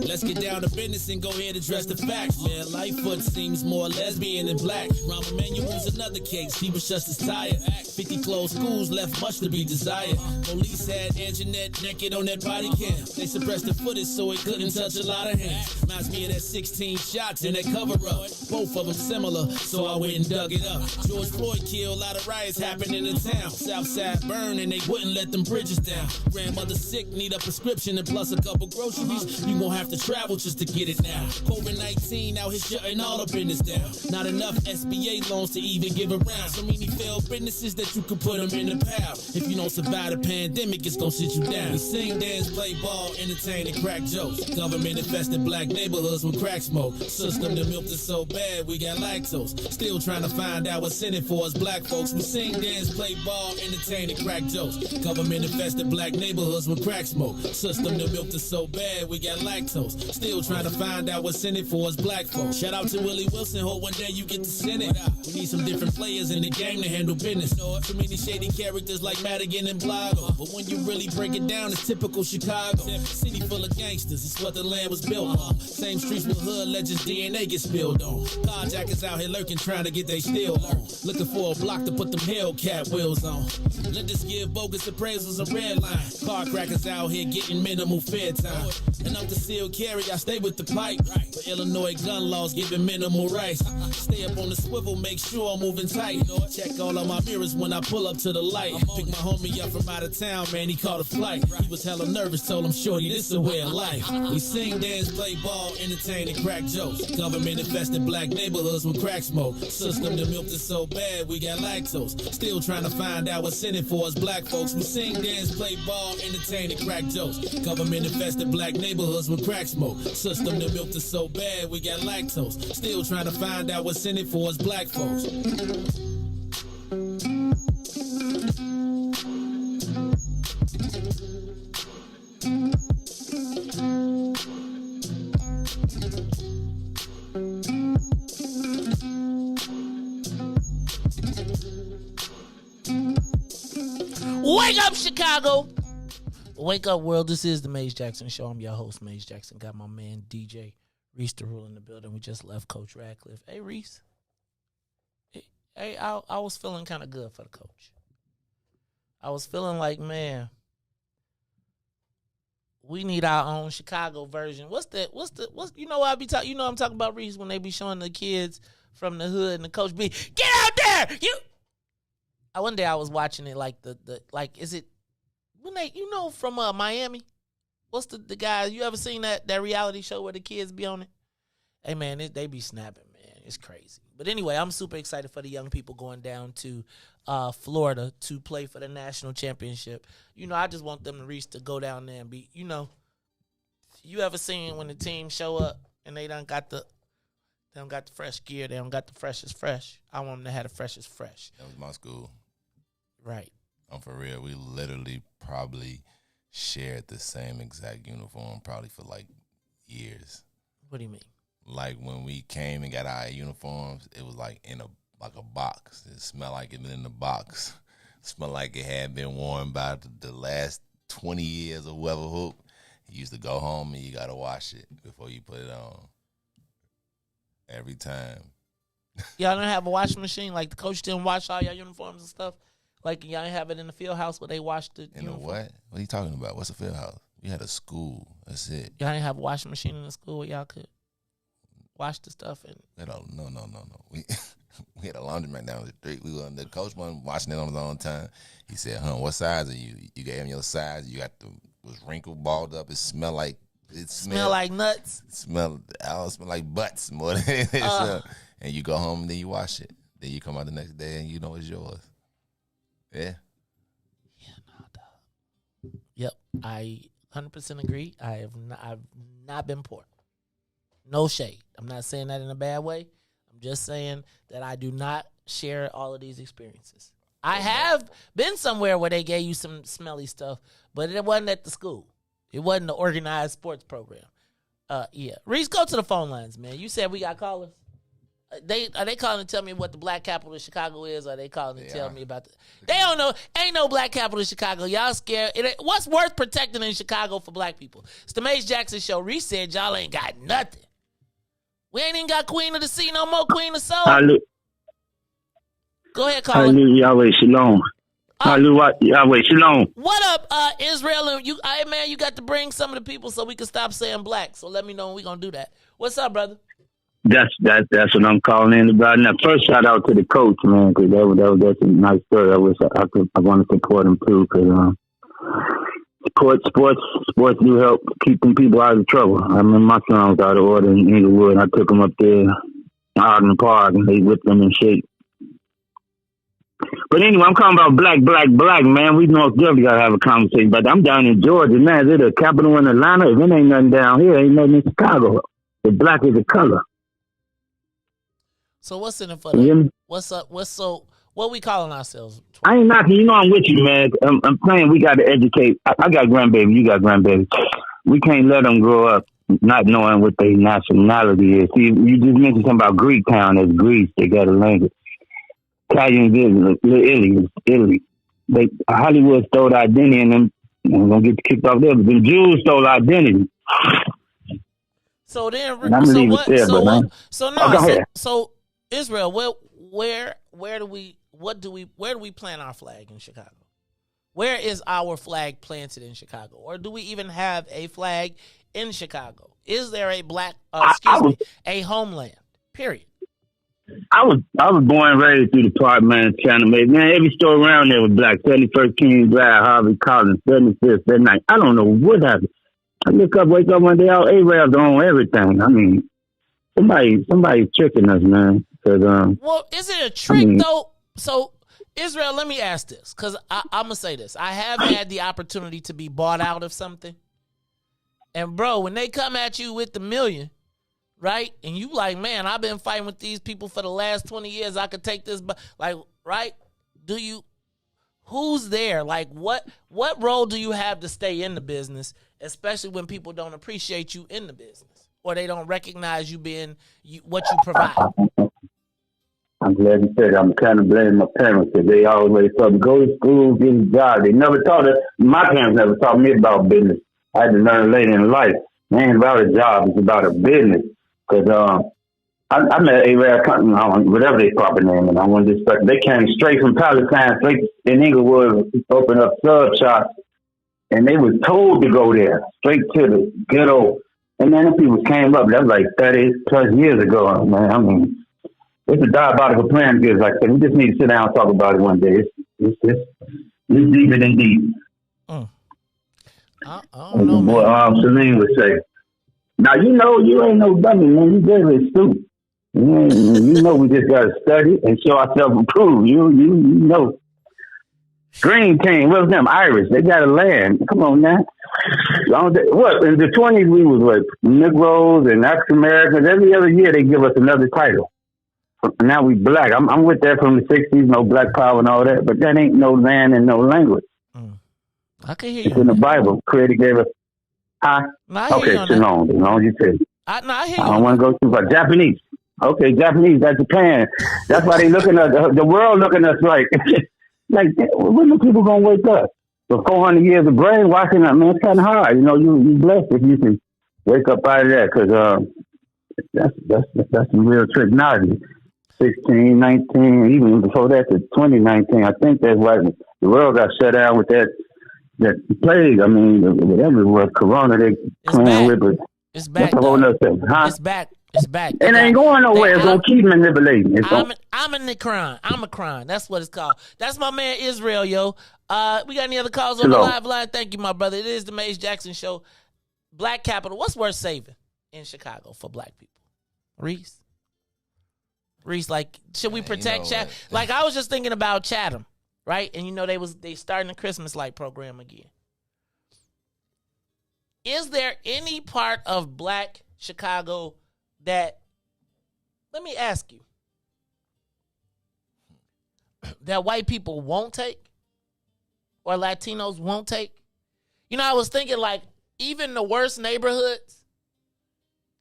Speaker 11: Let's get down to business and go ahead and address the facts. Man, Lightfoot seems more lesbian than black. Rahm Emanuel's another case. He was just as tired. 50 closed schools left much to be desired. Police had Anjanette naked on that body cam. They suppressed the footage so it couldn't touch a lot of hands. Reminds me of that 16 shots in that cover-up. Both of them similar, so I went and dug it up. George Floyd killed, a lot of riots happening in town. Southside burned and they wouldn't let them bridges down. Grandmother sick, need a prescription and plus a couple groceries. You gon' have to travel just to get it now. COVID-19 out here shutting all the business down. Not enough SBA loans to even give around. So many failed businesses that you could put them in the pile. If you don't survive the pandemic, it's gonna sit you down. We sing, dance, play ball, entertain, and crack jokes. Government infested black neighborhoods with crack smoke. System that milked us so bad we got lactose. Still trying to find out what's in it for us black folks. We sing, dance, play ball, entertain, and crack jokes. Government infested black neighborhoods with crack smoke. System that milked us so bad we got lactose. Still trying to find out what's in it for us black folks. Shout out to Willie Wilson, hope one day you get to send it. We need some different players in the game to handle business. Too many shady characters like Madigan and Blago. But when you really break it down, it's typical Chicago. City full of gangsters, it's what the land was built on. Same streets with hood legends, DNA get spilled on. Carjackers out here lurking, trying to get they steal on. Looking for a block to put them Hellcat wheels on. Let us give bogus appraisals a red line. Car crackers out here getting minimal fair time. And I'm concealed carry, I stay with the pipe. But Illinois gun laws giving minimal rights. Stay up on the swivel, make sure I'm moving tight. Check all of my mirrors when I pull up to the light. Pick my homie up from out of town, man, he caught a flight. He was hella nervous, told him, shorty, this a way of life. We sing, dance, play ball, entertain, and crack jokes. Government infested black neighborhoods with crack smoke. System that milked us so bad we got lactose. Still trying to find out what's in it for us black folks. We sing, dance, play ball, entertain, and crack jokes. Government infested black neighborhoods with crack smoke. System that milked us so bad we we got lactose. Still trying to find out what's in it for us black folks.
Speaker 13: Wake up, Chicago! Wake up, world. This is the Maze Jackson Show. I'm your host, Maze Jackson. Got my man, DJ Riis the Rule in the building. We just left Coach Radcliffe. Hey, Riis. Hey, I was feeling kind of good for the coach. I was feeling like, man, we need our own Chicago version. What's you know what I be talking? You know what I'm talking about, Riis, when they be showing the kids from the hood and the coach be, get out there! One day I was watching it like is it when they from Miami? What's the guy? You ever seen that reality show where the kids be on it? Hey man, they be snapping, man. It's crazy. But anyway, I'm super excited for the young people going down to Florida to play for the national championship. I just want them to reach to go down there and be, you ever seen when the team show up and they don't got the fresh gear, they don't got the freshest fresh. I want them to have the freshest fresh.
Speaker 12: That was my school.
Speaker 13: Right.
Speaker 12: I'm for real. We literally probably shared the same exact uniform probably for like years.
Speaker 13: What do you mean?
Speaker 12: Like when we came and got our uniforms, it was like in a box. It smelled like it been in the box. It smelled like it had been worn by the last 20 years of whoever hoop. You used to go home and you got to wash it before you put it on. Every time.
Speaker 13: Y'all don't have a washing machine? Like the coach didn't wash all your uniforms and stuff? Like y'all ain't have it in the field house where they wash the
Speaker 12: in
Speaker 13: uniform?
Speaker 12: The what? What are you talking about? What's a field house? We had a school. That's it.
Speaker 13: Y'all ain't have a washing machine in the school where y'all could wash the stuff?
Speaker 12: No. We had a laundromat down the street. The coach wasn't washing it on his own time. He said, what size are you? You gave him your size. You got was wrinkled, balled up. It smelled like
Speaker 13: smell like nuts.
Speaker 12: It smell like butts more than anything. And you go home and then you wash it. Then you come out the next day and you know it's yours. Yeah.
Speaker 13: Yeah, no, dog. Yep, I 100% agree. I've not been poor. No shade. I'm not saying that in a bad way. I'm just saying that I do not share all of these experiences. I have been somewhere where they gave you some smelly stuff, but it wasn't at the school. It wasn't the organized sports program. Yeah. Riis, go to the phone lines, man. You said we got callers. Are they calling to tell me what the black capital of Chicago is? Or are they calling to tell me about the? They don't know. Ain't no black capital of Chicago. Y'all scared. What's worth protecting in Chicago for black people? It's the Maze Jackson Show. Riis said y'all ain't got nothing. We ain't even got Queen of the Sea no more. Queen of Soul. Go ahead, caller.
Speaker 1: Yahweh Shalom. Yahweh Shalom.
Speaker 13: What up, Israel? And you, man, you got to bring some of the people so we can stop saying black. So let me know when we gonna do that. What's up, brother?
Speaker 1: That's what I'm calling in about. Now, first shout out to the coach, man, because that's a nice story. I wish I want to support him too, because sports do help keep them people out of trouble. I remember my son was out of order in Inglewood, and I took him up there out in the park, and they whipped him in shape. But anyway, I'm calling about black, man. We most definitely got to have a conversation about that. I'm down in Georgia, man. Is it a capital in Atlanta? If it ain't nothing down here, ain't nothing in Chicago. The black is a color.
Speaker 13: So what's in it for them? What's up? What we calling ourselves?
Speaker 1: I ain't knocking. I'm with you, man. I'm saying we got to educate. I got grandbaby. You got grandbaby. We can't let them grow up not knowing what their nationality is. See, you just mentioned something about Greek town. That's Greece. They got a language. Italian, Italy. Hollywood stole identity, and them we're gonna get kicked off there. But the Jews stole identity.
Speaker 13: So then, so Israel, where do we plant our flag in Chicago? Where is our flag planted in Chicago, or do we even have a flag in Chicago? Is there a a homeland? Period.
Speaker 1: I was born and raised through the park, man, trying to make, man, every store around there was black. 71st King Drive, Harvey Collins, 75th, that night. I don't know what happened. I wake up one day, all Arabs own everything. I mean, somebody's tricking us, man.
Speaker 13: Well, is it a trick, though? So, Israel, let me ask this, because I'm going to say this. I have had the opportunity to be bought out of something. And, bro, when they come at you with the million, right? And you like, man, I've been fighting with these people for the last 20 years. I could take this, but like, right? Who's there? Like, what role do you have to stay in the business, especially when people don't appreciate you in the business or they don't recognize you being what you provide?
Speaker 1: I'm glad you said that. I'm kind of blaming my parents because they always told me, go to school, get a job. They never taught us. My parents never taught me about business. I had to learn later in life. It ain't about a job. It's about a business. Because I met A-Rab, whatever their proper name, and I want to disrespect. They came straight from Palestine, straight in Inglewood, opened up sub shops, and they was told to go there, straight to the ghetto. And then the people came up. That was like 30 plus years ago, man. I mean, it's a diabolical plan. Because, like I said, we just need to sit down and talk about it one day. It's deeper than deep.
Speaker 13: I don't know,
Speaker 1: boy, Celine would say. Now, you ain't no dummy, man. You very astute. You know we just got to study and show ourselves approved. You know. Green team, what's them? Irish. They got to land. Come on now. What? In the 20s, we was what? Negroes and African Americans. Every other year, they give us another title. Now we black. I'm with that from the 60s, no black power and all that, but that ain't no land and no language.
Speaker 13: I can hear
Speaker 1: it's
Speaker 13: you.
Speaker 1: in the Bible. Creator gave us. Huh? Okay, Shalom. You said.
Speaker 13: I hear you.
Speaker 1: I don't want to go too far. Japanese. Okay, Japanese. That's Japan. That's why they looking at the world looking at us like when are people gonna wake up? For 400 years of brainwashing, man, it's kind of hard. You blessed if you can wake up out of that because that's some real technology. 16, 19, even before that to 2019. I think that's why the world got shut down with that plague. I mean, whatever it was, Corona they playing with, but
Speaker 13: it's back.
Speaker 1: That's a whole other thing, huh?
Speaker 13: It's back. It's back.
Speaker 1: It ain't going nowhere. It's gonna keep manipulating.
Speaker 13: I'm in the crime. I'm a crime. That's what it's called. That's my man Israel, yo. We got any other calls on the live line? Thank you, my brother. It is the Maze Jackson Show. Black capital. What's worth saving in Chicago for black people? Riis, like, should we protect Chatham? Like, I was just thinking about Chatham, right? And they starting the Christmas light program again. Is there any part of black Chicago that, let me ask you, that white people won't take or Latinos won't take? I was thinking, like, even the worst neighborhoods,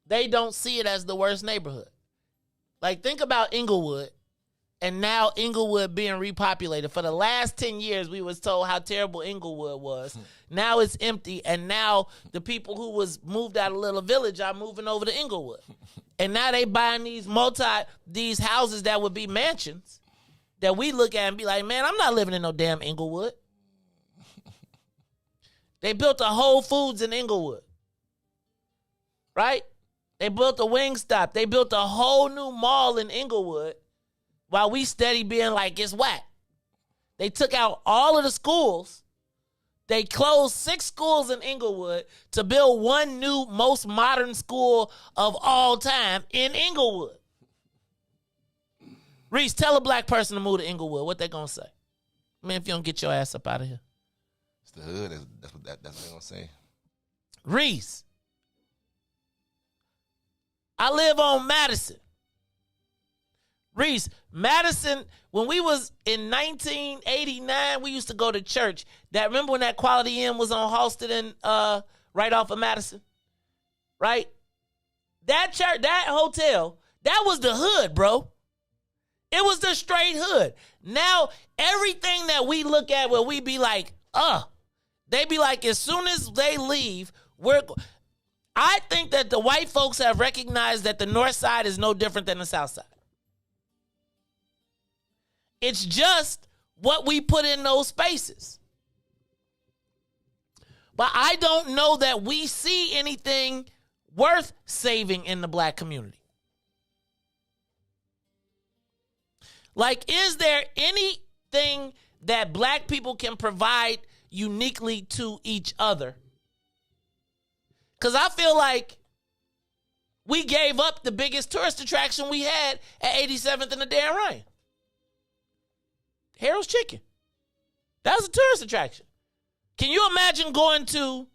Speaker 13: they don't see it as the worst neighborhood. Like, think about Inglewood, and now Inglewood being repopulated. For the last 10 years, we was told how terrible Inglewood was. Now it's empty, and now the people who was moved out of Little Village are moving over to Inglewood. And now they buying these houses that would be mansions that we look at and be like, man, I'm not living in no damn Inglewood. They built a Whole Foods in Inglewood, right? They built a Wingstop. They built a whole new mall in Inglewood while we steady being like, it's whack. They took out all of the schools. They closed 6 schools in Inglewood to build one new, most modern school of all time in Inglewood. Riis, tell a black person to move to Inglewood. What they gonna say? Man, if you don't get your ass up out of here.
Speaker 12: It's the hood. That's what they're gonna say.
Speaker 13: Riis, I live on Madison. Riis, Madison, when we was in 1989, we used to go to church. Remember when that Quality Inn was on Halsted and right off of Madison? Right? That church, that hotel, that was the hood, bro. It was the straight hood. Now, everything that we look at where we be like, they be like, as soon as they leave, I think that the white folks have recognized that the north side is no different than the south side. It's just what we put in those spaces. But I don't know that we see anything worth saving in the black community. Like, is there anything that black people can provide uniquely to each other? Because I feel like we gave up the biggest tourist attraction we had at 87th and the Dan Ryan. Harold's Chicken. That was a tourist attraction. Can you imagine going to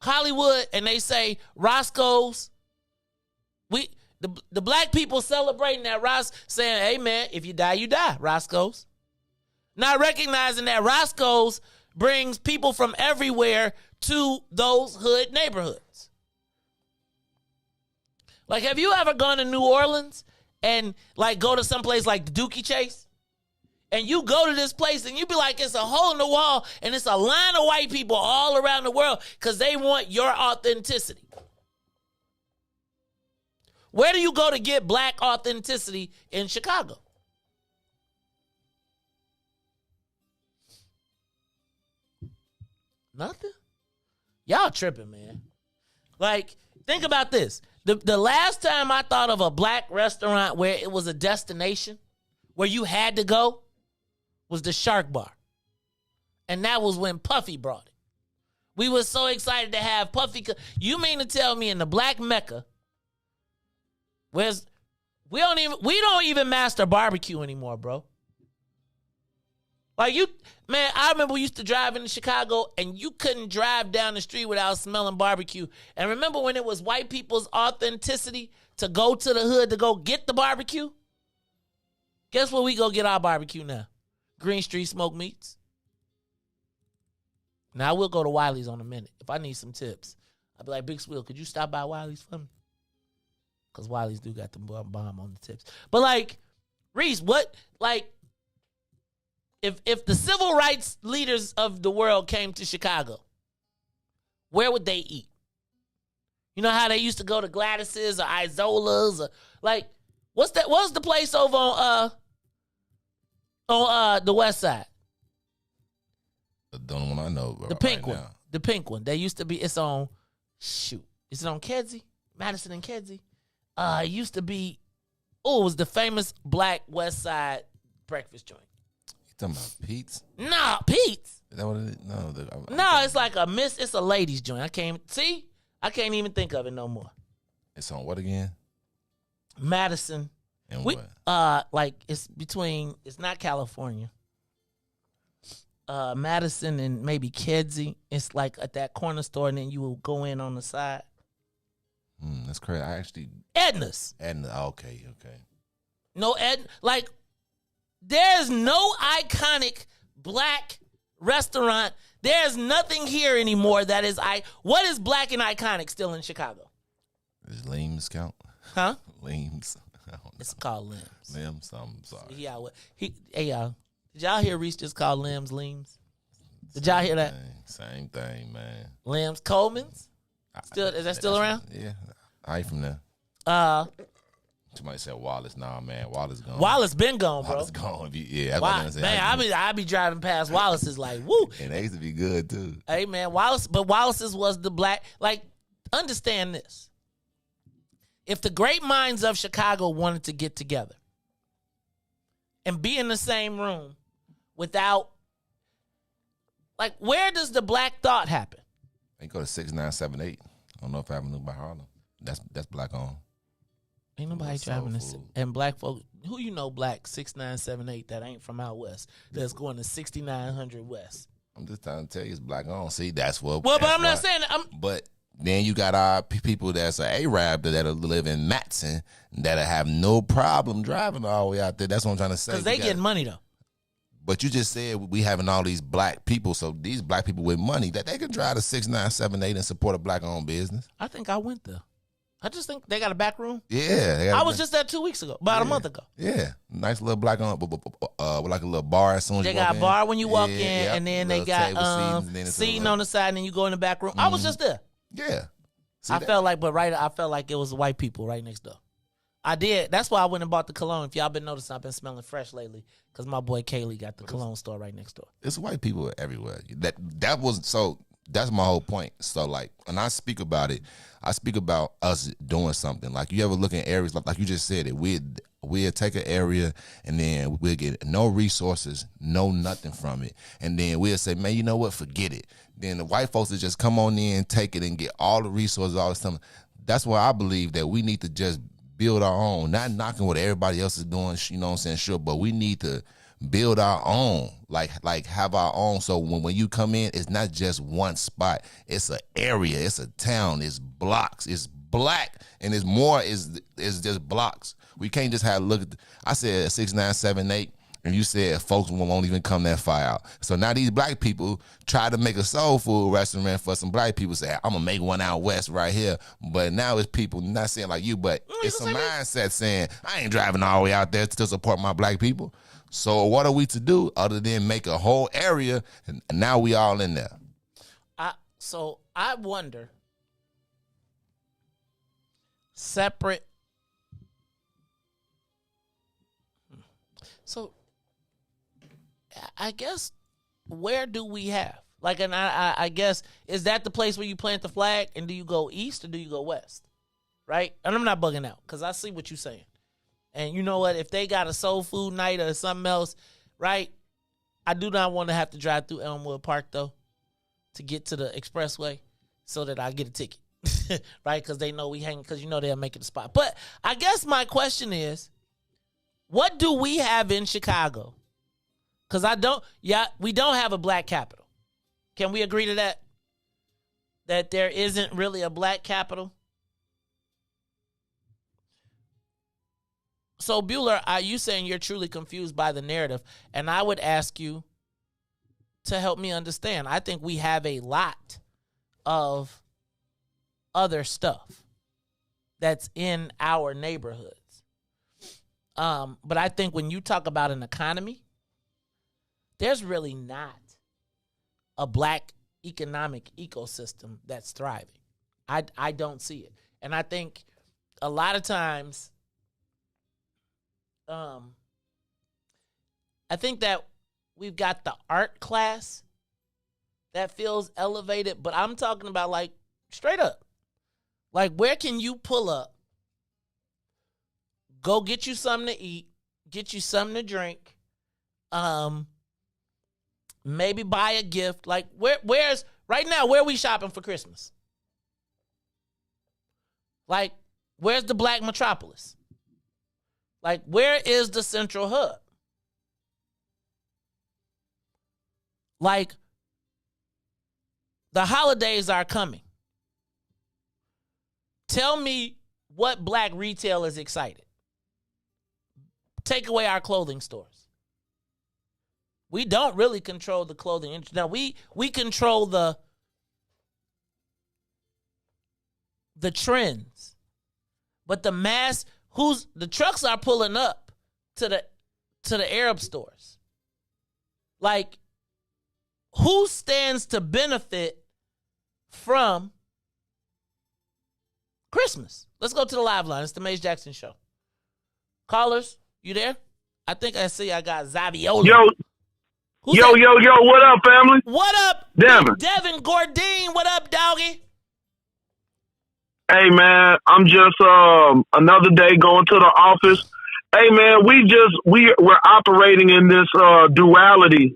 Speaker 13: Hollywood and they say Roscoe's, the black people celebrating that saying, hey man, if you die, Roscoe's. Not recognizing that Roscoe's brings people from everywhere to those hood neighborhoods. Like, have you ever gone to New Orleans and like go to some place like the Dookie Chase? And you go to this place and you be like, it's a hole in the wall and it's a line of white people all around the world because they want your authenticity. Where do you go to get black authenticity in Chicago? Nothing? Y'all tripping, man. Like, think about this. The last time I thought of a black restaurant where it was a destination, where you had to go, was the Shark Bar. And that was when Puffy brought it. We were so excited to have Puffy. You mean to tell me in the Black Mecca, we don't even master barbecue anymore, bro. Like man, I remember we used to drive into Chicago and you couldn't drive down the street without smelling barbecue. And remember when it was white people's authenticity to go to the hood to go get the barbecue? Guess where we go get our barbecue now? Green Street Smoked Meats. Now, we'll go to Wiley's on a minute. If I need some tips, I'll be like, Big Swill, could you stop by Wiley's for me? Because Wiley's do got the bomb on the tips. But, like, Riis, if the civil rights leaders of the world came to Chicago, where would they eat? You know how they used to go to Gladys's or Isola's? Or, like, what's the place over on the west side?
Speaker 12: The one I know.
Speaker 13: The pink one. Now. The pink one. They used to be, it's on, is it on Kedzie? Madison and Kedzie? It used to be, it was the famous black west side breakfast joint.
Speaker 12: You talking about Pete's?
Speaker 13: Nah, Pete's.
Speaker 12: Is that what it is?
Speaker 13: No, it's like it's a ladies joint. I can't even think of it no more.
Speaker 12: It's on what again?
Speaker 13: Madison.
Speaker 12: And what?
Speaker 13: Like it's not California. Madison and maybe Kedzie. It's like at that corner store, and then you will go in on the side.
Speaker 12: That's crazy. I actually
Speaker 13: Edna's.
Speaker 12: Okay.
Speaker 13: No like there's no iconic black restaurant. There's nothing here anymore that is what is black and iconic still in Chicago?
Speaker 12: Does Limbs count?
Speaker 13: Huh?
Speaker 12: Limbs.
Speaker 13: It's called Limbs.
Speaker 12: Limbs. I'm sorry.
Speaker 13: Yeah. Hey y'all. Did y'all hear Riis just call Limbs? Did y'all hear that?
Speaker 12: Same thing, man.
Speaker 13: Limbs. Coleman's? Is that still around?
Speaker 12: Yeah. I ain't from there. Somebody said Wallace. Nah, man. Wallace gone.
Speaker 13: Wallace been gone, bro.
Speaker 12: Wallace gone. Yeah.
Speaker 13: I be driving past Wallace's like, woo.
Speaker 12: And they used to be good, too.
Speaker 13: Hey, man. Wallace's was the black. Like, understand this. If the great minds of Chicago wanted to get together and be in the same room without, like, where does the black thought happen?
Speaker 12: They go to 6978 on North Avenue by Harlem. That's black on.
Speaker 13: Ain't nobody driving this. And black folk, who you know black 6978 that ain't from out west that's going to 6900 West?
Speaker 12: I'm just trying to tell you it's black on. See, that's what.
Speaker 13: Well, but I'm not saying that.
Speaker 12: But then you got our people that's an Arab that live in Matson that have no problem driving all the way out there. That's what I'm trying to say.
Speaker 13: Because they getting money though.
Speaker 12: But you just said we having all these black people, so these black people with money that they can drive to 6978 and support a black-owned business.
Speaker 13: I think I went there. I just think they got a back room.
Speaker 12: Yeah,
Speaker 13: I was just there 2 weeks ago, about a month ago.
Speaker 12: Yeah, nice little black on, with like a little bar as soon as
Speaker 13: they
Speaker 12: you walk in.
Speaker 13: They got a bar when you walk in, and then they got seating on the side, and then you go in the back room. I was just there.
Speaker 12: Yeah,
Speaker 13: I felt like it was white people right next door. I did. That's why I went and bought the cologne. If y'all been noticing, I've been smelling fresh lately because my boy Kaylee got the cologne store right next door.
Speaker 12: It's white people everywhere. That was so. That's my whole point. So like when I speak about it, I speak about us doing something. Like you ever look in areas like you just said it. We'll take an area and then we'll get no resources, no nothing from it, and then we'll say, man, you know what? Forget it. Then the white folks will just come on in, take it, and get all the resources, all the stuff. That's why I believe that we need to just build our own, not knocking what everybody else is doing, you know what I'm saying, sure, but we need to build our own, like have our own. So when you come in, it's not just one spot. It's an area. It's a town. It's blocks. It's black, and it's more. Is just blocks. We can't just have look at. I said 6, 9, 7, 8. And you said folks won't even come that far out. So now these black people try to make a soul food restaurant for some black people. Say, I'm going to make one out west right here. But now it's people not saying like you, but it's a mindset saying, I ain't driving all the way out there to support my black people. So what are we to do other than make a whole area, and now we all in there?
Speaker 13: So I wonder, separate. So I guess, where do we have? Like, and I guess, is that the place where you plant the flag, and do you go east or do you go west? Right? And I'm not bugging out, because I see what you're saying. And you know what? If they got a soul food night or something else, right, I do not want to have to drive through Elmwood Park, though, to get to the expressway so that I get a ticket, right? Because they know we hang, because you know they'll make it a spot. But I guess my question is, what do we have in Chicago? Because we don't have a black capital. Can we agree to that? That there isn't really a black capital? So, Bueller, are you saying you're truly confused by the narrative? And I would ask you to help me understand. I think we have a lot of other stuff that's in our neighborhoods. But I think when you talk about an economy, there's really not a black economic ecosystem that's thriving. I don't see it. And I think a lot of times, I think that we've got the art class that feels elevated, but I'm talking about, like, straight up. Like, where can you pull up, go get you something to eat, get you something to drink, maybe buy a gift. Like, where's right now, where are we shopping for Christmas? Like, where's the black metropolis? Like, where is the central hub? Like, the holidays are coming. Tell me what black retail is excited. Take away our clothing stores. We don't really control the clothing industry. Now, we control the trends. But the mass, the trucks are pulling up to the Arab stores. Like, who stands to benefit from Christmas? Let's go to the live line. It's the Maze Jackson Show. Callers, you there? I think I see I got Zaviola.
Speaker 6: Yo, what up, family?
Speaker 13: What up,
Speaker 6: Devin?
Speaker 13: Devin Gordine, what up, doggy?
Speaker 6: Hey, man, I'm just another day going to the office. Hey, man, we're operating in this duality.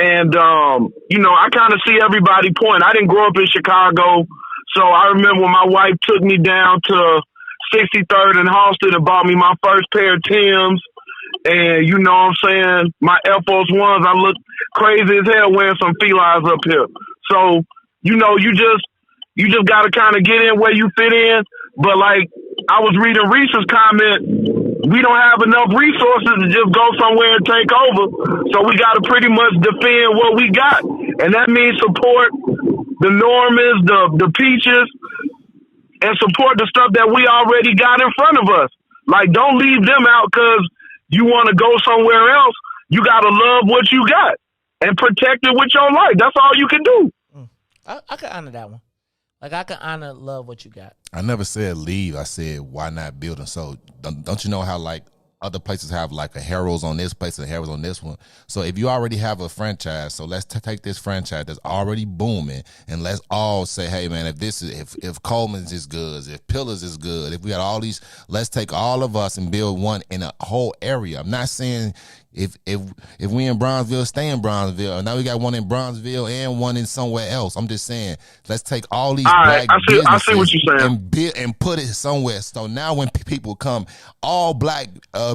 Speaker 6: And, I kind of see everybody point. I didn't grow up in Chicago, so I remember when my wife took me down to 63rd and Halsted and bought me my first pair of Timbs. And you know what I'm saying? My Air Force Ones, I look crazy as hell wearing some felines up here. So, you just got to kind of get in where you fit in. But, like, I was reading Riis's comment, we don't have enough resources to just go somewhere and take over. So we got to pretty much defend what we got. And that means support the Normans, the Peaches, and support the stuff that we already got in front of us. Like, don't leave them out because you want to go somewhere else. You got to love what you got and protect it with your life. That's all you can do.
Speaker 13: I can honor that one. Like, I can honor love what you got.
Speaker 12: I never said leave. I said, why not build them? So don't you know how, like, other places have, like, a Harrow's on this place and a Harrow's on this one? So if you already have a franchise, so let's take this franchise that's already booming, and let's all say, hey, man, if Coleman's is good, if Pillars is good, if we got all these, let's take all of us and build one in a whole area. I'm not saying if we in Bronzeville, stay in Bronzeville. And now we got one in Bronzeville and one in somewhere else. I'm just saying, let's take all these black businesses
Speaker 6: I see what you're saying.
Speaker 12: and put it somewhere. So now when people come, all black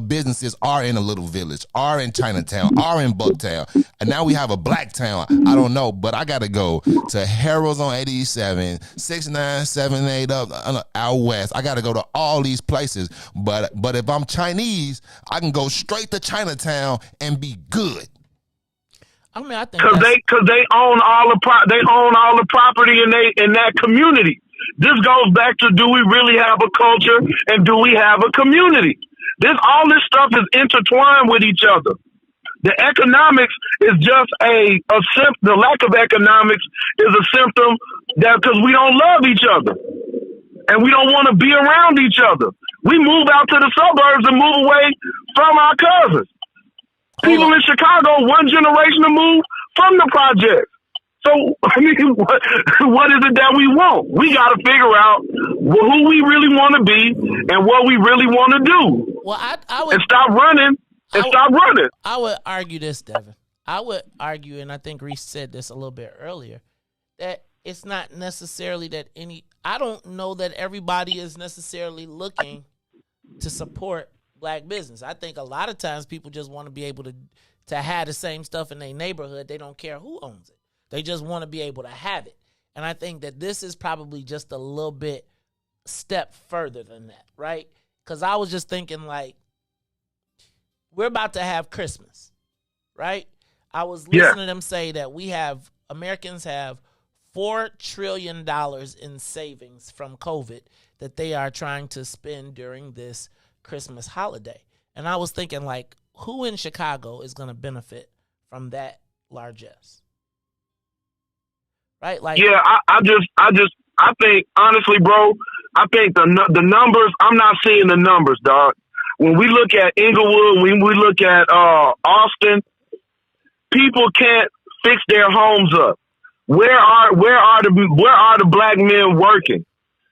Speaker 12: businesses are in a little village, are in Chinatown, are in Bucktown. And now we have a black town. I don't know, but I got to go to Harold's on 87, 6978 up out west. I got to go to all these places. But if I'm Chinese, I can go straight to Chinatown and be good.
Speaker 13: I mean, I think
Speaker 6: because they own all the property in that community. This goes back to, do we really have a culture and do we have a community? All this stuff is intertwined with each other. The economics is just the lack of economics is a symptom that because we don't love each other and we don't want to be around each other. We move out to the suburbs and move away from our cousins. People in Chicago, one generation to move from the project. So, I mean, what is it that we want? We got to figure out who we really want to be and what we really want to do.
Speaker 13: Well, I would,
Speaker 6: and stop running.
Speaker 13: I would argue this, Devin. I would argue, and I think Riis said this a little bit earlier, that it's not necessarily that I don't know that everybody is necessarily looking to support black business. I think a lot of times people just want to be able to have the same stuff in their neighborhood. They don't care who owns it. They just want to be able to have it. And I think that this is probably just a little bit step further than that, right? Because I was just thinking, like, we're about to have Christmas, right? I was listening to them say that Americans have $4 trillion in savings from COVID that they are trying to spend during this Christmas holiday. And I was thinking, like, who in Chicago is going to benefit from that largesse? Right? Like,
Speaker 6: yeah, I think, honestly, bro, I think the numbers, I'm not seeing the numbers, dog. When we look at Inglewood, when we look at Austin, people can't fix their homes up. Where are the black men working?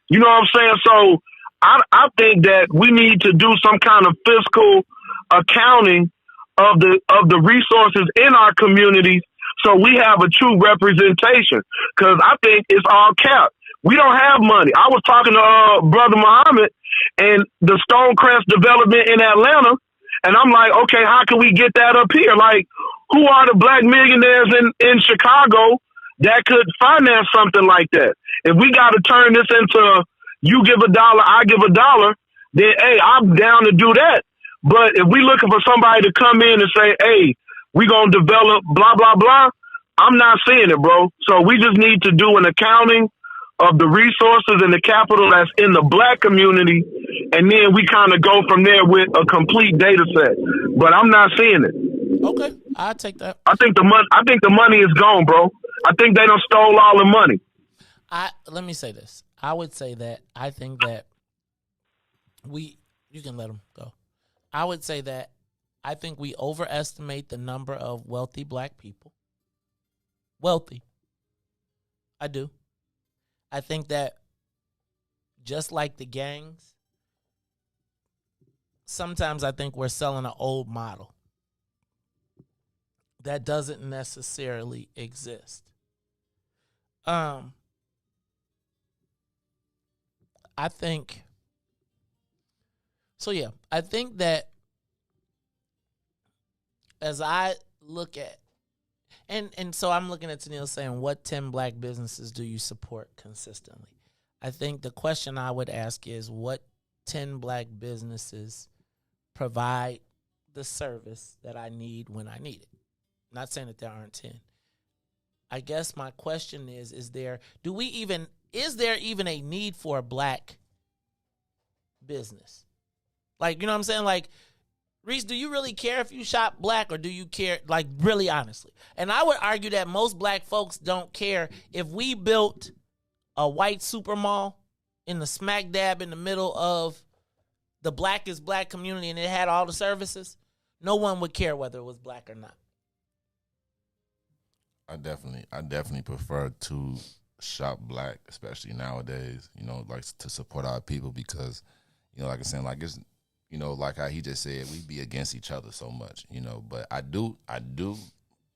Speaker 6: You know what I'm saying? So I think that we need to do some kind of fiscal accounting of the resources in our communities so we have a true representation. Because I think it's all capped. We don't have money. I was talking to Brother Muhammad and the Stonecrest development in Atlanta, and I'm like, okay, how can we get that up here? Like, who are the black millionaires in Chicago that could finance something like that? If we got to turn this into you give $1, I give $1, then, hey, I'm down to do that. But if we looking for somebody to come in and say, hey, we going to develop blah, blah, blah, I'm not seeing it, bro. So we just need to do an accounting of the resources and the capital that's in the black community, and then we kind of go from there with a complete data set. But I'm not seeing it.
Speaker 13: Okay, I'll take that.
Speaker 6: I think the money is gone, bro. I think they done stole all the money.
Speaker 13: Let me say this. I would say that I think that you can let them go. I would say that I think we overestimate the number of wealthy black people. Wealthy. I do. I think that just like the gangs, sometimes I think we're selling an old model that doesn't necessarily exist. I think so. Yeah, I think that as I look at, and so I'm looking at Tennille saying, what 10 black businesses do you support consistently? I think the question I would ask is, what 10 black businesses provide the service that I need when I need it? I'm not saying that there aren't 10. I guess my question is there even a need for a black business? Like, you know what I'm saying? Like, Riis, do you really care if you shop black, or do you care, like, really honestly? And I would argue that most black folks don't care if we built a white super mall in the smack dab in the middle of the blackest black community and it had all the services. No one would care whether it was black or not.
Speaker 12: I definitely prefer to shop black, especially nowadays, you know, like to support our people, because, you know, like I'm saying, like, it's, you know, like how he just said, we be against each other so much, you know. But I do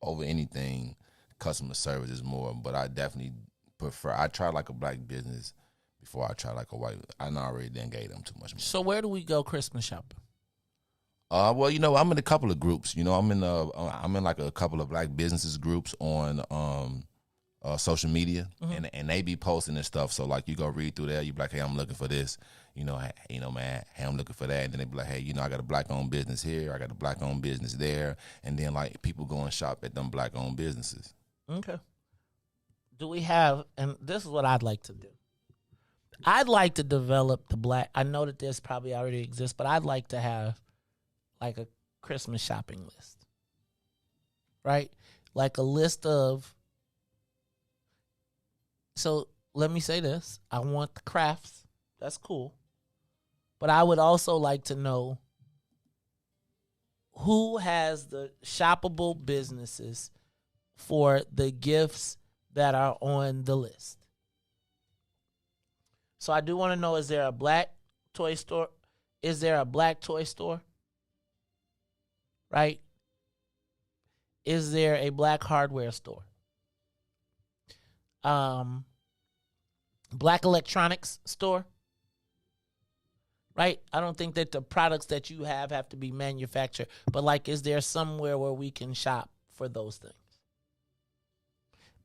Speaker 12: over anything, customer service is more. But I definitely prefer. I try like a black business before I try like a white. I already then gave them too much money.
Speaker 13: So where do we go Christmas shopping?
Speaker 12: Well, you know, I'm in a couple of groups. You know, I'm in like a couple of black businesses groups on social media, and they be posting this stuff. So like, you go read through there, you be like, hey, I'm looking for this. Man, hey, I'm looking for that. And then they be like, hey, you know, I got a black-owned business here. I got a black-owned business there. And then, like, people go and shop at them black-owned businesses.
Speaker 13: Okay. Do we have, and this is what I'd like to do. I'd like to develop the black, I know that this probably already exists, but I'd like to have, like, a Christmas shopping list. Right? Like a list of, so let me say this. I want the crafts. That's cool. But I would also like to know who has the shoppable businesses for the gifts that are on the list. So I do want to know, is there a black toy store? Is there a black toy store? Right? Is there a black hardware store? Black electronics store? Right? I don't think that the products that you have to be manufactured. But, like, is there somewhere where we can shop for those things?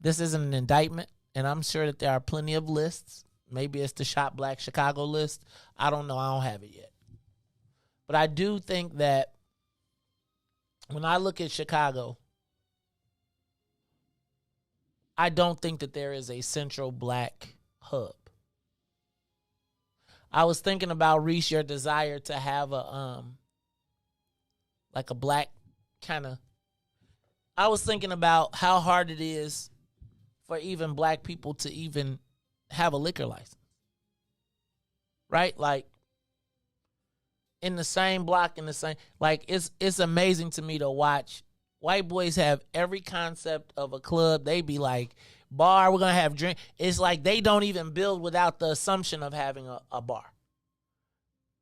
Speaker 13: This isn't an indictment, and I'm sure that there are plenty of lists. Maybe it's the Shop Black Chicago list. I don't know. I don't have it yet. But I do think that when I look at Chicago, I don't think that there is a central black hub. I was thinking about, Riis, your desire to have a like a black kind of, I was thinking about how hard it is for even black people to even have a liquor license. Right? Like, in the same block, in the same, like, it's amazing to me to watch. White boys have every concept of a club. They be like, bar, we're going to have drink. It's like they don't even build without the assumption of having a bar.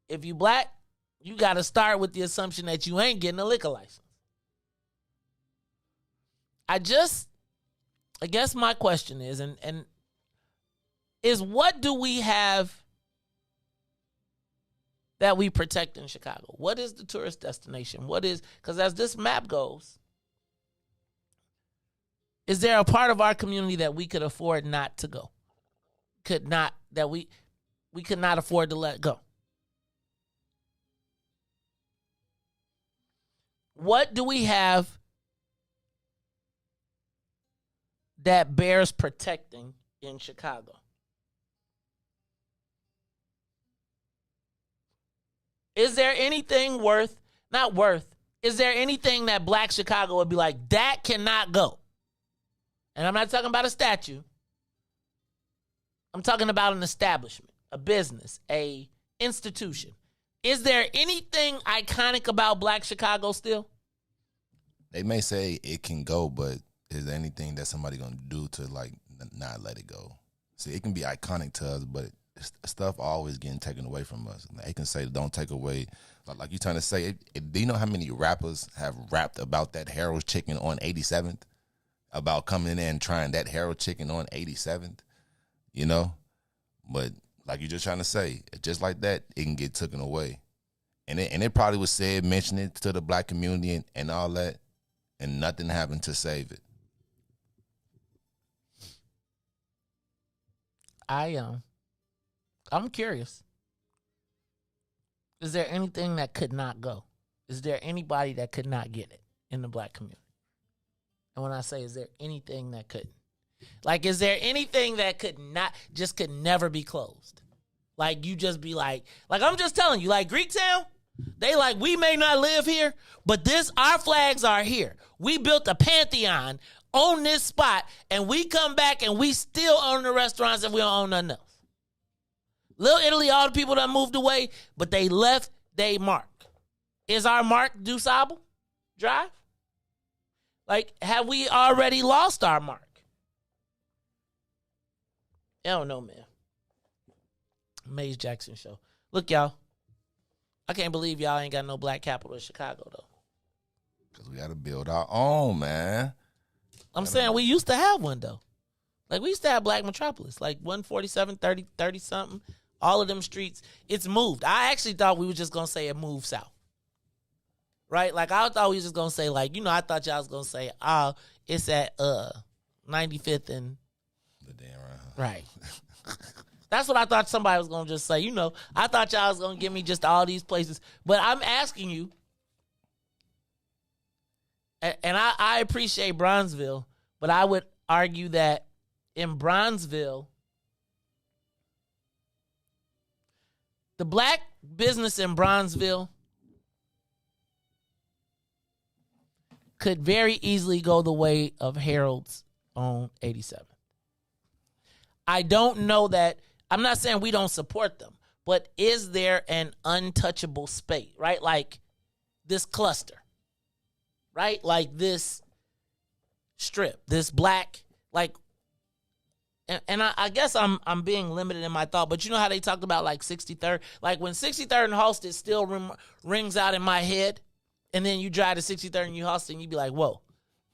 Speaker 13: If you black, you got to start with the assumption that you ain't getting a liquor license. I guess my question is, and is, what do we have that we protect in Chicago? What is the tourist destination? What is, because as this map goes, is there a part of our community that we could afford not to go? We could not afford to let go? What do we have that bears protecting in Chicago? Is there anything is there anything that Black Chicago would be like, that cannot go? And I'm not talking about a statue. I'm talking about an establishment, a business, a institution. Is there anything iconic about Black Chicago still?
Speaker 12: They may say it can go, but is there anything that somebody gonna do to, like, not let it go? See, it can be iconic to us, but stuff always getting taken away from us. They can say, don't take away, like you're trying to say, do you know how many rappers have rapped about that Harold chicken on 87th? About coming in there and trying that Harold chicken on 87th? You know? But like you're just trying to say, just like that, it can get taken away. And it probably was said, mention it to the black community and all that, and nothing happened to save it.
Speaker 13: I'm curious. Is there anything that could not go? Is there anybody that could not get it in the black community? And when I say, is there anything that couldn't? Like, is there anything that could never be closed? Like, you just be like I'm just telling you, like Greektown, they like, we may not live here, but our flags are here. We built a pantheon on this spot, and we come back and we still own the restaurants and we don't own nothing else. Little Italy, all the people that moved away, but they left their mark. Is our mark DuSable Drive? Like, have we already lost our mark? I don't know, man. Maze Jackson Show. Look, y'all, I can't believe y'all ain't got no black capital in Chicago, though.
Speaker 12: Because we got to build our own, man.
Speaker 13: I'm saying we used to have one, though. Like, we used to have Black Metropolis. Like, 147, 30-something. All of them streets. It's moved. I actually thought we were just going to say it moved south. Right? Like, I thought we was just going to say, like, I thought y'all was going to say, oh, it's at 95th and...
Speaker 12: The damn right.
Speaker 13: Right. That's what I thought somebody was going to just say. I thought y'all was going to give me just all these places. But I'm asking you, and I appreciate Bronzeville, but I would argue that in Bronzeville, the black business in Bronzeville could very easily go the way of Harold's on 87. I don't know that. I'm not saying we don't support them, but is there an untouchable space, right? Like this cluster, right? Like this strip, this black, like, and I guess I'm being limited in my thought, but you know how they talked about like 63rd? Like when 63rd and Halsted still rings out in my head, and then you drive to 63rd and you Halsted and you be like, whoa.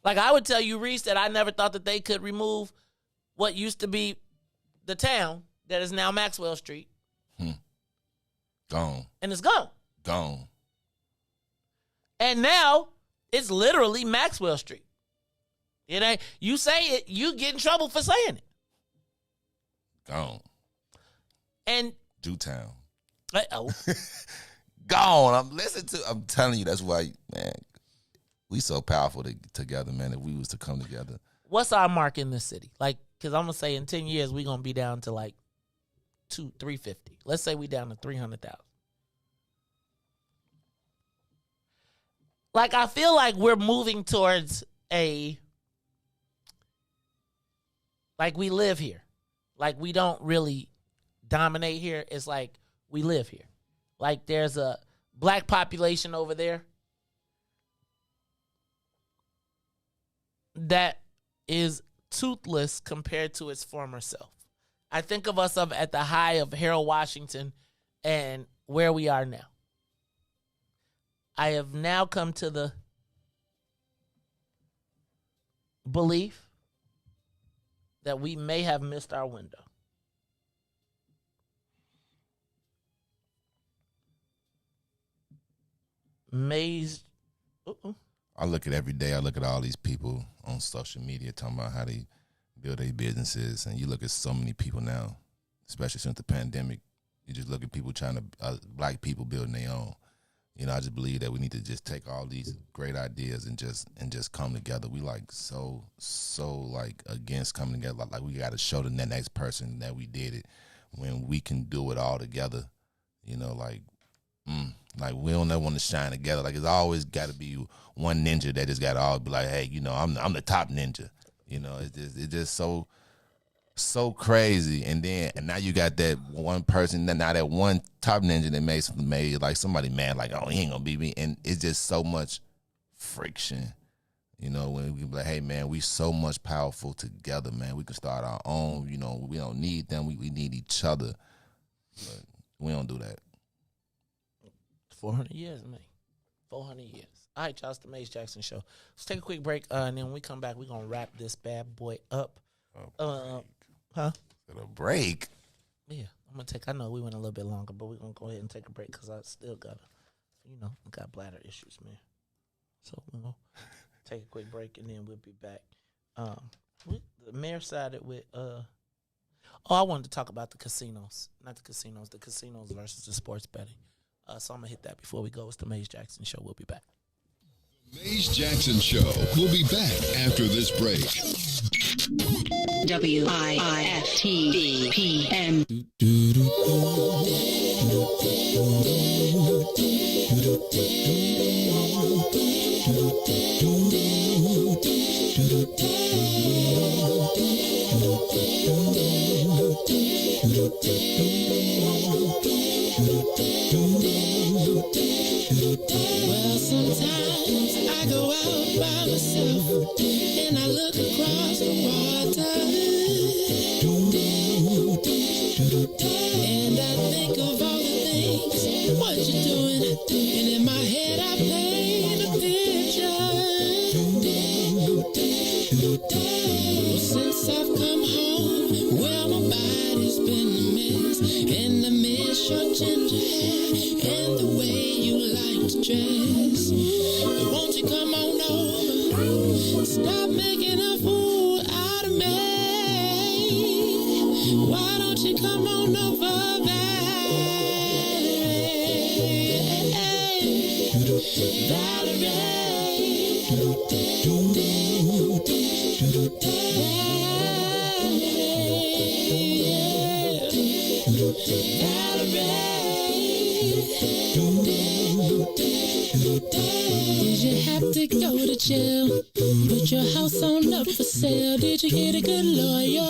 Speaker 13: Like I would tell you, Riis, that I never thought that they could remove what used to be the town that is now Maxwell Street.
Speaker 12: Gone.
Speaker 13: And it's gone.
Speaker 12: Gone.
Speaker 13: And now it's literally Maxwell Street. It ain't, you say it, you get in trouble for saying it.
Speaker 12: Gone.
Speaker 13: And
Speaker 12: Jewtown.
Speaker 13: Oh.
Speaker 12: Gone. I'm telling you, that's why, man, we so powerful together, man, if we was to come together.
Speaker 13: What's our mark in this city? Like, because I'm going to say in 10 years, we're going to be down to like 350. Let's say we down to 300,000. Like, I feel like we're moving towards like we live here. Like we don't really dominate here. It's like we live here. Like there's a black population over there that is toothless compared to its former self. I think of us at the high of Harold Washington and where we are now. I have now come to the belief that we may have missed our window.
Speaker 12: I look at every day, I look at all these people on social media talking about how they build their businesses, and you look at so many people now, especially since the pandemic, you just look at people trying to, black people building their own. I just believe that we need to just take all these great ideas and just come together. We like so like against coming together. Like we got to show the next person that we did it when we can do it all together. Like we don't ever want to shine together. Like it's always got to be one ninja that just got to all be like, hey, I'm the top ninja. It's just so crazy, and now you got that one person, now that one top ninja that made like somebody mad, like, oh, he ain't gonna beat me, and it's just so much friction, when we be like, hey man, we so much powerful together, man. We can start our own, we don't need them, we need each other, but we don't do that.
Speaker 13: 400 years, man. 400 years. All right, y'all, it's the Maze Jackson Show. Let's take a quick break, and then when we come back, we're gonna wrap this bad boy up. Huh?
Speaker 12: A break?
Speaker 13: Yeah, I'm going to take, I know we went a little bit longer, but we're going to go ahead and take a break because I still got got bladder issues, man. So we're going to take a quick break and then we'll be back. The mayor sided with, I wanted to talk about the casinos. Not the casinos versus the sports betting. So I'm going to hit that before we go. It's the Maze Jackson Show. We'll be back.
Speaker 8: Maze Jackson Show. We'll be back after this break.
Speaker 2: WIIFTBP.
Speaker 18: Well, sometimes I go out by myself and I look across the water and I think of all the things what you do doing. And in my head I paint a picture. Since I've come home, well, my body's been a mess. And I miss your ginger hair and the way you like to dress. But won't you come on over? Stop making a fool out of me. Why don't you come on over, Did you have to go to jail? Put your house on up for sale. Did you get a good lawyer?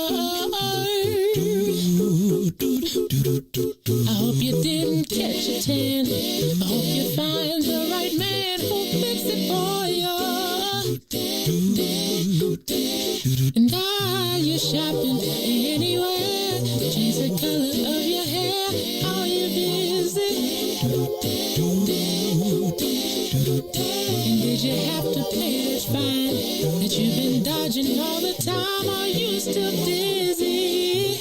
Speaker 18: I hope you didn't catch a tan. I hope you find the right man who'll fix it for you. And are you shopping anywhere? Change the color of your hair. Are you busy? And did you have to pay that fine that you've been dodging all the time? Are you still dizzy?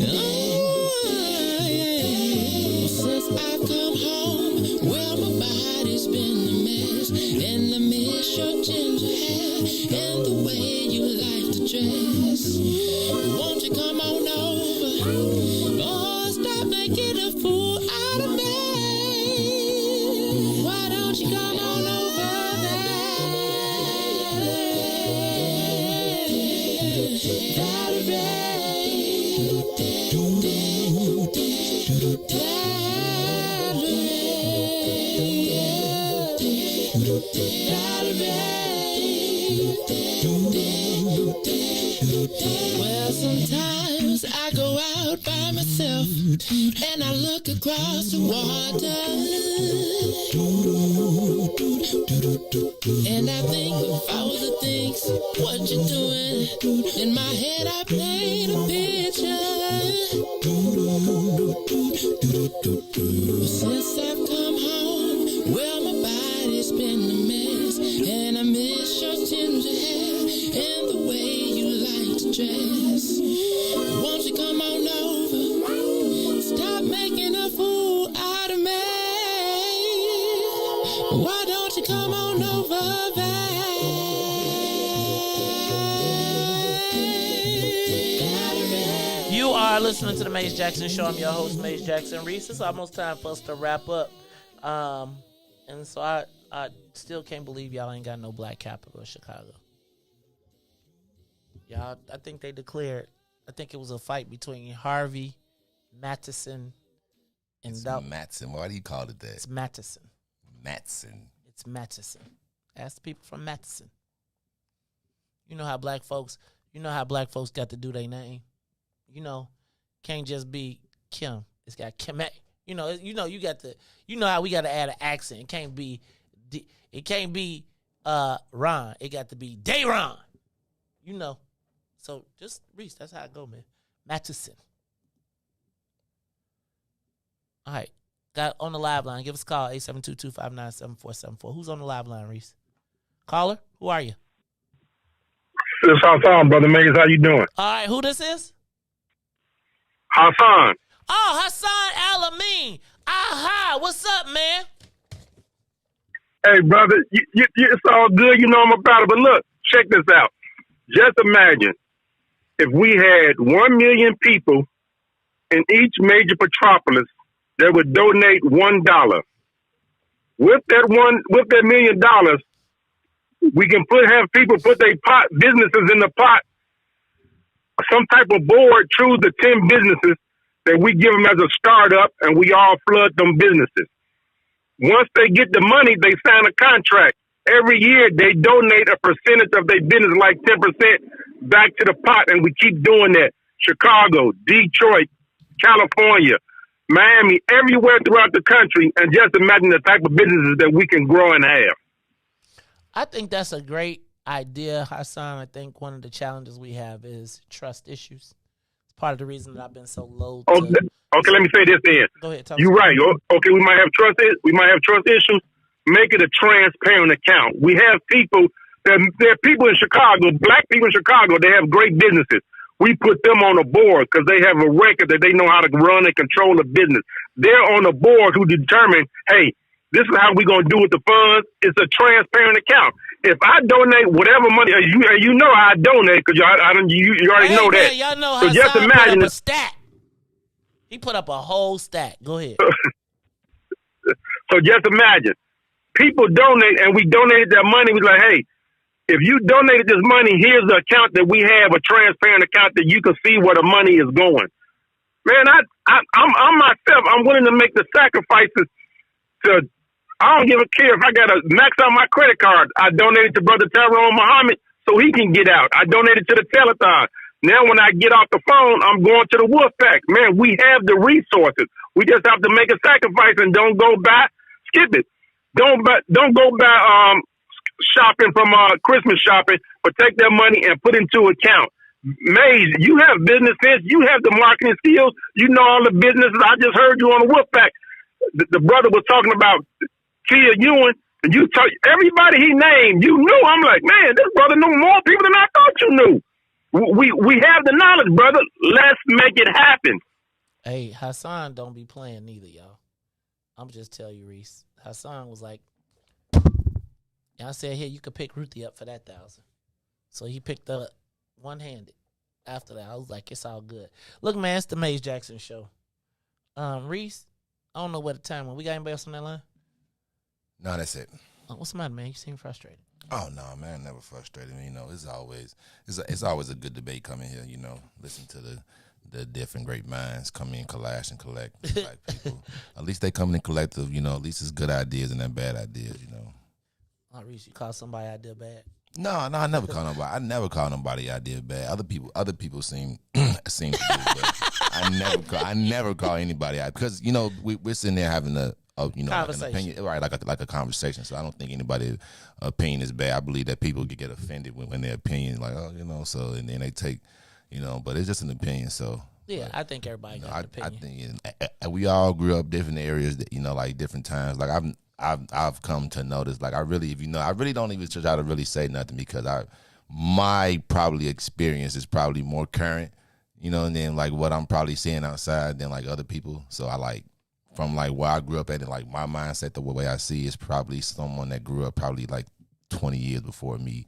Speaker 18: Oh, yeah. Since I've come home, well, my body's been a mess. And I miss your ginger hair and the way you like to dress. Won't you come on over? Oh, stop making a fool out of me. Why don't you come on over there? Well, sometimes I go out by myself and I look across the water and I think of all the things what you're doing. In my head I paint a picture. Since I've come home, well, my body's been a mess and I miss your ginger hair and the way you like to dress. Won't you come on over? Stop making a fool out of me. Why don't you come on over there?
Speaker 13: You are listening to the Maze Jackson Show. I'm your host, Maze Jackson Riis. It's almost time for us to wrap up. And so I still can't believe y'all ain't got no black capital in Chicago. Y'all, I think they declared, I think it was a fight between Harvey, Matheson, and
Speaker 12: Matson. Why do you call it that?
Speaker 13: It's Matheson.
Speaker 12: Matson.
Speaker 13: It's Matheson. Ask the people from Matheson. You know how black folks got to do their name. You know, can't just be Kim. It's got Kim. You know you got to. You know how we got to add an accent. It can't be Ron. It got to be Dayron. You know. So just Riis, that's how I go, man. Matheson. All right. Got on the live line. Give us a call, 872-259-7474. Who's on the live line, Riis? Caller, who are you?
Speaker 6: This Hassan, Brother Maze. How you doing?
Speaker 13: All right, who this is?
Speaker 6: Hassan.
Speaker 13: Oh, Hassan Alameen. Aha, what's up, man?
Speaker 6: Hey, brother, it's all good. You know I'm about it. But look, check this out. Just imagine if we had 1 million people in each major metropolis that would donate $1. With that $1 million, we can have people put their businesses in the pot. Some type of board choose the 10 businesses that we give them as a startup, and we all flood them businesses. Once they get the money, they sign a contract. Every year, they donate a percentage of their business, like 10%, back to the pot, and we keep doing that. Chicago, Detroit, California, Miami, everywhere throughout the country, and just imagine the type of businesses that we can grow and have.
Speaker 13: I think that's a great idea, Hassan. I think one of the challenges we have is trust issues, Part of the reason that I've been so low.
Speaker 6: Okay, let me say this then.
Speaker 13: Go ahead.
Speaker 6: You're right. Okay, we might have trust issues. Make it a transparent account. We have people. There are people in Chicago, black people in Chicago. They have great businesses. We put them on a board because they have a record that they know how to run and control a business. They're on a board who determine, hey, this is how we're going to do with the funds. It's a transparent account. If I donate whatever money, you know I donate because you already know that.
Speaker 13: Y'all know
Speaker 6: so
Speaker 13: how
Speaker 6: just imagine
Speaker 13: put up a stat. He put up a whole stat. Go ahead.
Speaker 6: So just imagine. People donate, and we donated that money. We're like, hey, if you donated this money, here's the account that we have, a transparent account that you can see where the money is going. Man, I'm myself. I'm willing to make the sacrifices to. I don't give a care if I got to max out my credit card. I donated to Brother Tyrone Muhammad so he can get out. I donated to the telethon. Now when I get off the phone, I'm going to the Wolfpack. Man, we have the resources. We just have to make a sacrifice and don't go buy. Skip it. Don't go buy shopping from Christmas shopping, but take that money and put into account. Maze, you have business sense. You have the marketing skills. You know all the businesses. I just heard you on the Wolfpack. The brother was talking about Tia Ewing, and you everybody he named, you knew. I'm like, man, this brother knew more people than I thought you knew. We have the knowledge, brother. Let's make it happen.
Speaker 13: Hey, Hassan don't be playing neither, y'all. I'm just tell you, Riis. Hassan was like, and I said, here, you could pick Ruthie up for that 1,000. So he picked up one-handed. After that, I was like, it's all good. Look, man, it's the Maze Jackson show. Riis, I don't know what the time when we got anybody else on that line.
Speaker 12: No, that's it.
Speaker 13: Oh, what's the matter, man? You seem frustrated.
Speaker 12: Oh no, man, never frustrated. You know, it's always a good debate coming here. You know, listen to the different great minds come in, clash and collect. Black people, at least they come in collective. You know, at least it's good ideas and then bad ideas. You know.
Speaker 13: Oh, Riis, you call somebody idea bad?
Speaker 12: No, I never call nobody. I never call nobody idea bad. Other people seem to do, but I never call anybody out because you know we're sitting there having an opinion, right? Like a conversation. So I don't think anybody's opinion is bad. I believe that people get offended when their opinion, like, oh, you know, so and then they take, you know, but it's just an opinion. So
Speaker 13: yeah, but, I think everybody got an opinion.
Speaker 12: I think we all grew up different areas, that, you know, like different times. Like I've come to notice, like I really don't even try to really say nothing because my probably experience is probably more current, you know, and then like what I'm probably seeing outside than like other people. So I like. From like where I grew up at, and like my mindset, the way I see is probably someone that grew up probably like 20 years before me,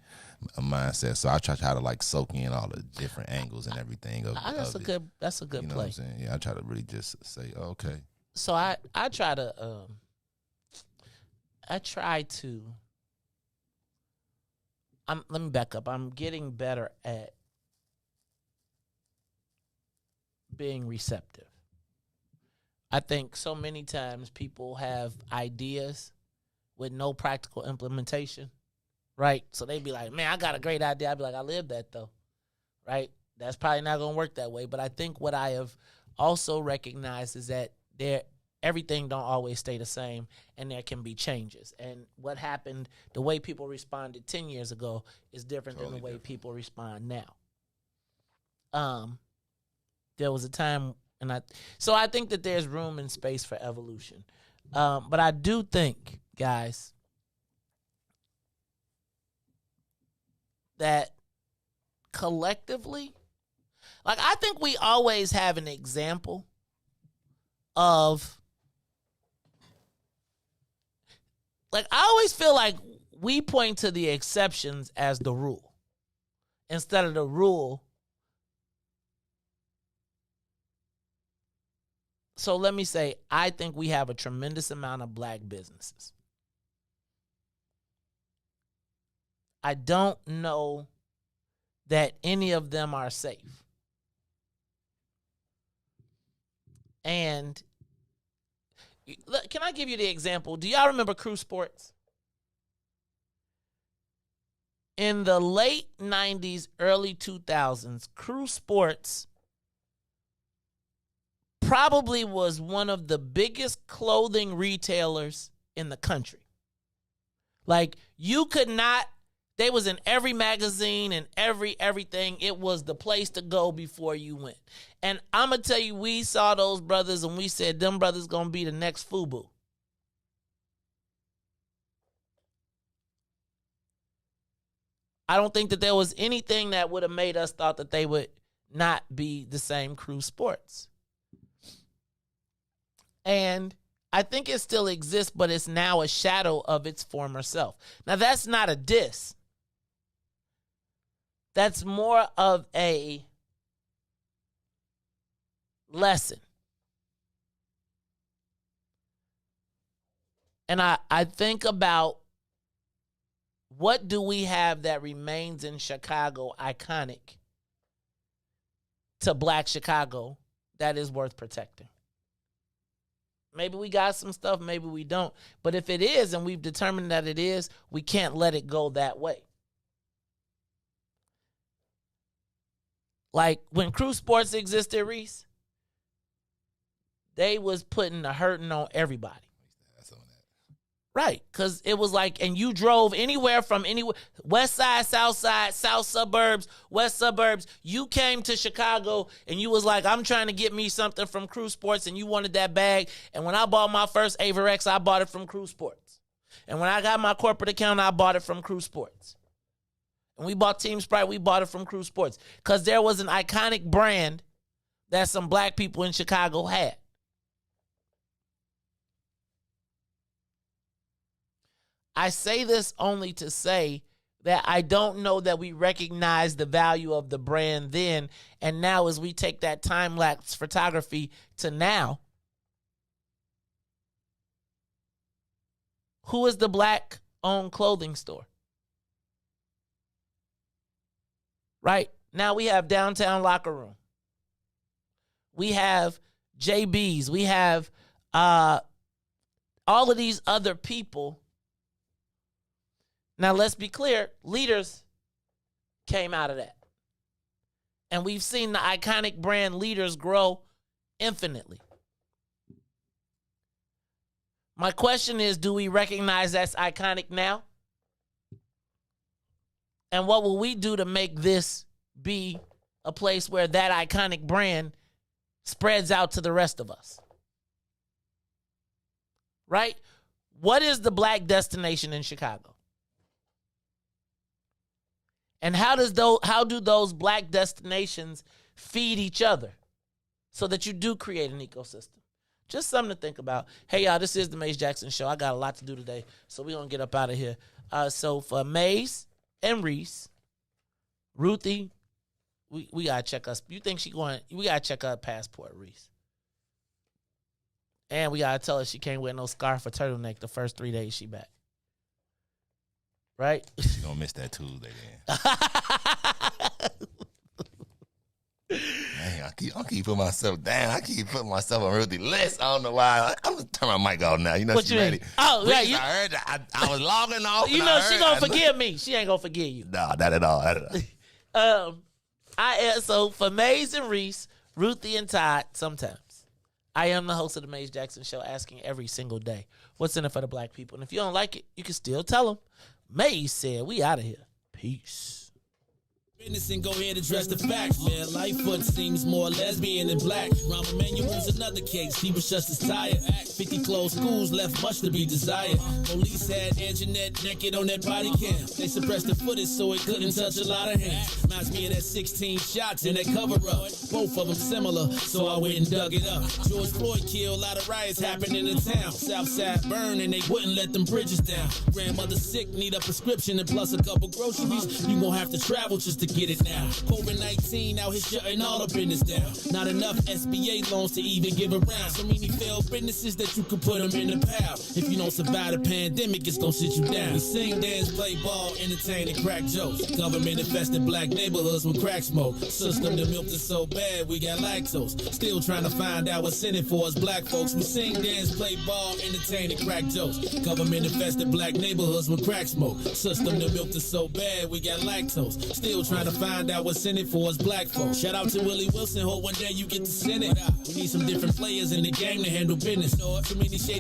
Speaker 12: a mindset. So I try to like soak in all the different angles and everything.
Speaker 13: That's a good
Speaker 12: you know
Speaker 13: play.
Speaker 12: What I'm saying? Yeah, I try to really just say, oh, okay.
Speaker 13: So I try to let me back up. I'm getting better at being receptive. I think so many times people have ideas with no practical implementation, right? So they be like, man, I got a great idea. I be like, I live that though, right? That's probably not going to work that way. But I think what I have also recognized is that everything don't always stay the same and there can be changes. And what happened, the way people responded 10 years ago is different than the way people respond now. There was a time so I think that there's room and space for evolution. But I do think, guys, that collectively, like I think we always have an example of, like I always feel like we point to the exceptions as the rule instead of the rule. So let me say, I think we have a tremendous amount of black businesses. I don't know that any of them are safe. And can I give you the example? Do y'all remember Crew Sports? In the late 90s, early 2000s, Crew Sports probably was one of the biggest clothing retailers in the country. Like, you could not They was in every magazine and everything. It was the place to go before you went. And I'm going to tell you, we saw those brothers and we said, them brothers going to be the next FUBU. I don't think that there was anything that would have made us thought that they would not be the same Crew Sports. And I think it still exists, but it's now a shadow of its former self. Now, that's not a diss. That's more of a lesson. And I think about, what do we have that remains in Chicago iconic to Black Chicago that is worth protecting? Maybe we got some stuff, maybe we don't. But if it is, and we've determined that it is, we can't let it go that way. Like when Crew Sports existed, Riis, they was putting the hurting on everybody. Right, because it was like, and you drove anywhere from anywhere, west side, south suburbs, west suburbs. You came to Chicago and you was like, I'm trying to get me something from Crew Sports, and you wanted that bag. And when I bought my first Averex, I bought it from Crew Sports. And when I got my corporate account, I bought it from Crew Sports. And we bought Team Sprite, we bought it from Crew Sports. Because there was an iconic brand that some black people in Chicago had. I say this only to say that I don't know that we recognize the value of the brand then, and now as we take that time-lapse photography to now, who is the black-owned clothing store? Right? Now we have Downtown Locker Room. We have JB's. We have all of these other people. Now, let's be clear, leaders came out of that. And we've seen the iconic brand leaders grow infinitely. My question is, do we recognize that's iconic now? And what will we do to make this be a place where that iconic brand spreads out to the rest of us? Right? What is the black destination in Chicago? And how do those black destinations feed each other so that you do create an ecosystem? Just something to think about. Hey, y'all, this is the Maze Jackson Show. I got a lot to do today, so we're going to get up out of here. So for Maze and Riis, Ruthie, we got to check us. You think she going, we got to check her passport, Riis. And we got to tell her she can't wear no scarf or turtleneck the first 3 days she back. Right?
Speaker 12: She gonna miss that Tuesday then. Dang, I keep putting myself down. I keep putting myself on Ruthie list. I don't know why. I'm gonna turn my mic off now. You know she ready.
Speaker 13: Oh, yeah.
Speaker 12: I heard I was logging off.
Speaker 13: You know she gonna forgive me. She ain't gonna forgive you.
Speaker 12: No, not at all.
Speaker 13: So for Maze and Riis, Ruthie and Todd, sometimes I am the host of the Maze Jackson Show, asking every single day, what's in it for the black people? And if you don't like it, you can still tell them. Maze said, we out of here. Peace.
Speaker 11: Business and go ahead and address the facts, man. Lightfoot seems more lesbian than black. Rahm Emanuel's another case. He was just as tired. 50 closed schools left much to be desired. Police had Anjanette naked on that body cam. They suppressed the footage so it couldn't touch a lot of hands. Reminds me of that 16 shots in that cover up. Both of them similar, so I went and dug it up. George Floyd killed, a lot of riots happening in the town. Southside burned and they wouldn't let them bridges down. Grandmother sick, need a prescription and plus a couple groceries. You gon' have to travel just to get it now. COVID-19 out here shutting all the business down. Not enough SBA loans to even give around. So many failed businesses that you could put them in the pile. If you don't survive the pandemic, it's gonna sit you down. We sing, dance, play ball, entertain, and crack jokes. Government infested black neighborhoods with crack smoke. System that milked us so bad, we got lactose. Still trying to find out what's in it for us black folks. We sing, dance, play ball, entertain, and crack jokes. Government infested black neighborhoods with crack smoke. System that milked us so bad, we got lactose. Still trying to find out what's in it for us black folks. Shout out to Willie Wilson, hope one day you get to send it. We need some different players in the game to handle business. So many shady